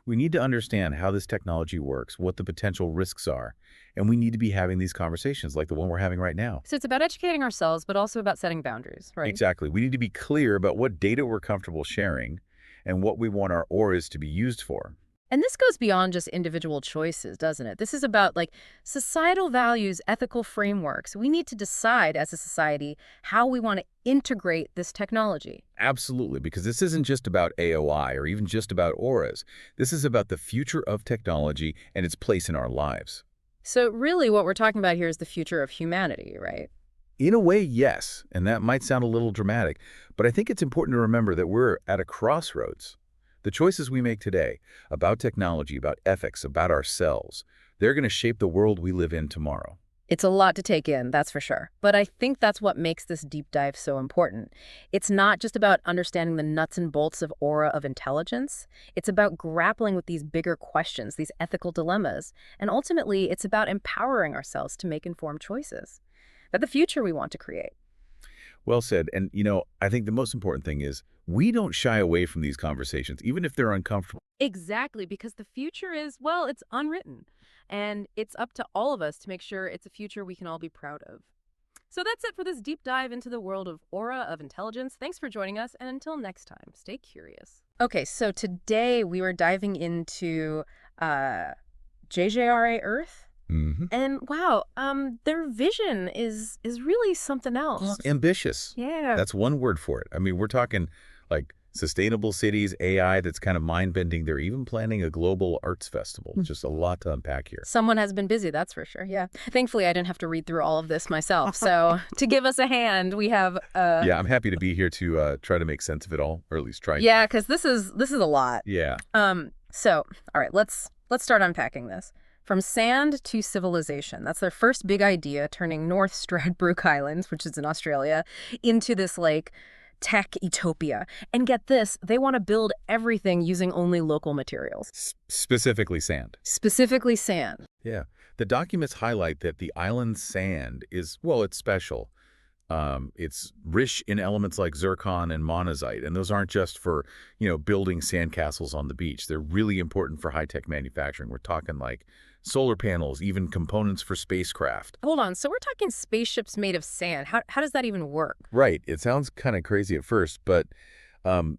We need to understand how this technology works, what the potential risks are, and we need to be having these conversations like the one we're having right now. So it's about educating ourselves, but also about setting boundaries, right? Exactly. We need to be clear about what data we're comfortable sharing and what we want our auras to be used for. And this goes beyond just individual choices, doesn't it? This is about societal values, ethical frameworks. We need to decide as a society how we want to integrate this technology. Absolutely, because this isn't just about AOI or even just about auras. This is about the future of technology and its place in our lives. So really what we're talking about here is the future of humanity, right? In a way, yes, and that might sound a little dramatic, but I think it's important to remember that we're at a crossroads. The choices we make today about technology, about ethics, about ourselves, they're going to shape the world we live in tomorrow. It's a lot to take in, that's for sure. But I think that's what makes this deep dive so important. It's not just about understanding the nuts and bolts of aura of intelligence. It's about grappling with these bigger questions, these ethical dilemmas. And ultimately, it's about empowering ourselves to make informed choices. About the future we want to create. Well said. And, I think the most important thing is we don't shy away from these conversations, even if they're uncomfortable. Exactly, because the future is, well, it's unwritten. And it's up to all of us to make sure it's a future we can all be proud of. So that's it for this deep dive into the world of aura of intelligence. Thanks for joining us, and until next time, stay curious. Okay, so today we were diving into JJRA Earth. Mm-hmm. And wow, their vision is really something else. Ambitious. Yeah. That's one word for it. I mean, we're talking like sustainable cities, AI that's kind of mind-bending. They're even planning a global arts festival. Just a lot to unpack here. Someone has been busy, that's for sure. Yeah. Thankfully, I didn't have to read through all of this myself. So to give us a hand, we have Yeah, I'm happy to be here to try to make sense of it all, or at least try. Yeah, because this is a lot. Yeah. So all right, let's start unpacking this. From sand to civilization. That's their first big idea, turning North Stradbroke Islands, which is in Australia, into this, like, tech utopia. And get this, they want to build everything using only local materials. Specifically sand. Specifically sand. Yeah. The documents highlight that the island's sand is, well, it's special. It's rich in elements like zircon and monazite, and those aren't just for, building sandcastles on the beach. They're really important for high-tech manufacturing. We're talking like solar panels, even components for spacecraft. Hold on, so we're talking spaceships made of sand. How does that even work? Right. It sounds kind of crazy at first, but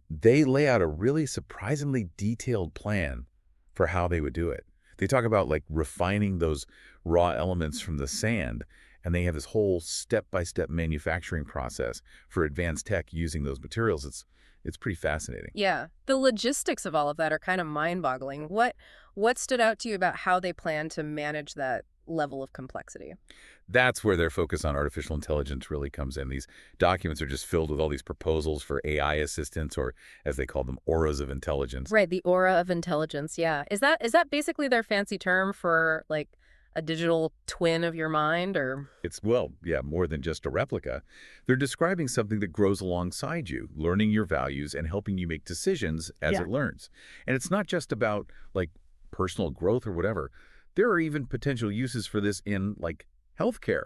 they lay out a really surprisingly detailed plan for how they would do it. They talk about like refining those raw elements from the sand, and they have this whole step-by-step manufacturing process for advanced tech using those materials. It's pretty fascinating. Yeah, the logistics of all of that are kind of mind-boggling. What stood out to you about how they plan to manage that level of complexity? That's where their focus on artificial intelligence really comes in. These documents are just filled with all these proposals for AI assistants, or as they call them, auras of intelligence. Right, the aura of intelligence, yeah. Is that basically their fancy term for, like, a digital twin of your mind, or? It's, well, yeah, more than just a replica. They're describing something that grows alongside you, learning your values and helping you make decisions as it learns. And it's not just about, like, personal growth or whatever. There are even potential uses for this in, like, healthcare.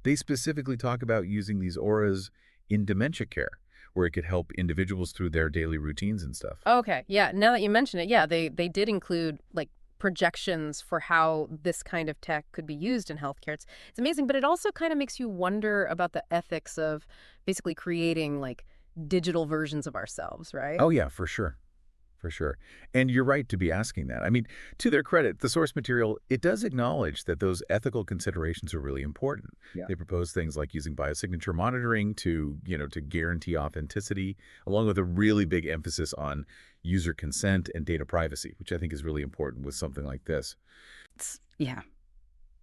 They specifically talk about using these auras in dementia care, where it could help individuals through their daily routines and stuff. Okay, yeah, now that you mention it, yeah, they did include, like, projections for how this kind of tech could be used in healthcare. It's amazing, but it also kind of makes you wonder about the ethics of basically creating, like, digital versions of ourselves, right? Oh, yeah, for sure. For sure. And you're right to be asking that. I mean, to their credit, the source material, it does acknowledge that those ethical considerations are really important. Yeah. They propose things like using biosignature monitoring to guarantee authenticity, along with a really big emphasis on user consent and data privacy, which I think is really important with something like this. Yeah.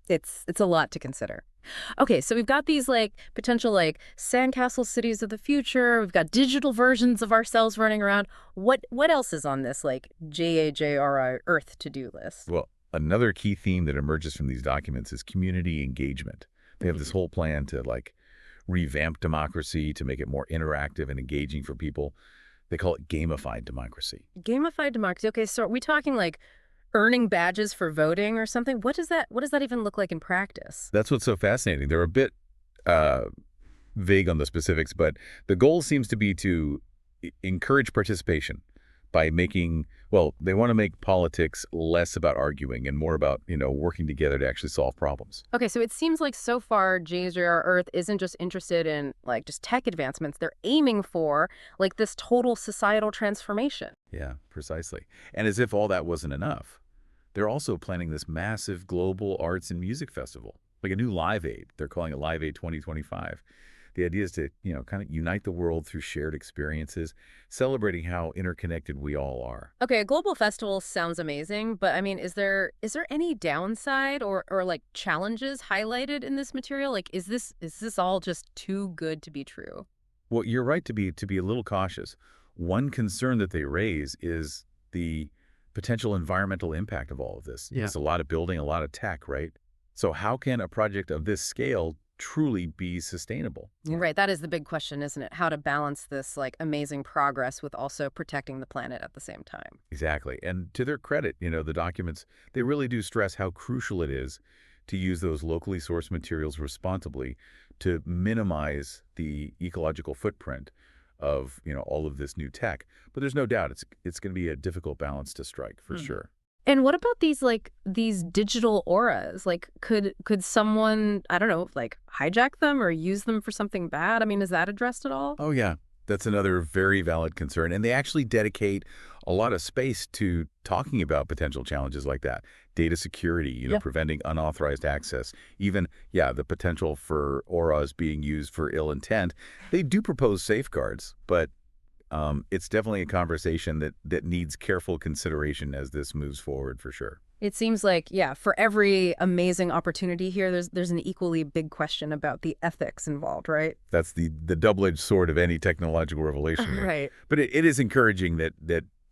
It's a lot to consider. Okay, so we've got these, like, potential, like, sandcastle cities of the future. We've got digital versions of ourselves running around. What else is on this, like, JAJRI Earth to-do list? Well, another key theme that emerges from these documents is community engagement. They have this whole plan to, like, revamp democracy, to make it more interactive and engaging for people. They call it gamified democracy. Gamified democracy. Okay, so are we talking, like, earning badges for voting or something? What does that even look like in practice? That's what's so fascinating. They're a bit vague on the specifics, but the goal seems to be to encourage participation by making, well, they want to make politics less about arguing and more about, working together to actually solve problems. Okay, so it seems like so far JJR Earth isn't just interested in, like, just tech advancements. They're aiming for, like, this total societal transformation. Yeah, precisely. And as if all that wasn't enough, they're also planning this massive global arts and music festival, like a new Live Aid. They're calling it Live Aid 2025. The idea is to, kind of unite the world through shared experiences, celebrating how interconnected we all are. Okay, a global festival sounds amazing, but I mean, is there any downside or like challenges highlighted in this material? Like, is this all just too good to be true? Well, you're right to be a little cautious. One concern that they raise is the potential environmental impact of all of this. Yeah. It's a lot of building, a lot of tech, right? So how can a project of this scale truly be sustainable? Right, that is the big question, isn't it? How to balance this, like, amazing progress with also protecting the planet at the same time. Exactly. And to their credit, the documents, they really do stress how crucial it is to use those locally sourced materials responsibly to minimize the ecological footprint of, all of this new tech. But there's no doubt it's going to be a difficult balance to strike, for sure. And what about these digital auras? Like, could someone, I don't know, like, hijack them or use them for something bad? I mean, is that addressed at all? Oh, yeah. That's another very valid concern. And they actually dedicate a lot of space to talking about potential challenges like that. Data security, preventing unauthorized access, even, the potential for auras being used for ill intent. They do propose safeguards, but it's definitely a conversation that needs careful consideration as this moves forward, for sure. It seems like, for every amazing opportunity here, there's an equally big question about the ethics involved, right? That's the double-edged sword of any technological revelation. Right. But it is encouraging that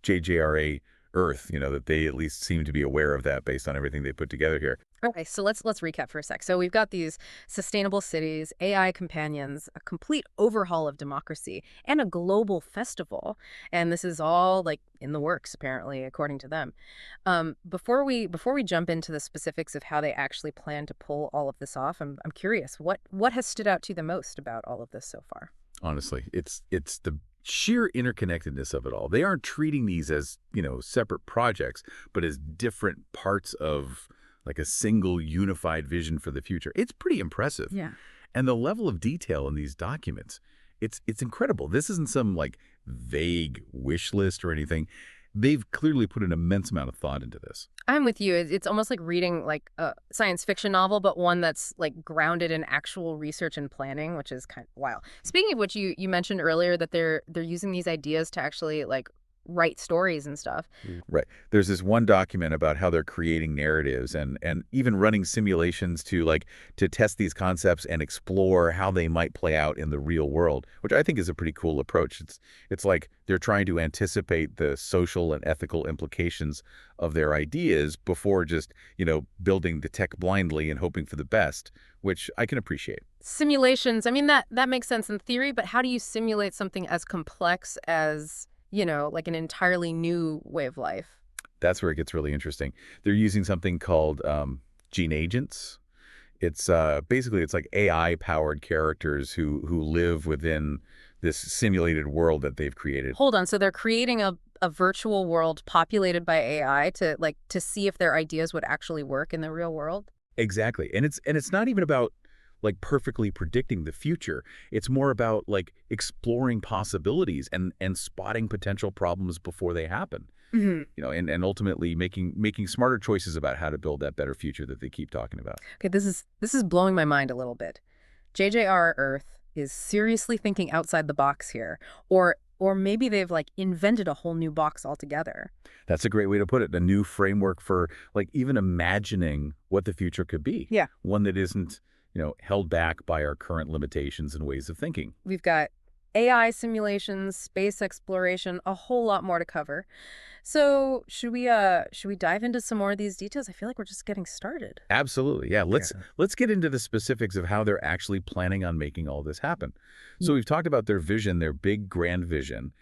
JJRA Earth, that they at least seem to be aware of that based on everything they put together here. Okay, so let's recap for a sec. So we've got these sustainable cities, AI companions, a complete overhaul of democracy, and a global festival. And this is all like in the works, apparently, according to them. Before we jump into the specifics of how they actually plan to pull all of this off, I'm curious, what has stood out to you the most about all of this so far? Honestly, it's the sheer interconnectedness of it all. They aren't treating these as, separate projects, but as different parts of like a single unified vision for the future. It's pretty impressive. Yeah. And the level of detail in these documents, it's incredible. This isn't some like vague wish list or anything. They've clearly put an immense amount of thought into this. I'm with you. It's almost like reading like a science fiction novel, but one that's like grounded in actual research and planning, which is kind of wild. Speaking of which, you mentioned earlier that they're using these ideas to actually like write stories and stuff. Right. There's this one document about how they're creating narratives and even running simulations to test these concepts and explore how they might play out in the real world, which I think is a pretty cool approach. It's like they're trying to anticipate the social and ethical implications of their ideas before just, building the tech blindly and hoping for the best, which I can appreciate. Simulations, I mean, that makes sense in theory, but how do you simulate something as complex as, like an entirely new way of life? That's where it gets really interesting. They're using something called gene agents. It's basically it's like AI-powered characters who live within this simulated world that they've created. Hold on, so they're creating a virtual world populated by AI to see if their ideas would actually work in the real world? Exactly. And it's not even about like perfectly predicting the future. It's more about like exploring possibilities and spotting potential problems before they happen. Hmm. And ultimately making smarter choices about how to build that better future that they keep talking about. Okay, this is blowing my mind a little bit. JJR Earth is seriously thinking outside the box here, or maybe they've like invented a whole new box altogether. That's a great way to put it. A new framework for like even imagining what the future could be. Yeah. One that isn't, held back by our current limitations and ways of thinking. We've got AI simulations, space exploration, a whole lot more to cover. So should we dive into some more of these details? I feel like we're just getting started. Absolutely. Yeah. Let's get into the specifics of how they're actually planning on making all this happen. So we've talked about their vision, their big grand vision,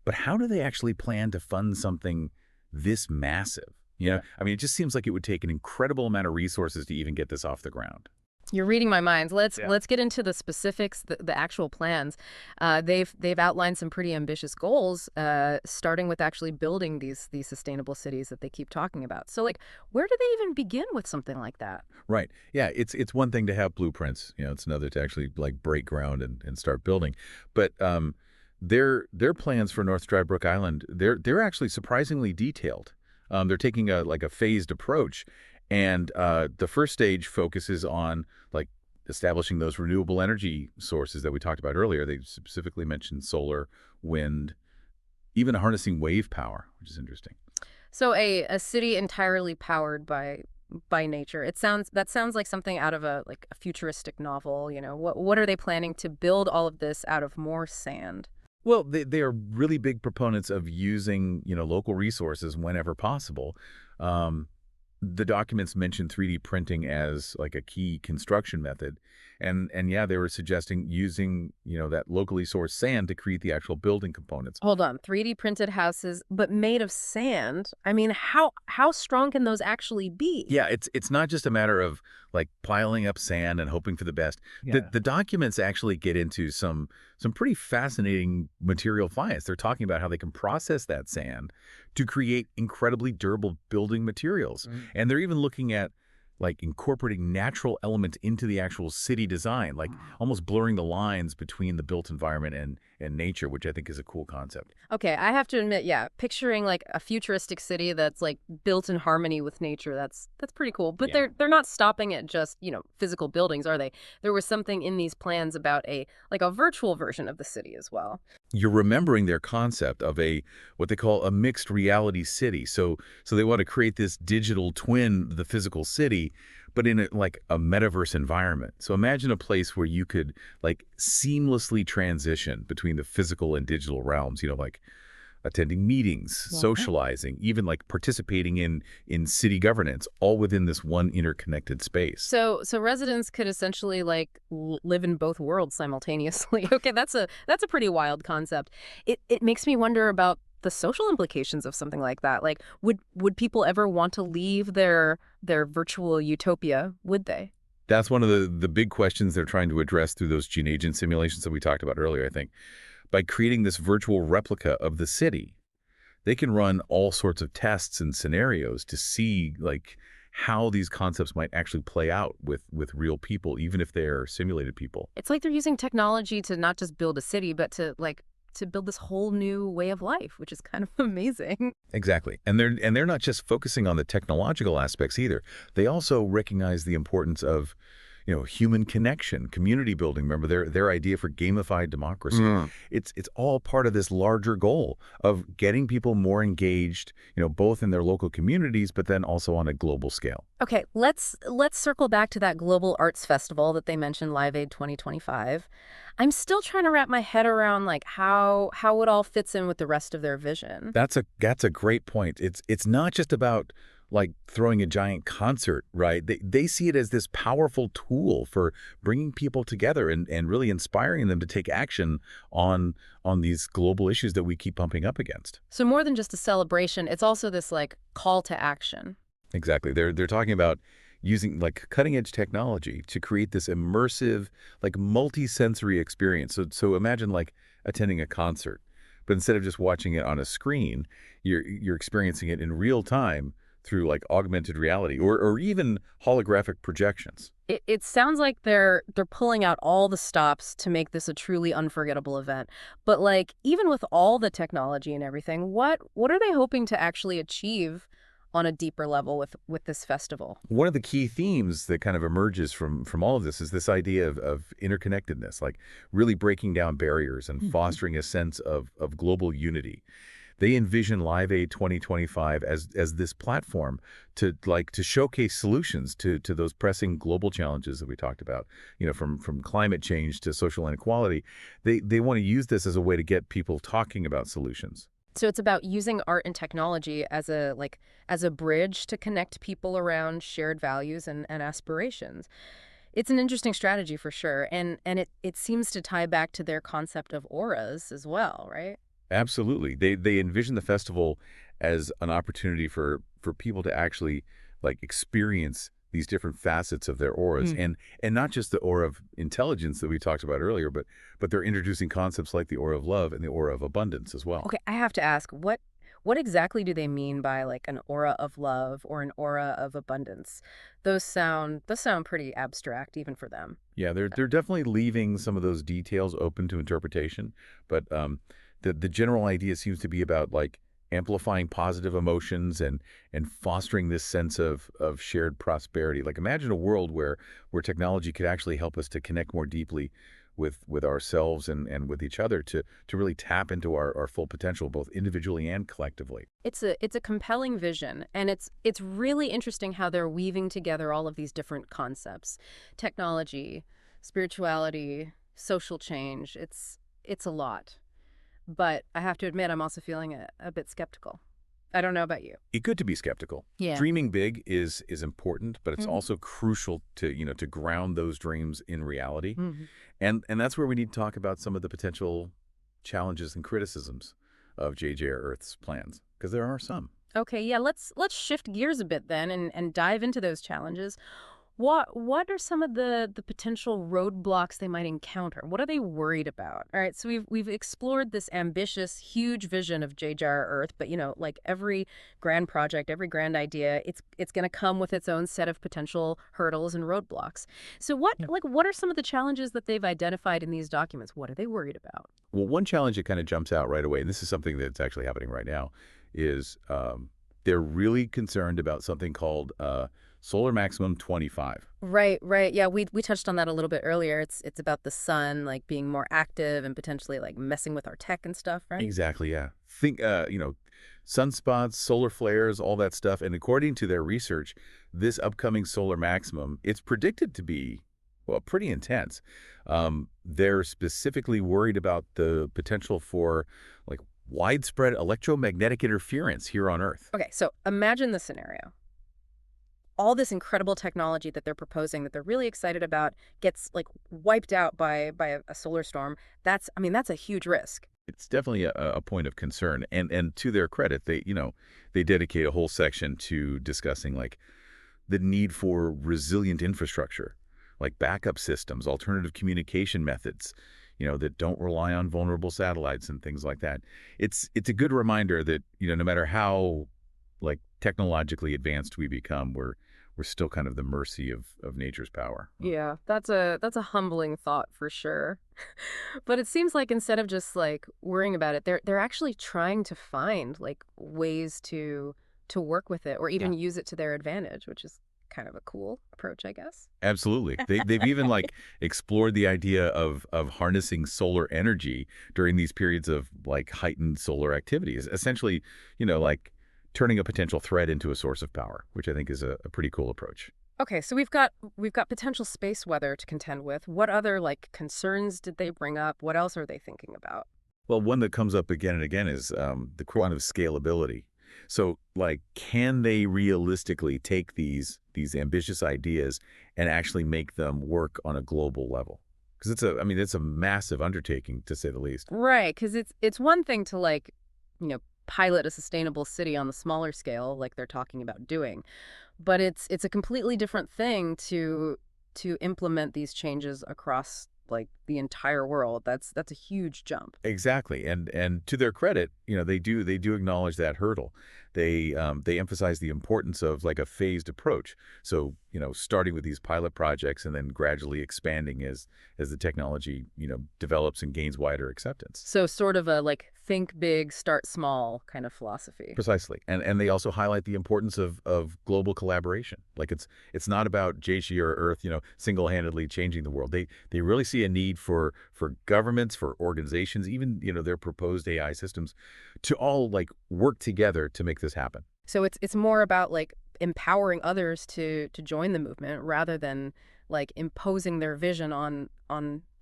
but how do they actually plan to fund something this massive? I mean, it just seems like it would take an incredible amount of resources to even get this off the ground. You're reading my mind. Let's get into the specifics, the actual plans. They've outlined some pretty ambitious goals, starting with actually building these sustainable cities that they keep talking about. So, like, where do they even begin with something like that? Right. Yeah. It's one thing to have blueprints. It's another to actually like break ground and start building. But their plans for North Dry Brook Island, they're actually surprisingly detailed. They're taking a phased approach. And the first stage focuses on like establishing those renewable energy sources that we talked about earlier. They specifically mentioned solar, wind, even harnessing wave power, which is interesting. So a city entirely powered by nature. That sounds like something out of a futuristic novel. What are they planning to build all of this out of more sand? Well, they are really big proponents of using, local resources whenever possible. The documents mention 3D printing as like a key construction method. And yeah, they were suggesting using, that locally sourced sand to create the actual building components. Hold on, 3D printed houses, but made of sand. I mean, how strong can those actually be? Yeah, it's not just a matter of like piling up sand and hoping for the best. Yeah. The documents actually get into some pretty fascinating material science. They're talking about how they can process that sand to create incredibly durable building materials. And they're even looking at like incorporating natural elements into the actual city design, like almost blurring the lines between the built environment and nature, which I think is a cool concept. Okay, I have to admit, yeah, picturing like a futuristic city that's like built in harmony with nature, that's pretty cool. But Yeah. they're not stopping at just, physical buildings, are they? There was something in these plans about a virtual version of the city as well. You're remembering their concept of what they call a mixed reality city. So they want to create this digital twin of the physical city, but in a metaverse environment. So imagine a place where you could like seamlessly transition between the physical and digital realms, like attending meetings, socializing, even like participating in city governance, all within this one interconnected space. So residents could essentially like live in both worlds simultaneously. Okay, that's a pretty wild concept. It makes me wonder about the social implications of something like that. Like, would people ever want to leave their virtual utopia? Would they? That's one of the big questions they're trying to address through those gene agent simulations that we talked about earlier, I think. By creating this virtual replica of the city, they can run all sorts of tests and scenarios to see like how these concepts might actually play out with real people, even if they're simulated people. It's like they're using technology to not just build a city, but to build this whole new way of life, which is kind of amazing. Exactly. And they're not just focusing on the technological aspects either. They also recognize the importance of, human connection, community building. Remember their idea for gamified democracy. It's all part of this larger goal of getting people more engaged, both in their local communities, but then also on a global scale. Okay, let's circle back to that global arts festival that they mentioned, Live Aid 2025. I'm still trying to wrap my head around like how it all fits in with the rest of their vision. That's a great point. It's not just about like throwing a giant concert, right? They see it as this powerful tool for bringing people together and really inspiring them to take action on these global issues that we keep bumping up against. So more than just a celebration, it's also this like call to action. Exactly. They're talking about using like cutting edge technology to create this immersive, like multi-sensory experience. So imagine like attending a concert, but instead of just watching it on a screen, you're experiencing it in real time through like augmented reality or even holographic projections. It sounds like they're pulling out all the stops to make this a truly unforgettable event. But like even with all the technology and everything, what are they hoping to actually achieve on a deeper level with this festival? One of the key themes that kind of emerges from all of this is this idea of interconnectedness, like really breaking down barriers and fostering a sense of global unity. They envision Live Aid 2025 as this platform to showcase solutions to those pressing global challenges that we talked about, from climate change to social inequality. They want to use this as a way to get people talking about solutions. So it's about using art and technology as a bridge to connect people around shared values and aspirations. It's an interesting strategy for sure. And it seems to tie back to their concept of auras as well, right? Absolutely. They envision the festival as an opportunity for people to actually like experience these different facets of their auras and not just the aura of intelligence that we talked about earlier, but they're introducing concepts like the aura of love and the aura of abundance as well. Okay, I have to ask, what exactly do they mean by like an aura of love or an aura of abundance? Those sound pretty abstract even for them. Yeah, they're definitely leaving some of those details open to interpretation, but the general idea seems to be about like amplifying positive emotions and fostering this sense of shared prosperity. Like imagine a world where technology could actually help us to connect more deeply with ourselves and with each other to really tap into our full potential, both individually and collectively. It's a compelling vision, and it's really interesting how they're weaving together all of these different concepts. Technology, spirituality, social change. It's a lot. But I have to admit, I'm also feeling a bit skeptical. I don't know about you. It's good to be skeptical. Yeah. Dreaming big is important, but it's also crucial to ground those dreams in reality. And that's where we need to talk about some of the potential challenges and criticisms of JJR Earth's plans, because there are some. Okay, yeah, let's shift gears a bit then and dive into those challenges. What are some of the potential roadblocks they might encounter? What are they worried about? All right, so we've explored this ambitious, huge vision of JJR Earth, but like every grand project, every grand idea, it's going to come with its own set of potential hurdles and roadblocks. So what are some of the challenges that they've identified in these documents? What are they worried about? Well, one challenge that kind of jumps out right away, and this is something that's actually happening right now, is they're really concerned about something called solar maximum 25. Right. Yeah, we touched on that a little bit earlier. It's about the sun like being more active and potentially like messing with our tech and stuff, right? Exactly, yeah. Think, sunspots, solar flares, all that stuff. And according to their research, this upcoming solar maximum, it's predicted to be, well, pretty intense. They're specifically worried about the potential for like widespread electromagnetic interference here on Earth. Okay, so imagine the scenario. All this incredible technology that they're proposing that they're really excited about gets like wiped out by a solar storm. That's a huge risk. It's definitely a point of concern. And to their credit, they dedicate a whole section to discussing like the need for resilient infrastructure, like backup systems, alternative communication methods, that don't rely on vulnerable satellites and things like that. It's a good reminder that, no matter how like technologically advanced we become, we're still kind of the mercy of nature's power. Yeah, that's a humbling thought for sure. But it seems like instead of just like worrying about it, they're actually trying to find like ways to work with it or even use it to their advantage, which is kind of a cool approach, I guess. Absolutely. They've even like explored the idea of harnessing solar energy during these periods of like heightened solar activities. Essentially, like turning a potential threat into a source of power, which I think is a pretty cool approach. Okay, so we've got potential space weather to contend with. What other like concerns did they bring up? What else are they thinking about? Well, one that comes up again and again is the quantum scalability. So, like, can they realistically take these ambitious ideas and actually make them work on a global level? Because it's a massive undertaking to say the least. Right, because it's one thing to like, pilot a sustainable city on the smaller scale, like they're talking about doing, but it's a completely different thing to implement these changes across like the entire world. That's a huge jump. Exactly, and to their credit, they do acknowledge that hurdle. They emphasize the importance of like a phased approach. So starting with these pilot projects and then gradually expanding as the technology develops and gains wider acceptance. So sort of a like think big, start small kind of philosophy. Precisely, and they also highlight the importance of global collaboration. Like it's not about JC or Earth, single-handedly changing the world. They really see a need for governments, for organizations, even their proposed AI systems, to all like work together to make this happen. So it's more about like empowering others to join the movement rather than like imposing their vision on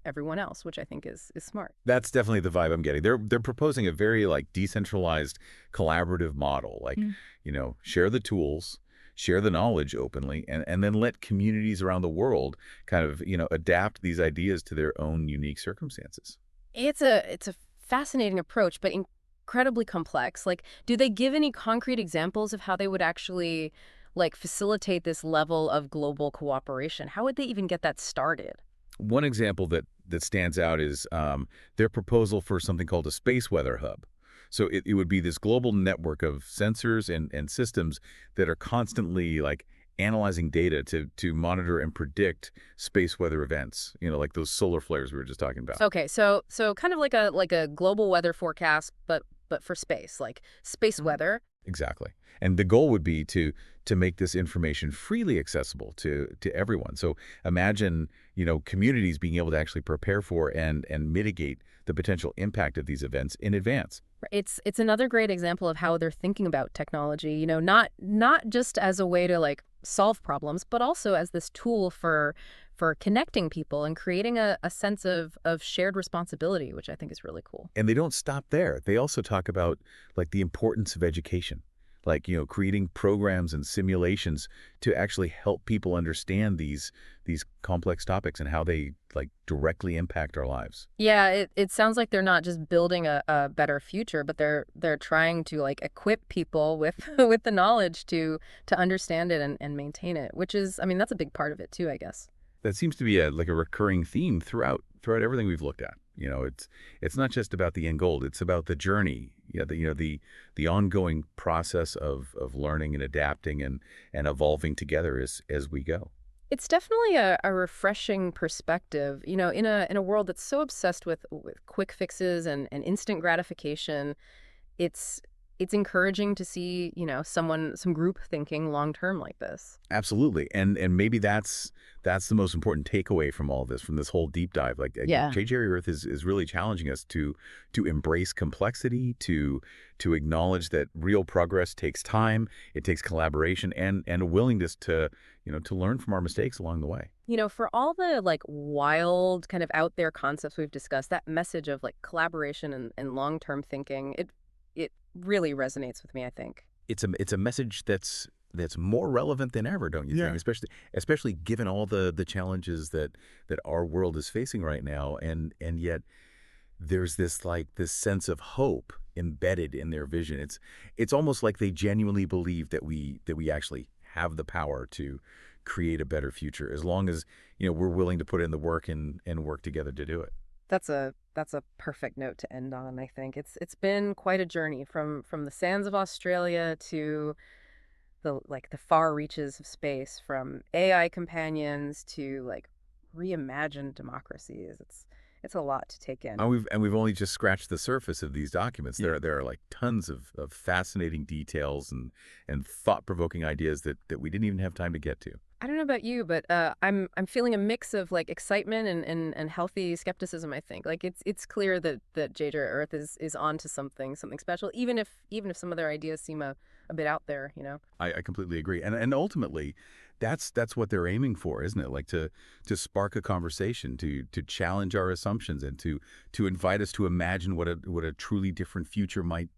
everyone else, which I think is smart. That's definitely the vibe I'm getting. They're proposing a very like decentralized, collaborative model. Like, share the tools, share the knowledge openly, and then let communities around the world kind of, adapt these ideas to their own unique circumstances. It's a fascinating approach, but incredibly complex. Like, do they give any concrete examples of how they would actually like facilitate this level of global cooperation? How would they even get that started? One example that stands out is their proposal for something called a space weather hub. So it would be this global network of sensors and systems that are constantly like analyzing data to monitor and predict space weather events, like those solar flares we were just talking about. Okay, so kind of like a global weather forecast, but for space, like space weather. Exactly. And the goal would be to make this information freely accessible to everyone. So imagine, communities being able to actually prepare for and mitigate the potential impact of these events in advance. It's another great example of how they're thinking about technology, not just as a way to like solve problems, but also as this tool for connecting people and creating a sense of shared responsibility, which I think is really cool. And they don't stop there. They also talk about like the importance of education, like, creating programs and simulations to actually help people understand these complex topics and how they like directly impact our lives. Yeah, it sounds like they're not just building a better future, but they're trying to like equip people with with the knowledge to understand it and maintain it, which is, that's a big part of it too, I guess. That seems to be like a recurring theme throughout everything we've looked at. It's not just about the end goal; it's about the journey. Yeah, the ongoing process of learning and adapting and evolving together as we go. It's definitely a refreshing perspective, in a world that's so obsessed with quick fixes and instant gratification. It's encouraging to see, some group thinking long term like this. Absolutely, and maybe that's the most important takeaway from all this, from this whole deep dive. Like, Yeah. J.J. Earth is really challenging us to embrace complexity, to acknowledge that real progress takes time, it takes collaboration, and a willingness to learn from our mistakes along the way. For all the like wild kind of out there concepts we've discussed, that message of like collaboration and long-term thinking, it really resonates with me, I think. It's a message that's more relevant than ever, don't you think? Especially given all the challenges that our world is facing right now, and yet there's this sense of hope embedded in their vision. It's almost like they genuinely believe that we actually have the power to create a better future, as long as we're willing to put in the work and work together to do it. That's a perfect note to end on, I think. It's been quite a journey from the sands of Australia to the far reaches of space, from AI companions to reimagined democracies. It's a lot to take in. And we've only just scratched the surface of these documents. Yeah. There are like tons of fascinating details and thought-provoking ideas that we didn't even have time to get to. I don't know about you, but I'm feeling a mix of excitement and healthy skepticism, I think. It's clear that JJ Earth is onto something special, even if some of their ideas seem a bit out there, I completely agree. And ultimately, that's what they're aiming for, isn't it? Like to spark a conversation, to challenge our assumptions, and to invite us to imagine what a truly different future might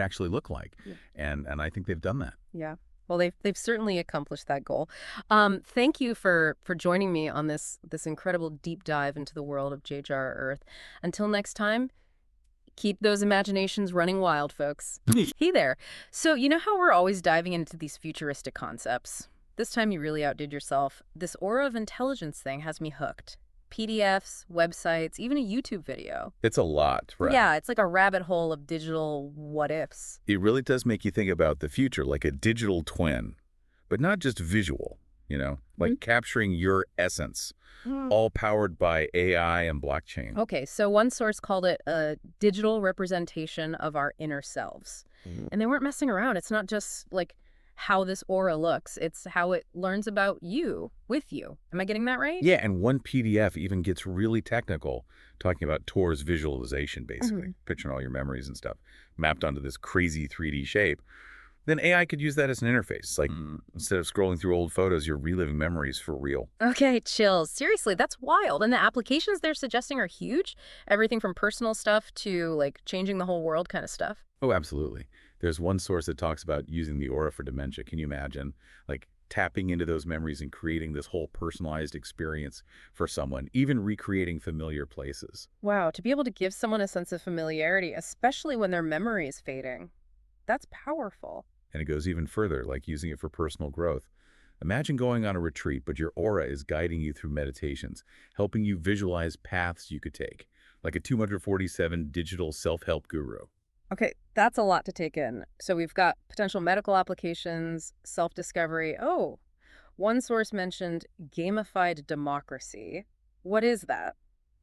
actually look like. Yeah. And I think they've done that. Yeah. Well, they've certainly accomplished that goal. Thank you for joining me on this incredible deep dive into the world of JJR Earth. Until next time, keep those imaginations running wild, folks. Hey there. So you know how we're always diving into these futuristic concepts? This time you really outdid yourself. This aura of intelligence thing has me hooked. PDFs, websites, even a YouTube video. It's a lot, right? Yeah, it's like a rabbit hole of digital what-ifs. It really does make you think about the future, like a digital twin, but not just visual, like capturing your essence, all powered by AI and blockchain. Okay, so one source called it a digital representation of our inner selves. And they weren't messing around. It's not just how this aura looks. It's how it learns about you, with you. Am I getting that right? Yeah, and one PDF even gets really technical, talking about Tor's visualization, basically, picturing all your memories and stuff, mapped onto this crazy 3D shape. Then AI could use that as an interface. Instead of scrolling through old photos, you're reliving memories for real. Okay, chills. Seriously, that's wild. And the applications they're suggesting are huge. Everything from personal stuff to changing the whole world kind of stuff. Oh, absolutely. There's one source that talks about using the aura for dementia. Can you imagine? Tapping into those memories and creating this whole personalized experience for someone, even recreating familiar places. Wow, to be able to give someone a sense of familiarity, especially when their memory is fading, that's powerful. And it goes even further, like using it for personal growth. Imagine going on a retreat, but your aura is guiding you through meditations, helping you visualize paths you could take, like a 247 digital self-help guru. Okay, that's a lot to take in. So we've got potential medical applications, self-discovery. Oh, one source mentioned gamified democracy. What is that?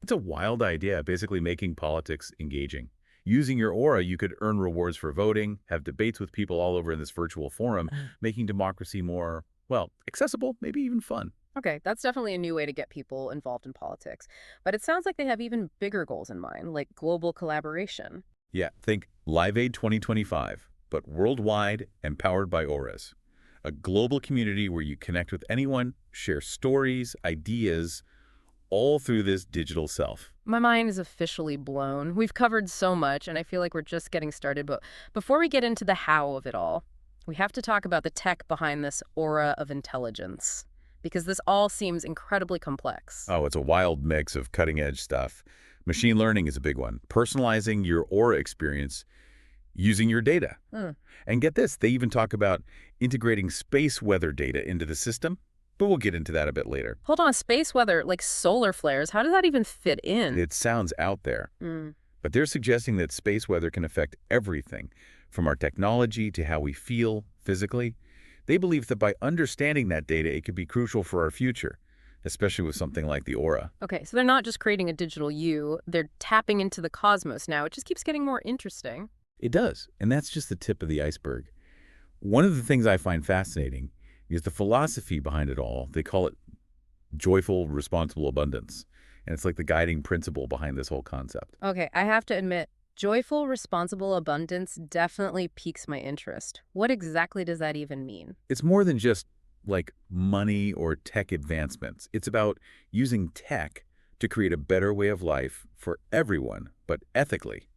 It's a wild idea, basically making politics engaging. Using your aura, you could earn rewards for voting, have debates with people all over in this virtual forum, making democracy more, accessible, maybe even fun. Okay, that's definitely a new way to get people involved in politics. But it sounds like they have even bigger goals in mind, like global collaboration. Yeah, think Live Aid 2025, but worldwide and powered by auras. A global community where you connect with anyone, share stories, ideas, all through this digital self. My mind is officially blown. We've covered so much, and I feel like we're just getting started. But before we get into the how of it all, we have to talk about the tech behind this aura of intelligence, because this all seems incredibly complex. Oh, it's a wild mix of cutting-edge stuff. Machine learning is a big one. Personalizing your aura experience using your data. And get this, they even talk about integrating space weather data into the system, but we'll get into that a bit later. Hold on, space weather, like solar flares, how does that even fit in? It sounds out there, but they're suggesting that space weather can affect everything, from our technology to how we feel physically. They believe that by understanding that data, it could be crucial for our future, especially with something like the aura. Okay, so they're not just creating a digital you, they're tapping into the cosmos now. It just keeps getting more interesting. It does, and that's just the tip of the iceberg. One of the things I find fascinating is the philosophy behind it all. They call it joyful, responsible abundance, and it's like the guiding principle behind this whole concept. Okay, I have to admit, joyful, responsible abundance definitely piques my interest. What exactly does that even mean? It's more than just like money or tech advancements. It's about using tech to create a better way of life for everyone, but ethically.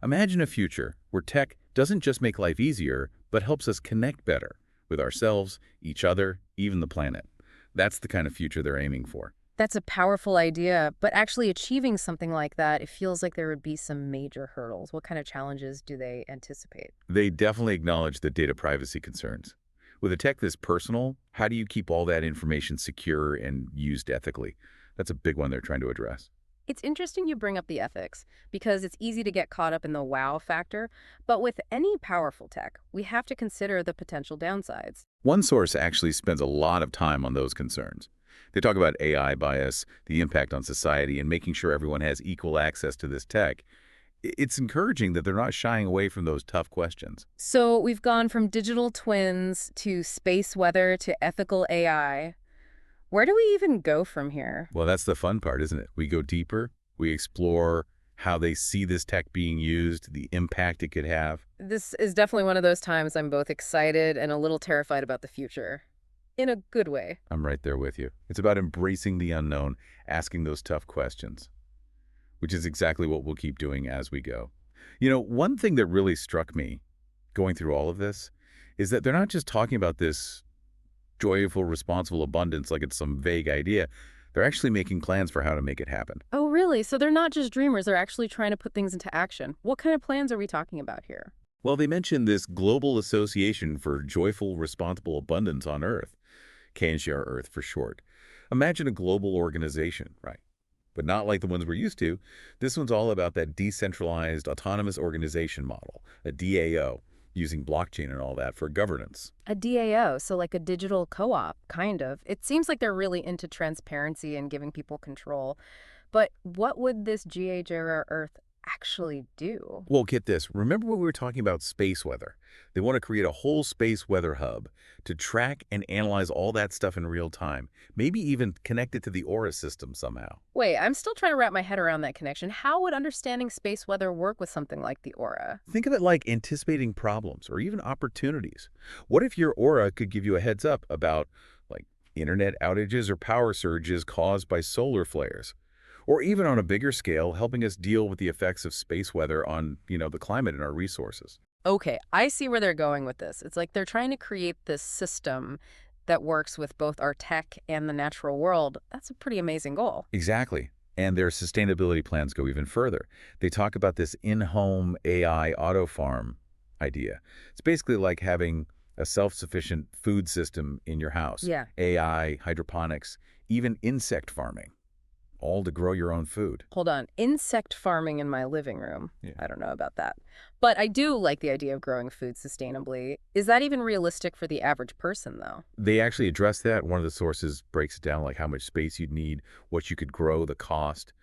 Imagine a future where tech doesn't just make life easier, but helps us connect better with ourselves, each other, even the planet. That's the kind of future they're aiming for. That's a powerful idea, but actually achieving something like that, it feels like there would be some major hurdles. What kind of challenges do they anticipate? They definitely acknowledge the data privacy concerns. With a tech this personal, how do you keep all that information secure and used ethically? That's a big one they're trying to address. It's interesting you bring up the ethics, because it's easy to get caught up in the wow factor, but with any powerful tech, we have to consider the potential downsides. One source actually spends a lot of time on those concerns. They talk about AI bias, the impact on society, and making sure everyone has equal access to this tech. It's encouraging that they're not shying away from those tough questions. So we've gone from digital twins to space weather to ethical AI. Where do we even go from here? Well, that's the fun part, isn't it? We go deeper, we explore how they see this tech being used, the impact it could have. This is definitely one of those times I'm both excited and a little terrified about the future. In a good way. I'm right there with you. It's about embracing the unknown, asking those tough questions, which is exactly what we'll keep doing as we go. You know, one thing that really struck me going through all of this is that they're not just talking about this joyful, responsible abundance like it's some vague idea. They're actually making plans for how to make it happen. Oh, really? So they're not just dreamers, they're actually trying to put things into action. What kind of plans are we talking about here? Well, they mentioned this Global Association for Joyful, Responsible Abundance on Earth, KNCR Earth for short. Imagine a global organization, right? But not like the ones we're used to. This one's all about that decentralized autonomous organization model, a DAO, using blockchain and all that for governance. A DAO, so like a digital co-op, kind of. It seems like they're really into transparency and giving people control. But what would this GHR Earth actually do? Well, get this. Remember when we were talking about space weather? They want to create a whole space weather hub to track and analyze all that stuff in real time, maybe even connect it to the Aura system somehow. Wait, I'm still trying to wrap my head around that connection. How would understanding space weather work with something like the Aura? Think of it like anticipating problems or even opportunities. What if your Aura could give you a heads up about, like, internet outages or power surges caused by solar flares? Or even on a bigger scale, helping us deal with the effects of space weather on, the climate and our resources. Okay, I see where they're going with this. It's like they're trying to create this system that works with both our tech and the natural world. That's a pretty amazing goal. Exactly. And their sustainability plans go even further. They talk about this in-home AI auto farm idea. It's basically like having a self-sufficient food system in your house. Yeah. AI, hydroponics, even insect farming, all to grow your own food. Hold on. Insect farming in my living room. Yeah. I don't know about that. But I do like the idea of growing food sustainably. Is that even realistic for the average person, though? They actually address that. One of the sources breaks it down, like how much space you'd need, what you could grow, the cost.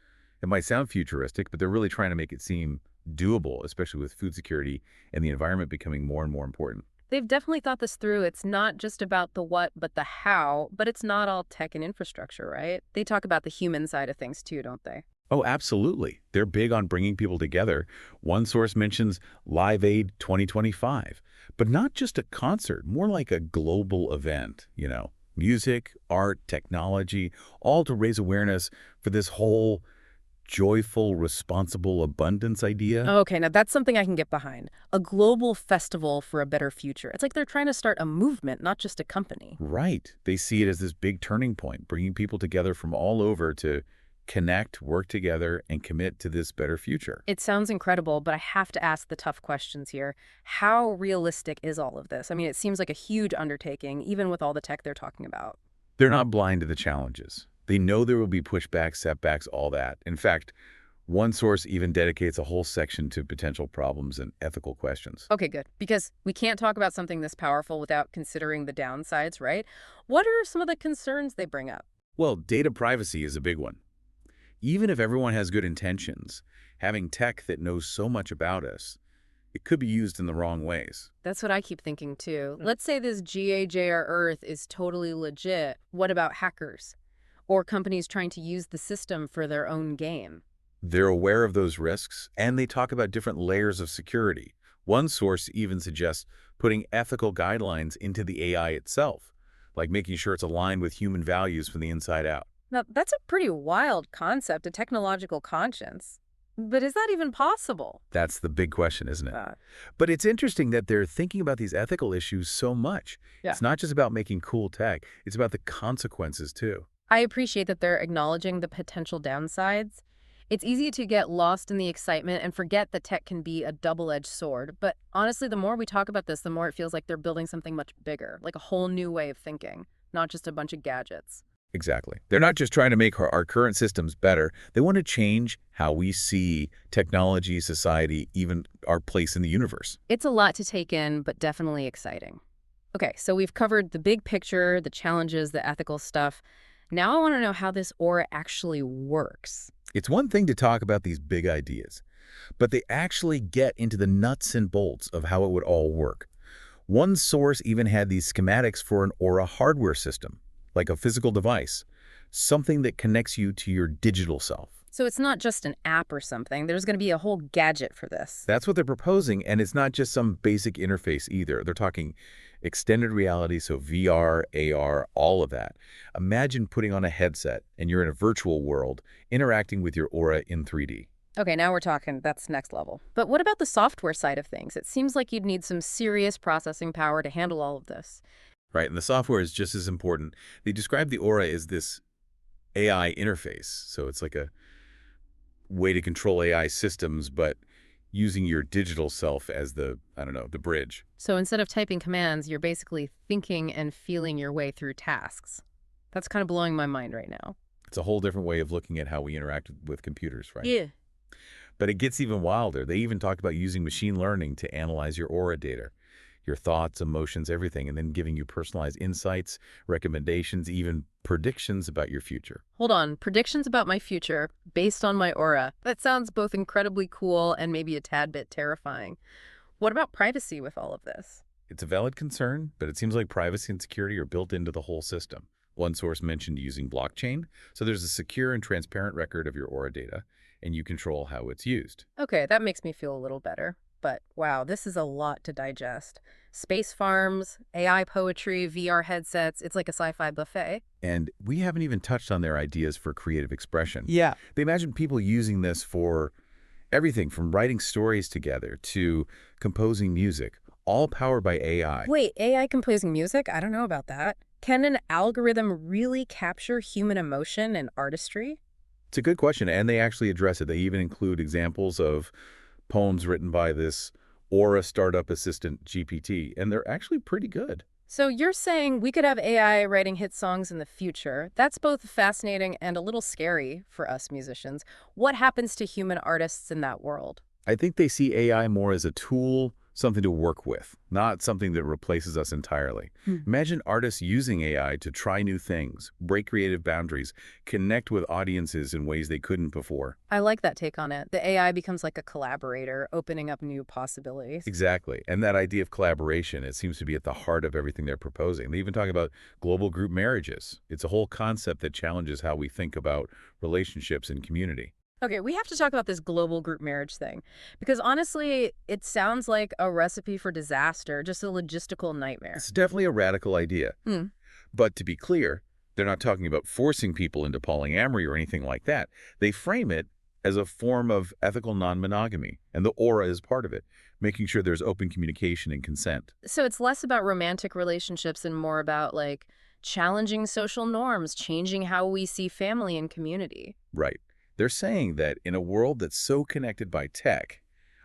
It might sound futuristic, but they're really trying to make it seem doable, especially with food security and the environment becoming more and more important. They've definitely thought this through. It's not just about the what, but the how. But it's not all tech and infrastructure, right? They talk about the human side of things too, don't they? Oh, absolutely. They're big on bringing people together. One source mentions Live Aid 2025, but not just a concert, more like a global event, music, art, technology, all to raise awareness for this whole joyful, responsible abundance idea. Okay, now that's something I can get behind. A global festival for a better future. It's like they're trying to start a movement, not just a company. Right. They see it as this big turning point, bringing people together from all over to connect, work together, and commit to this better future. It sounds incredible, but I have to ask the tough questions here. How realistic is all of this? I mean, it seems like a huge undertaking, even with all the tech they're talking about. They're not blind to the challenges. They know there will be pushbacks, setbacks, all that. In fact, one source even dedicates a whole section to potential problems and ethical questions. Okay, good. Because we can't talk about something this powerful without considering the downsides, right? What are some of the concerns they bring up? Well, data privacy is a big one. Even if everyone has good intentions, having tech that knows so much about us, it could be used in the wrong ways. That's what I keep thinking, too. Let's say this GAJR Earth is totally legit. What about hackers? Or companies trying to use the system for their own gain? They're aware of those risks, and they talk about different layers of security. One source even suggests putting ethical guidelines into the AI itself, like making sure it's aligned with human values from the inside out. Now, that's a pretty wild concept, a technological conscience. But is that even possible? That's the big question, isn't it? Uh, But it's interesting that they're thinking about these ethical issues so much. yeah. It's not just about making cool tech, it's about the consequences too. I appreciate that they're acknowledging the potential downsides. It's easy to get lost in the excitement and forget that tech can be a double-edged sword. But honestly, the more we talk about this, the more it feels like they're building something much bigger, like a whole new way of thinking, not just a bunch of gadgets. Exactly. They're not just trying to make our current systems better. They want to change how we see technology, society, even our place in the universe. It's a lot to take in, but definitely exciting. Okay, so we've covered the big picture, the challenges, the ethical stuff. Now I want to know how this aura actually works. It's one thing to talk about these big ideas, but they actually get into the nuts and bolts of how it would all work. One source even had these schematics for an aura hardware system, like a physical device, something that connects you to your digital self. So it's not just an app or something. There's going to be a whole gadget for this. That's what they're proposing, and it's not just some basic interface either. They're talking extended reality, so VR, AR, all of that. Imagine putting on a headset and you're in a virtual world, interacting with your aura in 3D. Okay, now we're talking. That's next level. But what about the software side of things? It seems like you'd need some serious processing power to handle all of this. Right, and the software is just as important. They describe the aura as this AI interface, so it's like a way to control AI systems, but using your digital self as the, I don't know, the bridge. So instead of typing commands, you're basically thinking and feeling your way through tasks. That's kind of blowing my mind right now. It's a whole different way of looking at how we interact with computers, right? Yeah. But it gets even wilder. They even talked about using machine learning to analyze your aura data, your thoughts, emotions, everything, and then giving you personalized insights, recommendations, even predictions about your future. Hold on, predictions about my future based on my aura. That sounds both incredibly cool and maybe a tad bit terrifying. What about privacy with all of this? It's a valid concern, but it seems like privacy and security are built into the whole system. One source mentioned using blockchain, so there's a secure and transparent record of your aura data, and you control how it's used. Okay, that makes me feel a little better. But wow, this is a lot to digest. Space farms, AI poetry, VR headsets, it's like a sci-fi buffet. And we haven't even touched on their ideas for creative expression. Yeah. They imagine people using this for everything from writing stories together to composing music, all powered by AI. Wait, AI composing music? I don't know about that. Can an algorithm really capture human emotion and artistry? It's a good question, and they actually address it. They even include examples of poems written by this Aura startup assistant GPT, and they're actually pretty good. So you're saying we could have AI writing hit songs in the future. That's both fascinating and a little scary for us musicians. What happens to human artists in that world? I think they see AI more as a tool, something to work with, not something that replaces us entirely. Imagine artists using AI to try new things, break creative boundaries, connect with audiences in ways they couldn't before. I like that take on it. The AI becomes like a collaborator, opening up new possibilities. Exactly. And that idea of collaboration, it seems to be at the heart of everything they're proposing. They even talk about global group marriages. It's a whole concept that challenges how we think about relationships and community. Okay, we have to talk about this global group marriage thing, because honestly, it sounds like a recipe for disaster, just a logistical nightmare. It's definitely a radical idea. Hmm. But to be clear, they're not talking about forcing people into polyamory or anything like that. They frame it as a form of ethical non-monogamy, and the aura is part of it, making sure there's open communication and consent. So it's less about romantic relationships and more about, like, challenging social norms, changing how we see family and community. Right. They're saying that in a world that's so connected by tech,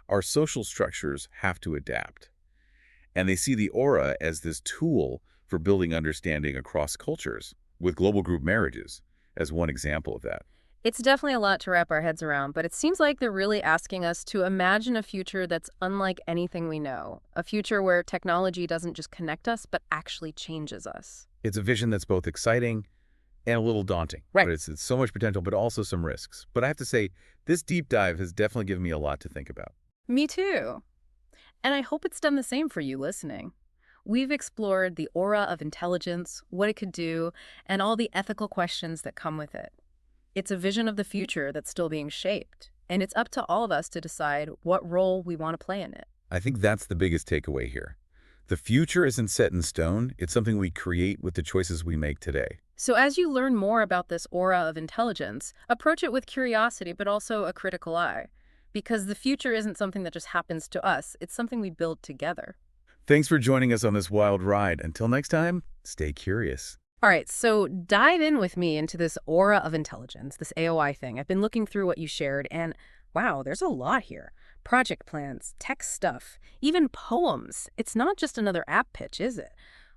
our social structures have to adapt. And they see the aura as this tool for building understanding across cultures, with global group marriages as one example of that. It's definitely a lot to wrap our heads around, but it seems like they're really asking us to imagine a future that's unlike anything we know, a future where technology doesn't just connect us, but actually changes us. It's a vision that's both exciting and a little daunting. Right. But it's so much potential, but also some risks. But I have to say, this deep dive has definitely given me a lot to think about. Me too. And I hope it's done the same for you listening. We've explored the aura of intelligence, what it could do, and all the ethical questions that come with it. It's a vision of the future that's still being shaped, and it's up to all of us to decide what role we want to play in it. I think that's the biggest takeaway here. The future isn't set in stone. It's something we create with the choices we make today. So as you learn more about this aura of intelligence, approach it with curiosity, but also a critical eye. because the future isn't something that just happens to us. It's something we build together. Thanks for joining us on this wild ride. Until next time, stay curious. All right, so dive in with me into this aura of intelligence, this AOI thing. I've been looking through what you shared, and wow, there's a lot here. Project plans, tech stuff, even poems. It's not just another app pitch, is it?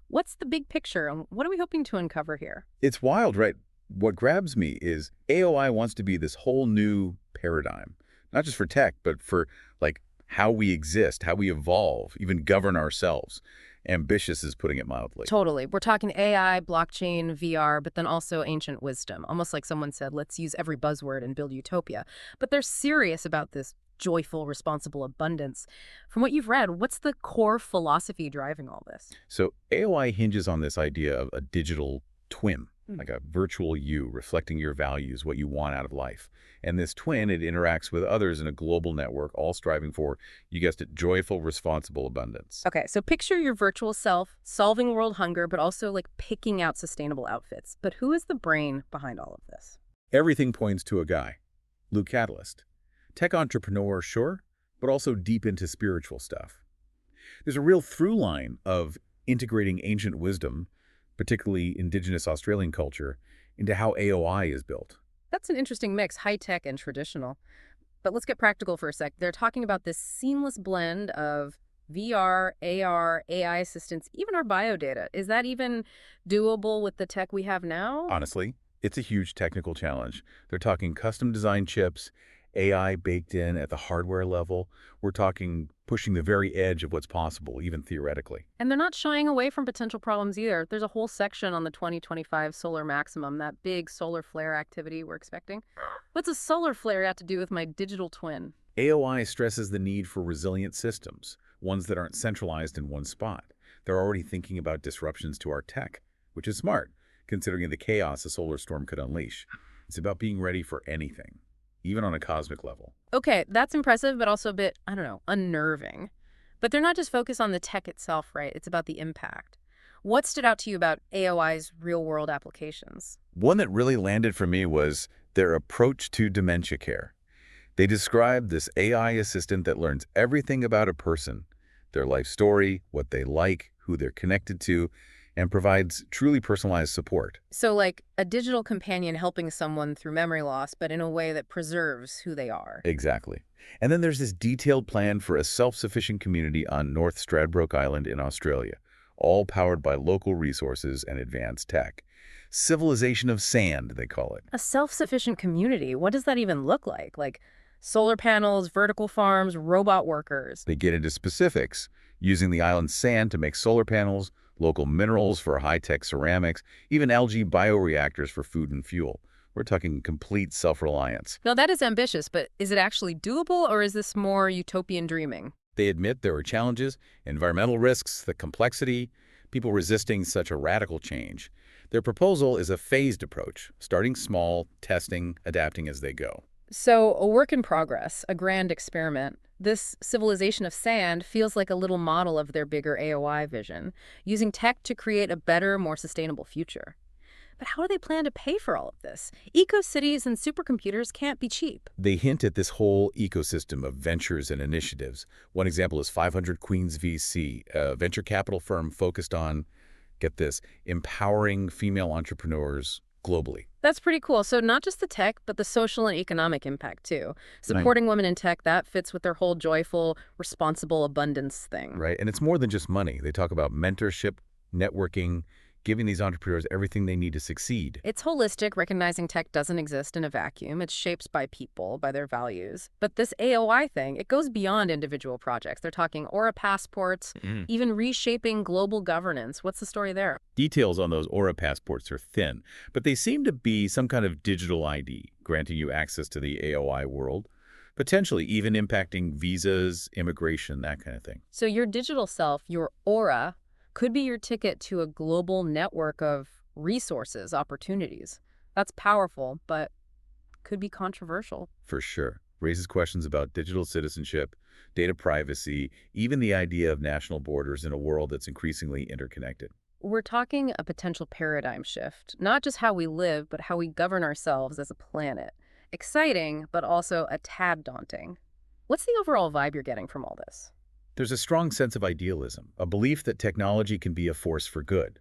What's the big picture, and what are we hoping to uncover here? It's wild, right? What grabs me is AOI wants to be this whole new paradigm, not just for tech, but for like how we exist, how we evolve, even govern ourselves. Ambitious is putting it mildly. Totally. We're talking AI, blockchain, VR, but then also ancient wisdom. Almost like someone said, let's use every buzzword and build utopia. But they're serious about this joyful, responsible abundance. From what you've read, what's the core philosophy driving all this? So AOI hinges on this idea of a digital twin, Hmm. like a virtual you reflecting your values, what you want out of life. And this twin, it interacts with others in a global network, all striving for, you guessed it, joyful, responsible abundance. Okay, so picture your virtual self solving world hunger, but also like picking out sustainable outfits. But who is the brain behind all of this? Everything points to a guy, Luke Catalyst. Tech entrepreneur, sure, but also deep into spiritual stuff. There's a real through line of integrating ancient wisdom, particularly indigenous Australian culture, into how AOI is built. That's an interesting mix, high-tech and traditional. But let's get practical for a sec. They're talking about this seamless blend of VR, AR, AI assistance, even our biodata. Is that even doable with the tech we have now? Honestly, it's a huge technical challenge. They're talking custom-designed chips, AI baked in at the hardware level. We're talking pushing the very edge of what's possible, even theoretically. And they're not shying away from potential problems either. There's a whole section on the 2025 solar maximum, that big solar flare activity we're expecting. What's a solar flare got to do with my digital twin? AOI stresses the need for resilient systems, ones that aren't centralized in one spot. They're already thinking about disruptions to our tech, which is smart, considering the chaos a solar storm could unleash. It's about being ready for anything, even on a cosmic level. Okay, that's impressive, but also a bit, I don't know, unnerving. But they're not just focused on the tech itself, right? It's about the impact. What stood out to you about AOI's real-world applications? One that really landed for me was their approach to dementia care. They described this AI assistant that learns everything about a person, their life story, what they like, who they're connected to, and provides truly personalized support. So like a digital companion helping someone through memory loss, but in a way that preserves who they are. Exactly. And then there's this detailed plan for a self-sufficient community on North Stradbroke Island in Australia, all powered by local resources and advanced tech. Civilization of sand, they call it. A self-sufficient community, what does that even look like? Like solar panels, vertical farms, robot workers. They get into specifics, using the island's sand to make solar panels, local minerals for high-tech ceramics, even algae bioreactors for food and fuel. We're talking complete self-reliance. Now that is ambitious, but is it actually doable or is this more utopian dreaming? They admit there are challenges, environmental risks, the complexity, people resisting such a radical change. Their proposal is a phased approach, starting small, testing, adapting as they go. So a work in progress, a grand experiment. This civilization of sand feels like a little model of their bigger AOI vision, using tech to create a better, more sustainable future. But how do they plan to pay for all of this? Eco-cities and supercomputers can't be cheap. They hint at this whole ecosystem of ventures and initiatives. One example is 500 Queens VC, a venture capital firm focused on, get this, empowering female entrepreneurs globally. That's pretty cool. So not just the tech, but the social and economic impact too. Supporting women in tech, that fits with their whole joyful, responsible abundance thing. Right, and it's more than just money. They talk about mentorship, networking, giving these entrepreneurs everything they need to succeed. It's holistic, recognizing tech doesn't exist in a vacuum. It's shaped by people, by their values. But this AOI thing, it goes beyond individual projects. They're talking Aura passports, even reshaping global governance. What's the story there? Details on those Aura passports are thin, but they seem to be some kind of digital ID, granting you access to the AOI world, potentially even impacting visas, immigration, that kind of thing. So your digital self, your Aura, could be your ticket to a global network of resources, opportunities. That's powerful, but could be controversial. For sure. Raises questions about digital citizenship, data privacy, even the idea of national borders in a world that's increasingly interconnected. We're talking a potential paradigm shift, not just how we live, but how we govern ourselves as a planet. Exciting, but also a tad daunting. What's the overall vibe you're getting from all this? There's a strong sense of idealism, a belief that technology can be a force for good.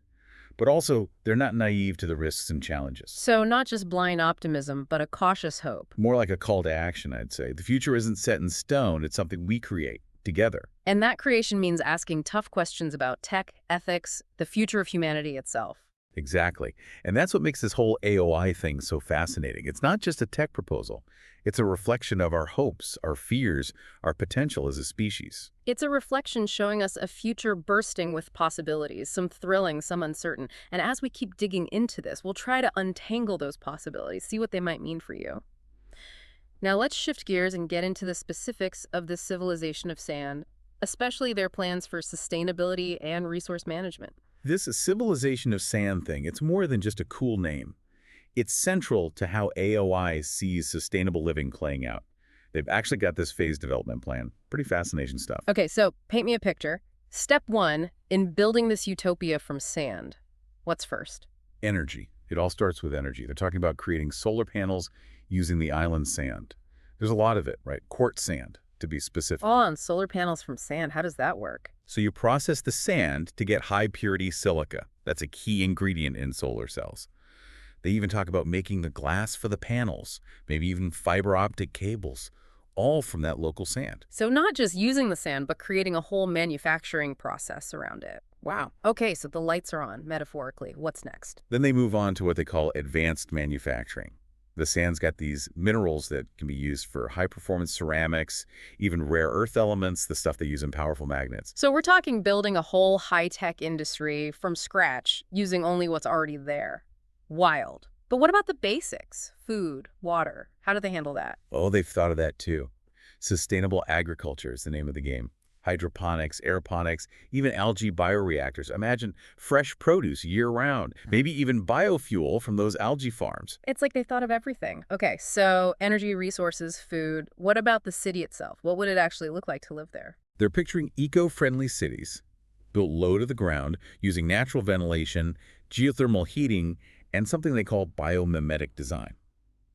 But also, they're not naive to the risks and challenges. So not just blind optimism, but a cautious hope. More like a call to action, I'd say. The future isn't set in stone, it's something we create together. And that creation means asking tough questions about tech, ethics, the future of humanity itself. Exactly. And that's what makes this whole AOI thing so fascinating. It's not just a tech proposal. It's a reflection of our hopes, our fears, our potential as a species. It's a reflection showing us a future bursting with possibilities, some thrilling, some uncertain. And as we keep digging into this, we'll try to untangle those possibilities, see what they might mean for you. Now let's shift gears and get into the specifics of this civilization of sand, especially their plans for sustainability and resource management. This civilization of sand thing, it's more than just a cool name. It's central to how AOI sees sustainable living playing out. They've actually got this phase development plan. Pretty fascinating stuff. Okay, so paint me a picture. Step one in building this utopia from sand. What's first? Energy. It all starts with energy. They're talking about creating solar panels using the island sand. There's a lot of it, right? Quartz sand, to be specific. Oh, on solar panels from sand. How does that work? So you process the sand to get high-purity silica. That's a key ingredient in solar cells. They even talk about making the glass for the panels, maybe even fiber optic cables, all from that local sand. So not just using the sand, but creating a whole manufacturing process around it. Wow. Okay, so the lights are on, metaphorically. What's next? Then they move on to what they call advanced manufacturing. The sand's got these minerals that can be used for high-performance ceramics, even rare earth elements, the stuff they use in powerful magnets. So we're talking building a whole high-tech industry from scratch, using only what's already there. Wild. But what about the basics? Food, water. How do they handle that? Oh, they've thought of that too. Sustainable agriculture is the name of the game. Hydroponics, aeroponics, even algae bioreactors. Imagine fresh produce year-round, maybe even biofuel from those algae farms. It's like they thought of everything. Okay, so energy, resources, food. What about the city itself? What would it actually look like to live there? They're picturing eco-friendly cities, built low to the ground, using natural ventilation, geothermal heating, and something they call biomimetic design.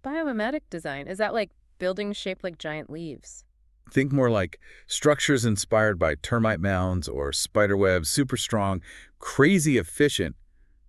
Biomimetic design. Is that like buildings shaped like giant leaves? Think more like structures inspired by termite mounds or spiderwebs, super strong, crazy efficient,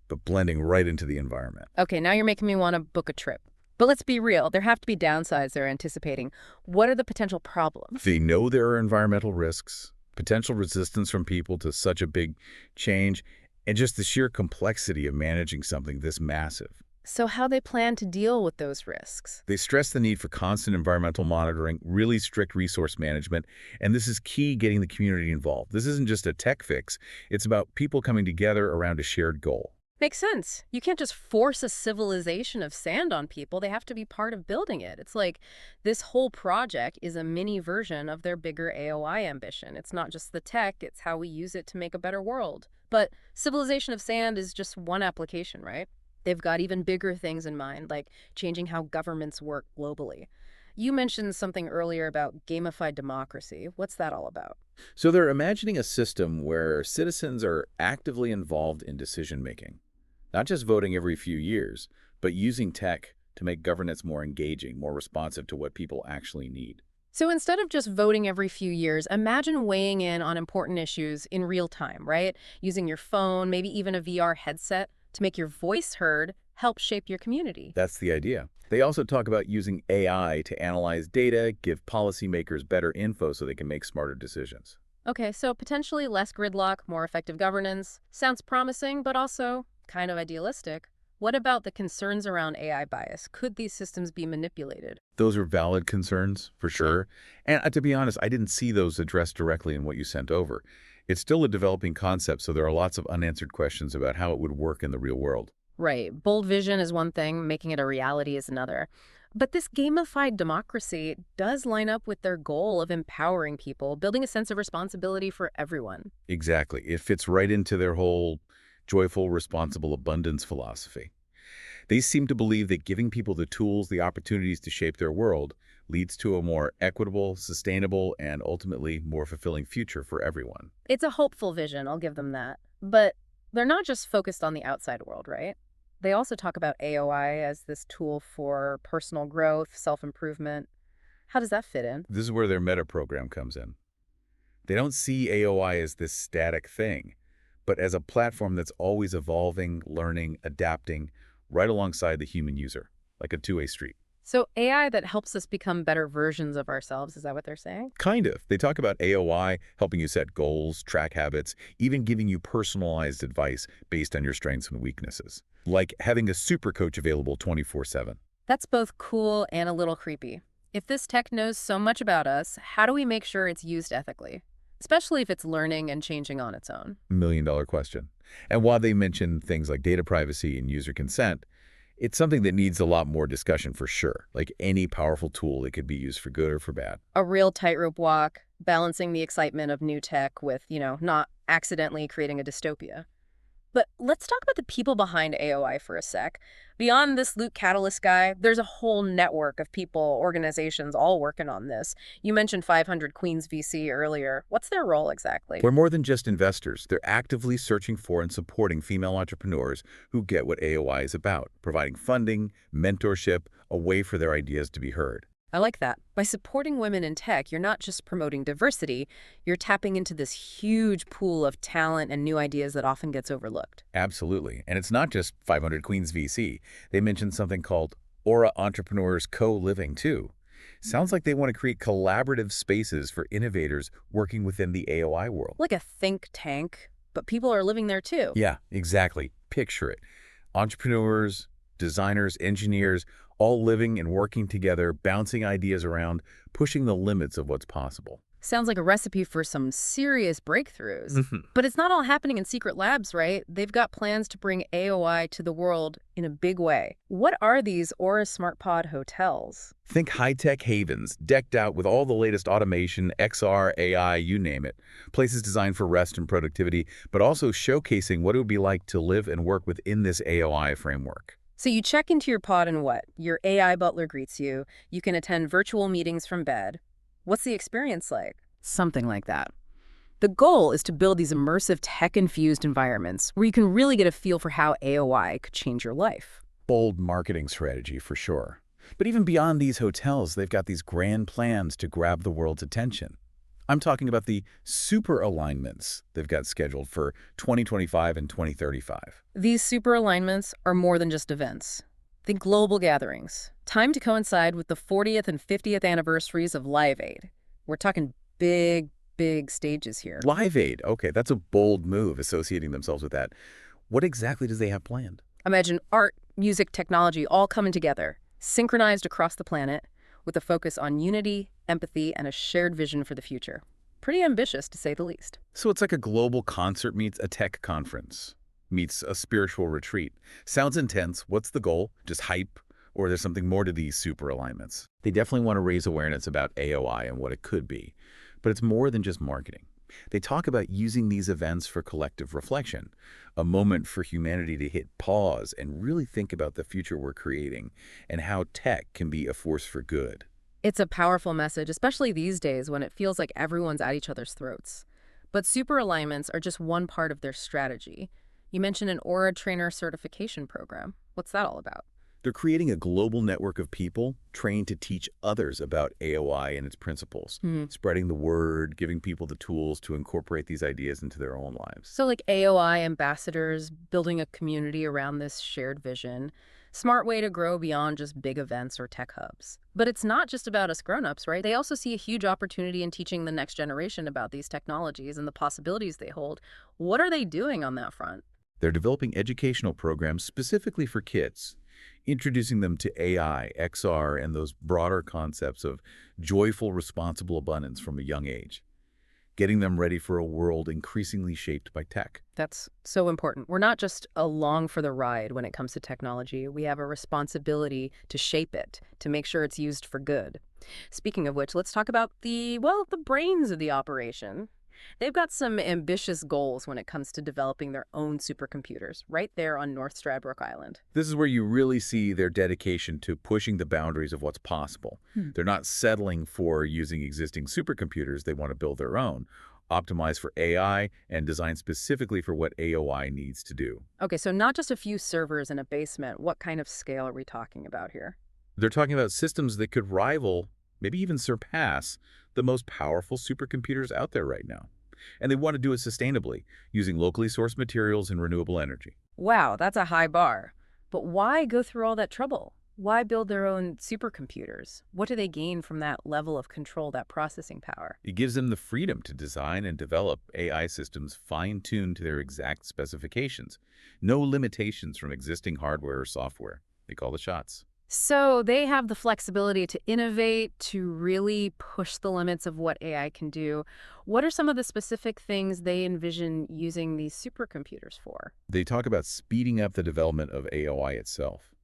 but blending right into the environment. Okay, now you're making me want to book a trip. But let's be real, there have to be downsides they're anticipating. What are the potential problems? They know there are environmental risks, potential resistance from people to such a big change, and just the sheer complexity of managing something this massive. So how they plan to deal with those risks? They stress the need for constant environmental monitoring, really strict resource management, and this is key getting the community involved. This isn't just a tech fix, it's about people coming together around a shared goal. Makes sense. You can't just force a civilization of sand on people. They have to be part of building it. It's like this whole project is a mini version of their bigger AOI ambition. It's not just the tech, it's how we use it to make a better world. But civilization of sand is just one application, right? They've got even bigger things in mind, like changing how governments work globally. You mentioned something earlier about gamified democracy. What's that all about? So they're imagining a system where citizens are actively involved in decision-making, not just voting every few years, but using tech to make governance more engaging, more responsive to what people actually need. So instead of just voting every few years, imagine weighing in on important issues in real time, right? Using your phone, maybe even a VR headset to make your voice heard, help shape your community. That's the idea. They also talk about using AI to analyze data, give policymakers better info so they can make smarter decisions. Okay, so potentially less gridlock, more effective governance. Sounds promising, but also kind of idealistic. What about the concerns around AI bias? Could these systems be manipulated? Those are valid concerns, for sure. And to be honest, I didn't see those addressed directly in what you sent over. It's still a developing concept, so there are lots of unanswered questions about how it would work in the real world. Right. Bold vision is one thing, making it a reality is another. But this gamified democracy does line up with their goal of empowering people, building a sense of responsibility for everyone. Exactly. It fits right into their whole joyful, responsible abundance philosophy. They seem to believe that giving people the tools, the opportunities to shape their world leads to a more equitable, sustainable, and ultimately more fulfilling future for everyone. It's a hopeful vision, I'll give them that. But they're not just focused on the outside world, right? They also talk about AOI as this tool for personal growth, self-improvement. How does that fit in? This is where their meta program comes in. They don't see AOI as this static thing, but as a platform that's always evolving, learning, adapting, right alongside the human user, like a two-way street. So AI that helps us become better versions of ourselves, is that what they're saying? Kind of. They talk about AOI helping you set goals, track habits, even giving you personalized advice based on your strengths and weaknesses. Like having a super coach available 24/7. That's both cool and a little creepy. If this tech knows so much about us, how do we make sure it's used ethically? Especially if it's learning and changing on its own. Million-dollar question. And while they mention things like data privacy and user consent, it's something that needs a lot more discussion for sure. Like any powerful tool, it could be used for good or for bad. A real tightrope walk, balancing the excitement of new tech with, not accidentally creating a dystopia. But let's talk about the people behind AOI for a sec. Beyond this Luke Catalyst guy, there's a whole network of people, organizations, all working on this. You mentioned 500 Queens VC earlier. What's their role exactly? We're more than just investors. They're actively searching for and supporting female entrepreneurs who get what AOI is about, providing funding, mentorship, a way for their ideas to be heard. I like that. By supporting women in tech, you're not just promoting diversity, you're tapping into this huge pool of talent and new ideas that often gets overlooked. Absolutely. And it's not just 500 Queens VC. They mentioned something called Aura Entrepreneurs Co-Living, too. Sounds like they want to create collaborative spaces for innovators working within the AOI world. Like a think tank, but people are living there too. Yeah, exactly. Picture it. Entrepreneurs, designers, engineers, all living and working together, bouncing ideas around, pushing the limits of what's possible. Sounds like a recipe for some serious breakthroughs. But it's not all happening in secret labs, right? They've got plans to bring AOI to the world in a big way. What are these Aura Smart Pod hotels? Think high-tech havens, decked out with all the latest automation, XR, AI, you name it. Places designed for rest and productivity, but also showcasing what it would be like to live and work within this AOI framework. So you check into your pod and what? Your AI butler greets you. You can attend virtual meetings from bed. What's the experience like? Something like that. The goal is to build these immersive tech-infused environments where you can really get a feel for how AOI could change your life. Bold marketing strategy for sure. But even beyond these hotels, they've got these grand plans to grab the world's attention. I'm talking about the super alignments they've got scheduled for 2025 and 2035. These super alignments are more than just events. Think global gatherings, timed to coincide with the 40th and 50th anniversaries of Live Aid. We're talking big, big stages here. Live Aid, okay, that's a bold move associating themselves with that. What exactly does they have planned? Imagine art, music, technology all coming together, synchronized across the planet, with a focus on unity, empathy, and a shared vision for the future. Pretty ambitious, to say the least. So it's like a global concert meets a tech conference, meets a spiritual retreat. Sounds intense. What's the goal? Just hype? Or there's something more to these super alignments? They definitely want to raise awareness about AOI and what it could be. But it's more than just marketing. They talk about using these events for collective reflection, a moment for humanity to hit pause and really think about the future we're creating and how tech can be a force for good. It's a powerful message, especially these days when it feels like everyone's at each other's throats. But super alignments are just one part of their strategy. You mentioned an Aura Trainer certification program. What's that all about? They're creating a global network of people trained to teach others about AOI and its principles, spreading the word, giving people the tools to incorporate these ideas into their own lives. So like AOI ambassadors, building a community around this shared vision. Smart way to grow beyond just big events or tech hubs. But it's not just about us grown-ups, right? They also see a huge opportunity in teaching the next generation about these technologies and the possibilities they hold. What are they doing on that front? They're developing educational programs specifically for kids, introducing them to AI, XR, and those broader concepts of joyful, responsible abundance from a young age, getting them ready for a world increasingly shaped by tech. That's so important. We're not just along for the ride when it comes to technology. We have a responsibility to shape it, to make sure it's used for good. Speaking of which, let's talk about the brains of the operation. They've got some ambitious goals when it comes to developing their own supercomputers, right there on North Stradbroke Island. This is where you really see their dedication to pushing the boundaries of what's possible. They're not settling for using existing supercomputers. They want to build their own, optimized for AI and designed specifically for what AOI needs to do. Okay, so not just a few servers in a basement. What kind of scale are we talking about here? They're talking about systems that could rival maybe even surpass the most powerful supercomputers out there right now. And they want to do it sustainably, using locally sourced materials and renewable energy. Wow, that's a high bar. But why go through all that trouble? Why build their own supercomputers? What do they gain from that level of control, that processing power? It gives them the freedom to design and develop AI systems fine-tuned to their exact specifications. No limitations from existing hardware or software. They call the shots. So they have the flexibility to innovate, to really push the limits of what AI can do. What are some of the specific things they envision using these supercomputers for? They talk about speeding up the development of AOI itself,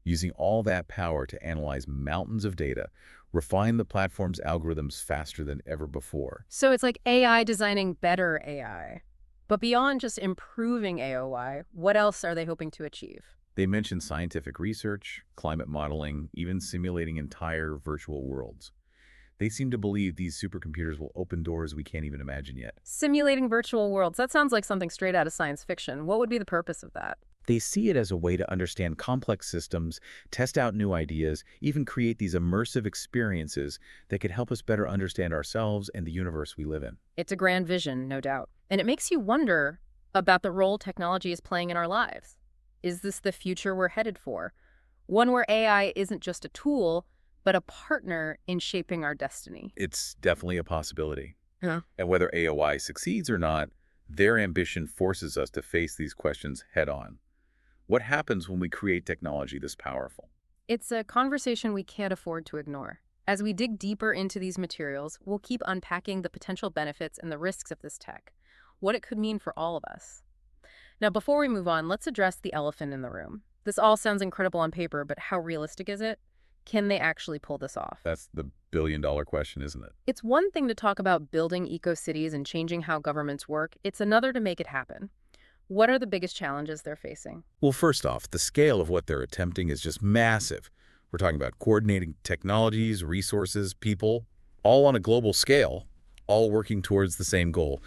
using all that power to analyze mountains of data, refine the platform's algorithms faster than ever before. So it's like AI designing better AI. But beyond just improving AOI, what else are they hoping to achieve? They mention scientific research, climate modeling, even simulating entire virtual worlds. They seem to believe these supercomputers will open doors we can't even imagine yet. Simulating virtual worlds, that sounds like something straight out of science fiction. What would be the purpose of that? They see it as a way to understand complex systems, test out new ideas, even create these immersive experiences that could help us better understand ourselves and the universe we live in. It's a grand vision, no doubt. And it makes you wonder about the role technology is playing in our lives. Is this the future we're headed for? One where AI isn't just a tool, but a partner in shaping our destiny. It's definitely a possibility. Yeah. And whether AOI succeeds or not, their ambition forces us to face these questions head on. What happens when we create technology this powerful? It's a conversation we can't afford to ignore. As we dig deeper into these materials, we'll keep unpacking the potential benefits and the risks of this tech, what it could mean for all of us. Now, before we move on, let's address the elephant in the room. This all sounds incredible on paper, but how realistic is it? Can they actually pull this off? That's the billion-dollar question, isn't it? It's one thing to talk about building eco-cities and changing how governments work. It's another to make it happen. What are the biggest challenges they're facing? Well, first off, the scale of what they're attempting is just massive. We're talking about coordinating technologies, resources, people, all on a global scale, all working towards the same goal.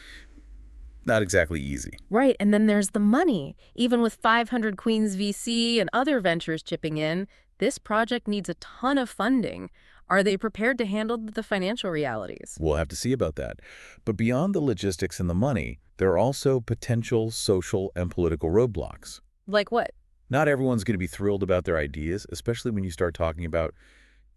Not exactly easy. Right, and then there's the money. Even with 500 Queens VC and other ventures chipping in, this project needs a ton of funding. Are they prepared to handle the financial realities? We'll have to see about that. But beyond the logistics and the money, there are also potential social and political roadblocks. Like what? Not everyone's going to be thrilled about their ideas, especially when you start talking about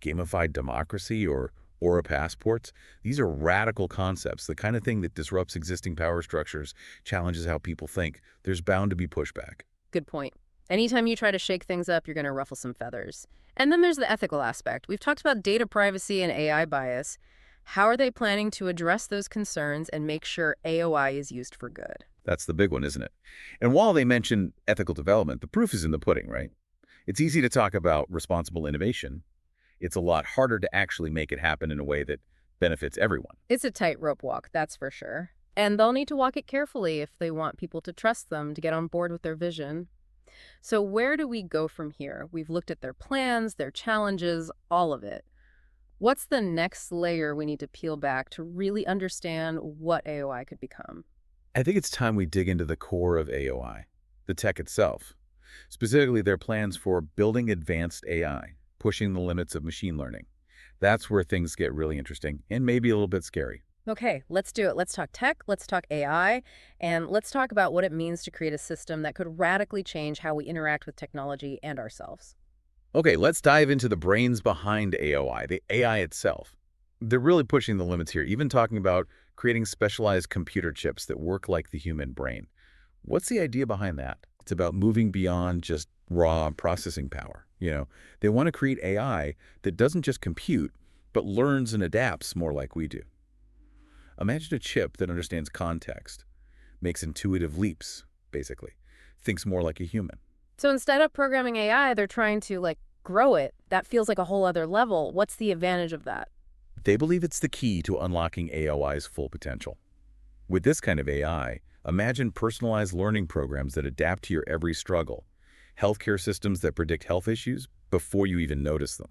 gamified democracy or Aura passports. These are radical concepts, the kind of thing that disrupts existing power structures, challenges how people think. There's bound to be pushback. Good point. Anytime you try to shake things up, you're going to ruffle some feathers. And then there's the ethical aspect. We've talked about data privacy and AI bias. How are they planning to address those concerns and make sure AOI is used for good? That's the big one, isn't it? And while they mention ethical development, the proof is in the pudding, right? It's easy to talk about responsible innovation. It's a lot harder to actually make it happen in a way that benefits everyone. It's a tightrope walk, that's for sure. And they'll need to walk it carefully if they want people to trust them, to get on board with their vision. So where do we go from here? We've looked at their plans, their challenges, all of it. What's the next layer we need to peel back to really understand what AOI could become? I think it's time we dig into the core of AOI, the tech itself, specifically their plans for building advanced AI, pushing the limits of machine learning. That's where things get really interesting and maybe a little bit scary. Okay, let's do it. Let's talk tech, let's talk AI, and let's talk about what it means to create a system that could radically change how we interact with technology and ourselves. Okay, let's dive into the brains behind AOI, the AI itself. They're really pushing the limits here, even talking about creating specialized computer chips that work like the human brain. What's the idea behind that? It's about moving beyond just raw processing power. They want to create AI that doesn't just compute, but learns and adapts more like we do. Imagine a chip that understands context, makes intuitive leaps, basically, thinks more like a human. So instead of programming AI, they're trying to, grow it. That feels like a whole other level. What's the advantage of that? They believe it's the key to unlocking AOI's full potential. With this kind of AI, imagine personalized learning programs that adapt to your every struggle, healthcare systems that predict health issues before you even notice them,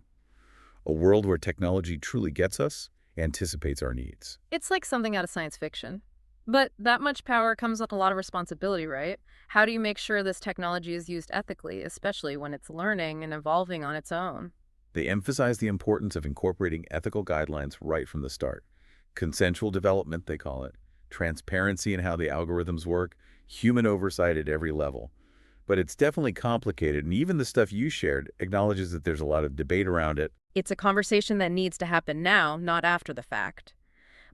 a world where technology truly gets us, anticipates our needs. It's like something out of science fiction. But that much power comes with a lot of responsibility, right? How do you make sure this technology is used ethically, especially when it's learning and evolving on its own? They emphasize the importance of incorporating ethical guidelines right from the start. Consensual development, they call it, transparency in how the algorithms work, human oversight at every level. But it's definitely complicated, and even the stuff you shared acknowledges that there's a lot of debate around it. It's a conversation that needs to happen now, not after the fact.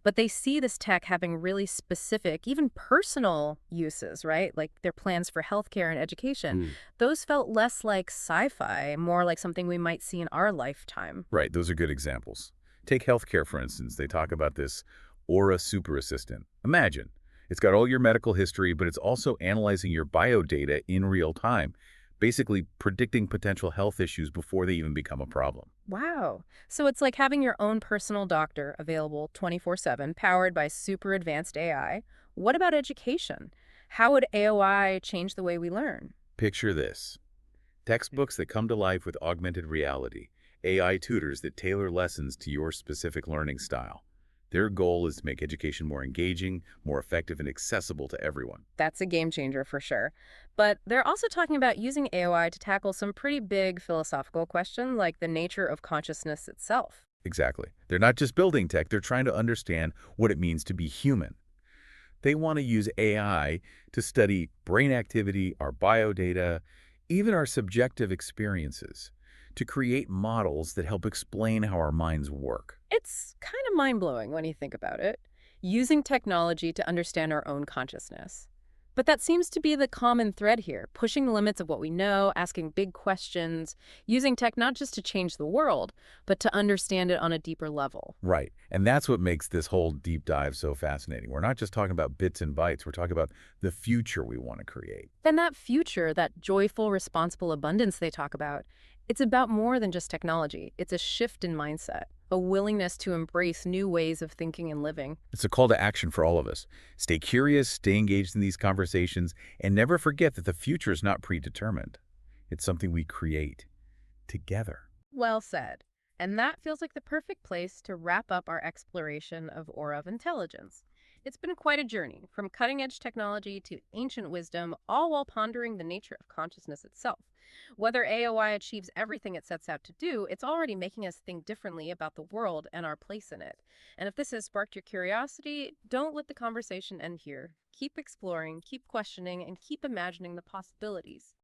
But they see this tech having really specific, even personal uses, right? Like their plans for healthcare and education. Mm. Those felt less like sci-fi, more like something we might see in our lifetime. Right, those are good examples. Take healthcare, for instance. They talk about this Aura super assistant. Imagine, it's got all your medical history, but it's also analyzing your biodata in real time, basically predicting potential health issues before they even become a problem. Wow. So it's like having your own personal doctor available 24/7, powered by super advanced AI. What about education? How would AOI change the way we learn? Picture this. Textbooks that come to life with augmented reality, AI tutors that tailor lessons to your specific learning style. Their goal is to make education more engaging, more effective, and accessible to everyone. That's a game changer for sure. But they're also talking about using AOI to tackle some pretty big philosophical questions like the nature of consciousness itself. Exactly. They're not just building tech, they're trying to understand what it means to be human. They want to use AI to study brain activity, our biodata, even our subjective experiences, to create models that help explain how our minds work. It's kind of mind-blowing when you think about it, using technology to understand our own consciousness. But that seems to be the common thread here, pushing the limits of what we know, asking big questions, using tech not just to change the world, but to understand it on a deeper level. Right. And that's what makes this whole deep dive so fascinating. We're not just talking about bits and bytes, we're talking about the future we want to create. Then that future, that joyful, responsible abundance they talk about, it's about more than just technology. It's a shift in mindset, a willingness to embrace new ways of thinking and living. It's a call to action for all of us. Stay curious, stay engaged in these conversations, and never forget that the future is not predetermined. It's something we create together. Well said. And that feels like the perfect place to wrap up our exploration of Aura of Intelligence. It's been quite a journey, from cutting-edge technology to ancient wisdom, all while pondering the nature of consciousness itself. Whether AOI achieves everything it sets out to do, it's already making us think differently about the world and our place in it. And if this has sparked your curiosity, don't let the conversation end here. Keep exploring, keep questioning, and keep imagining the possibilities.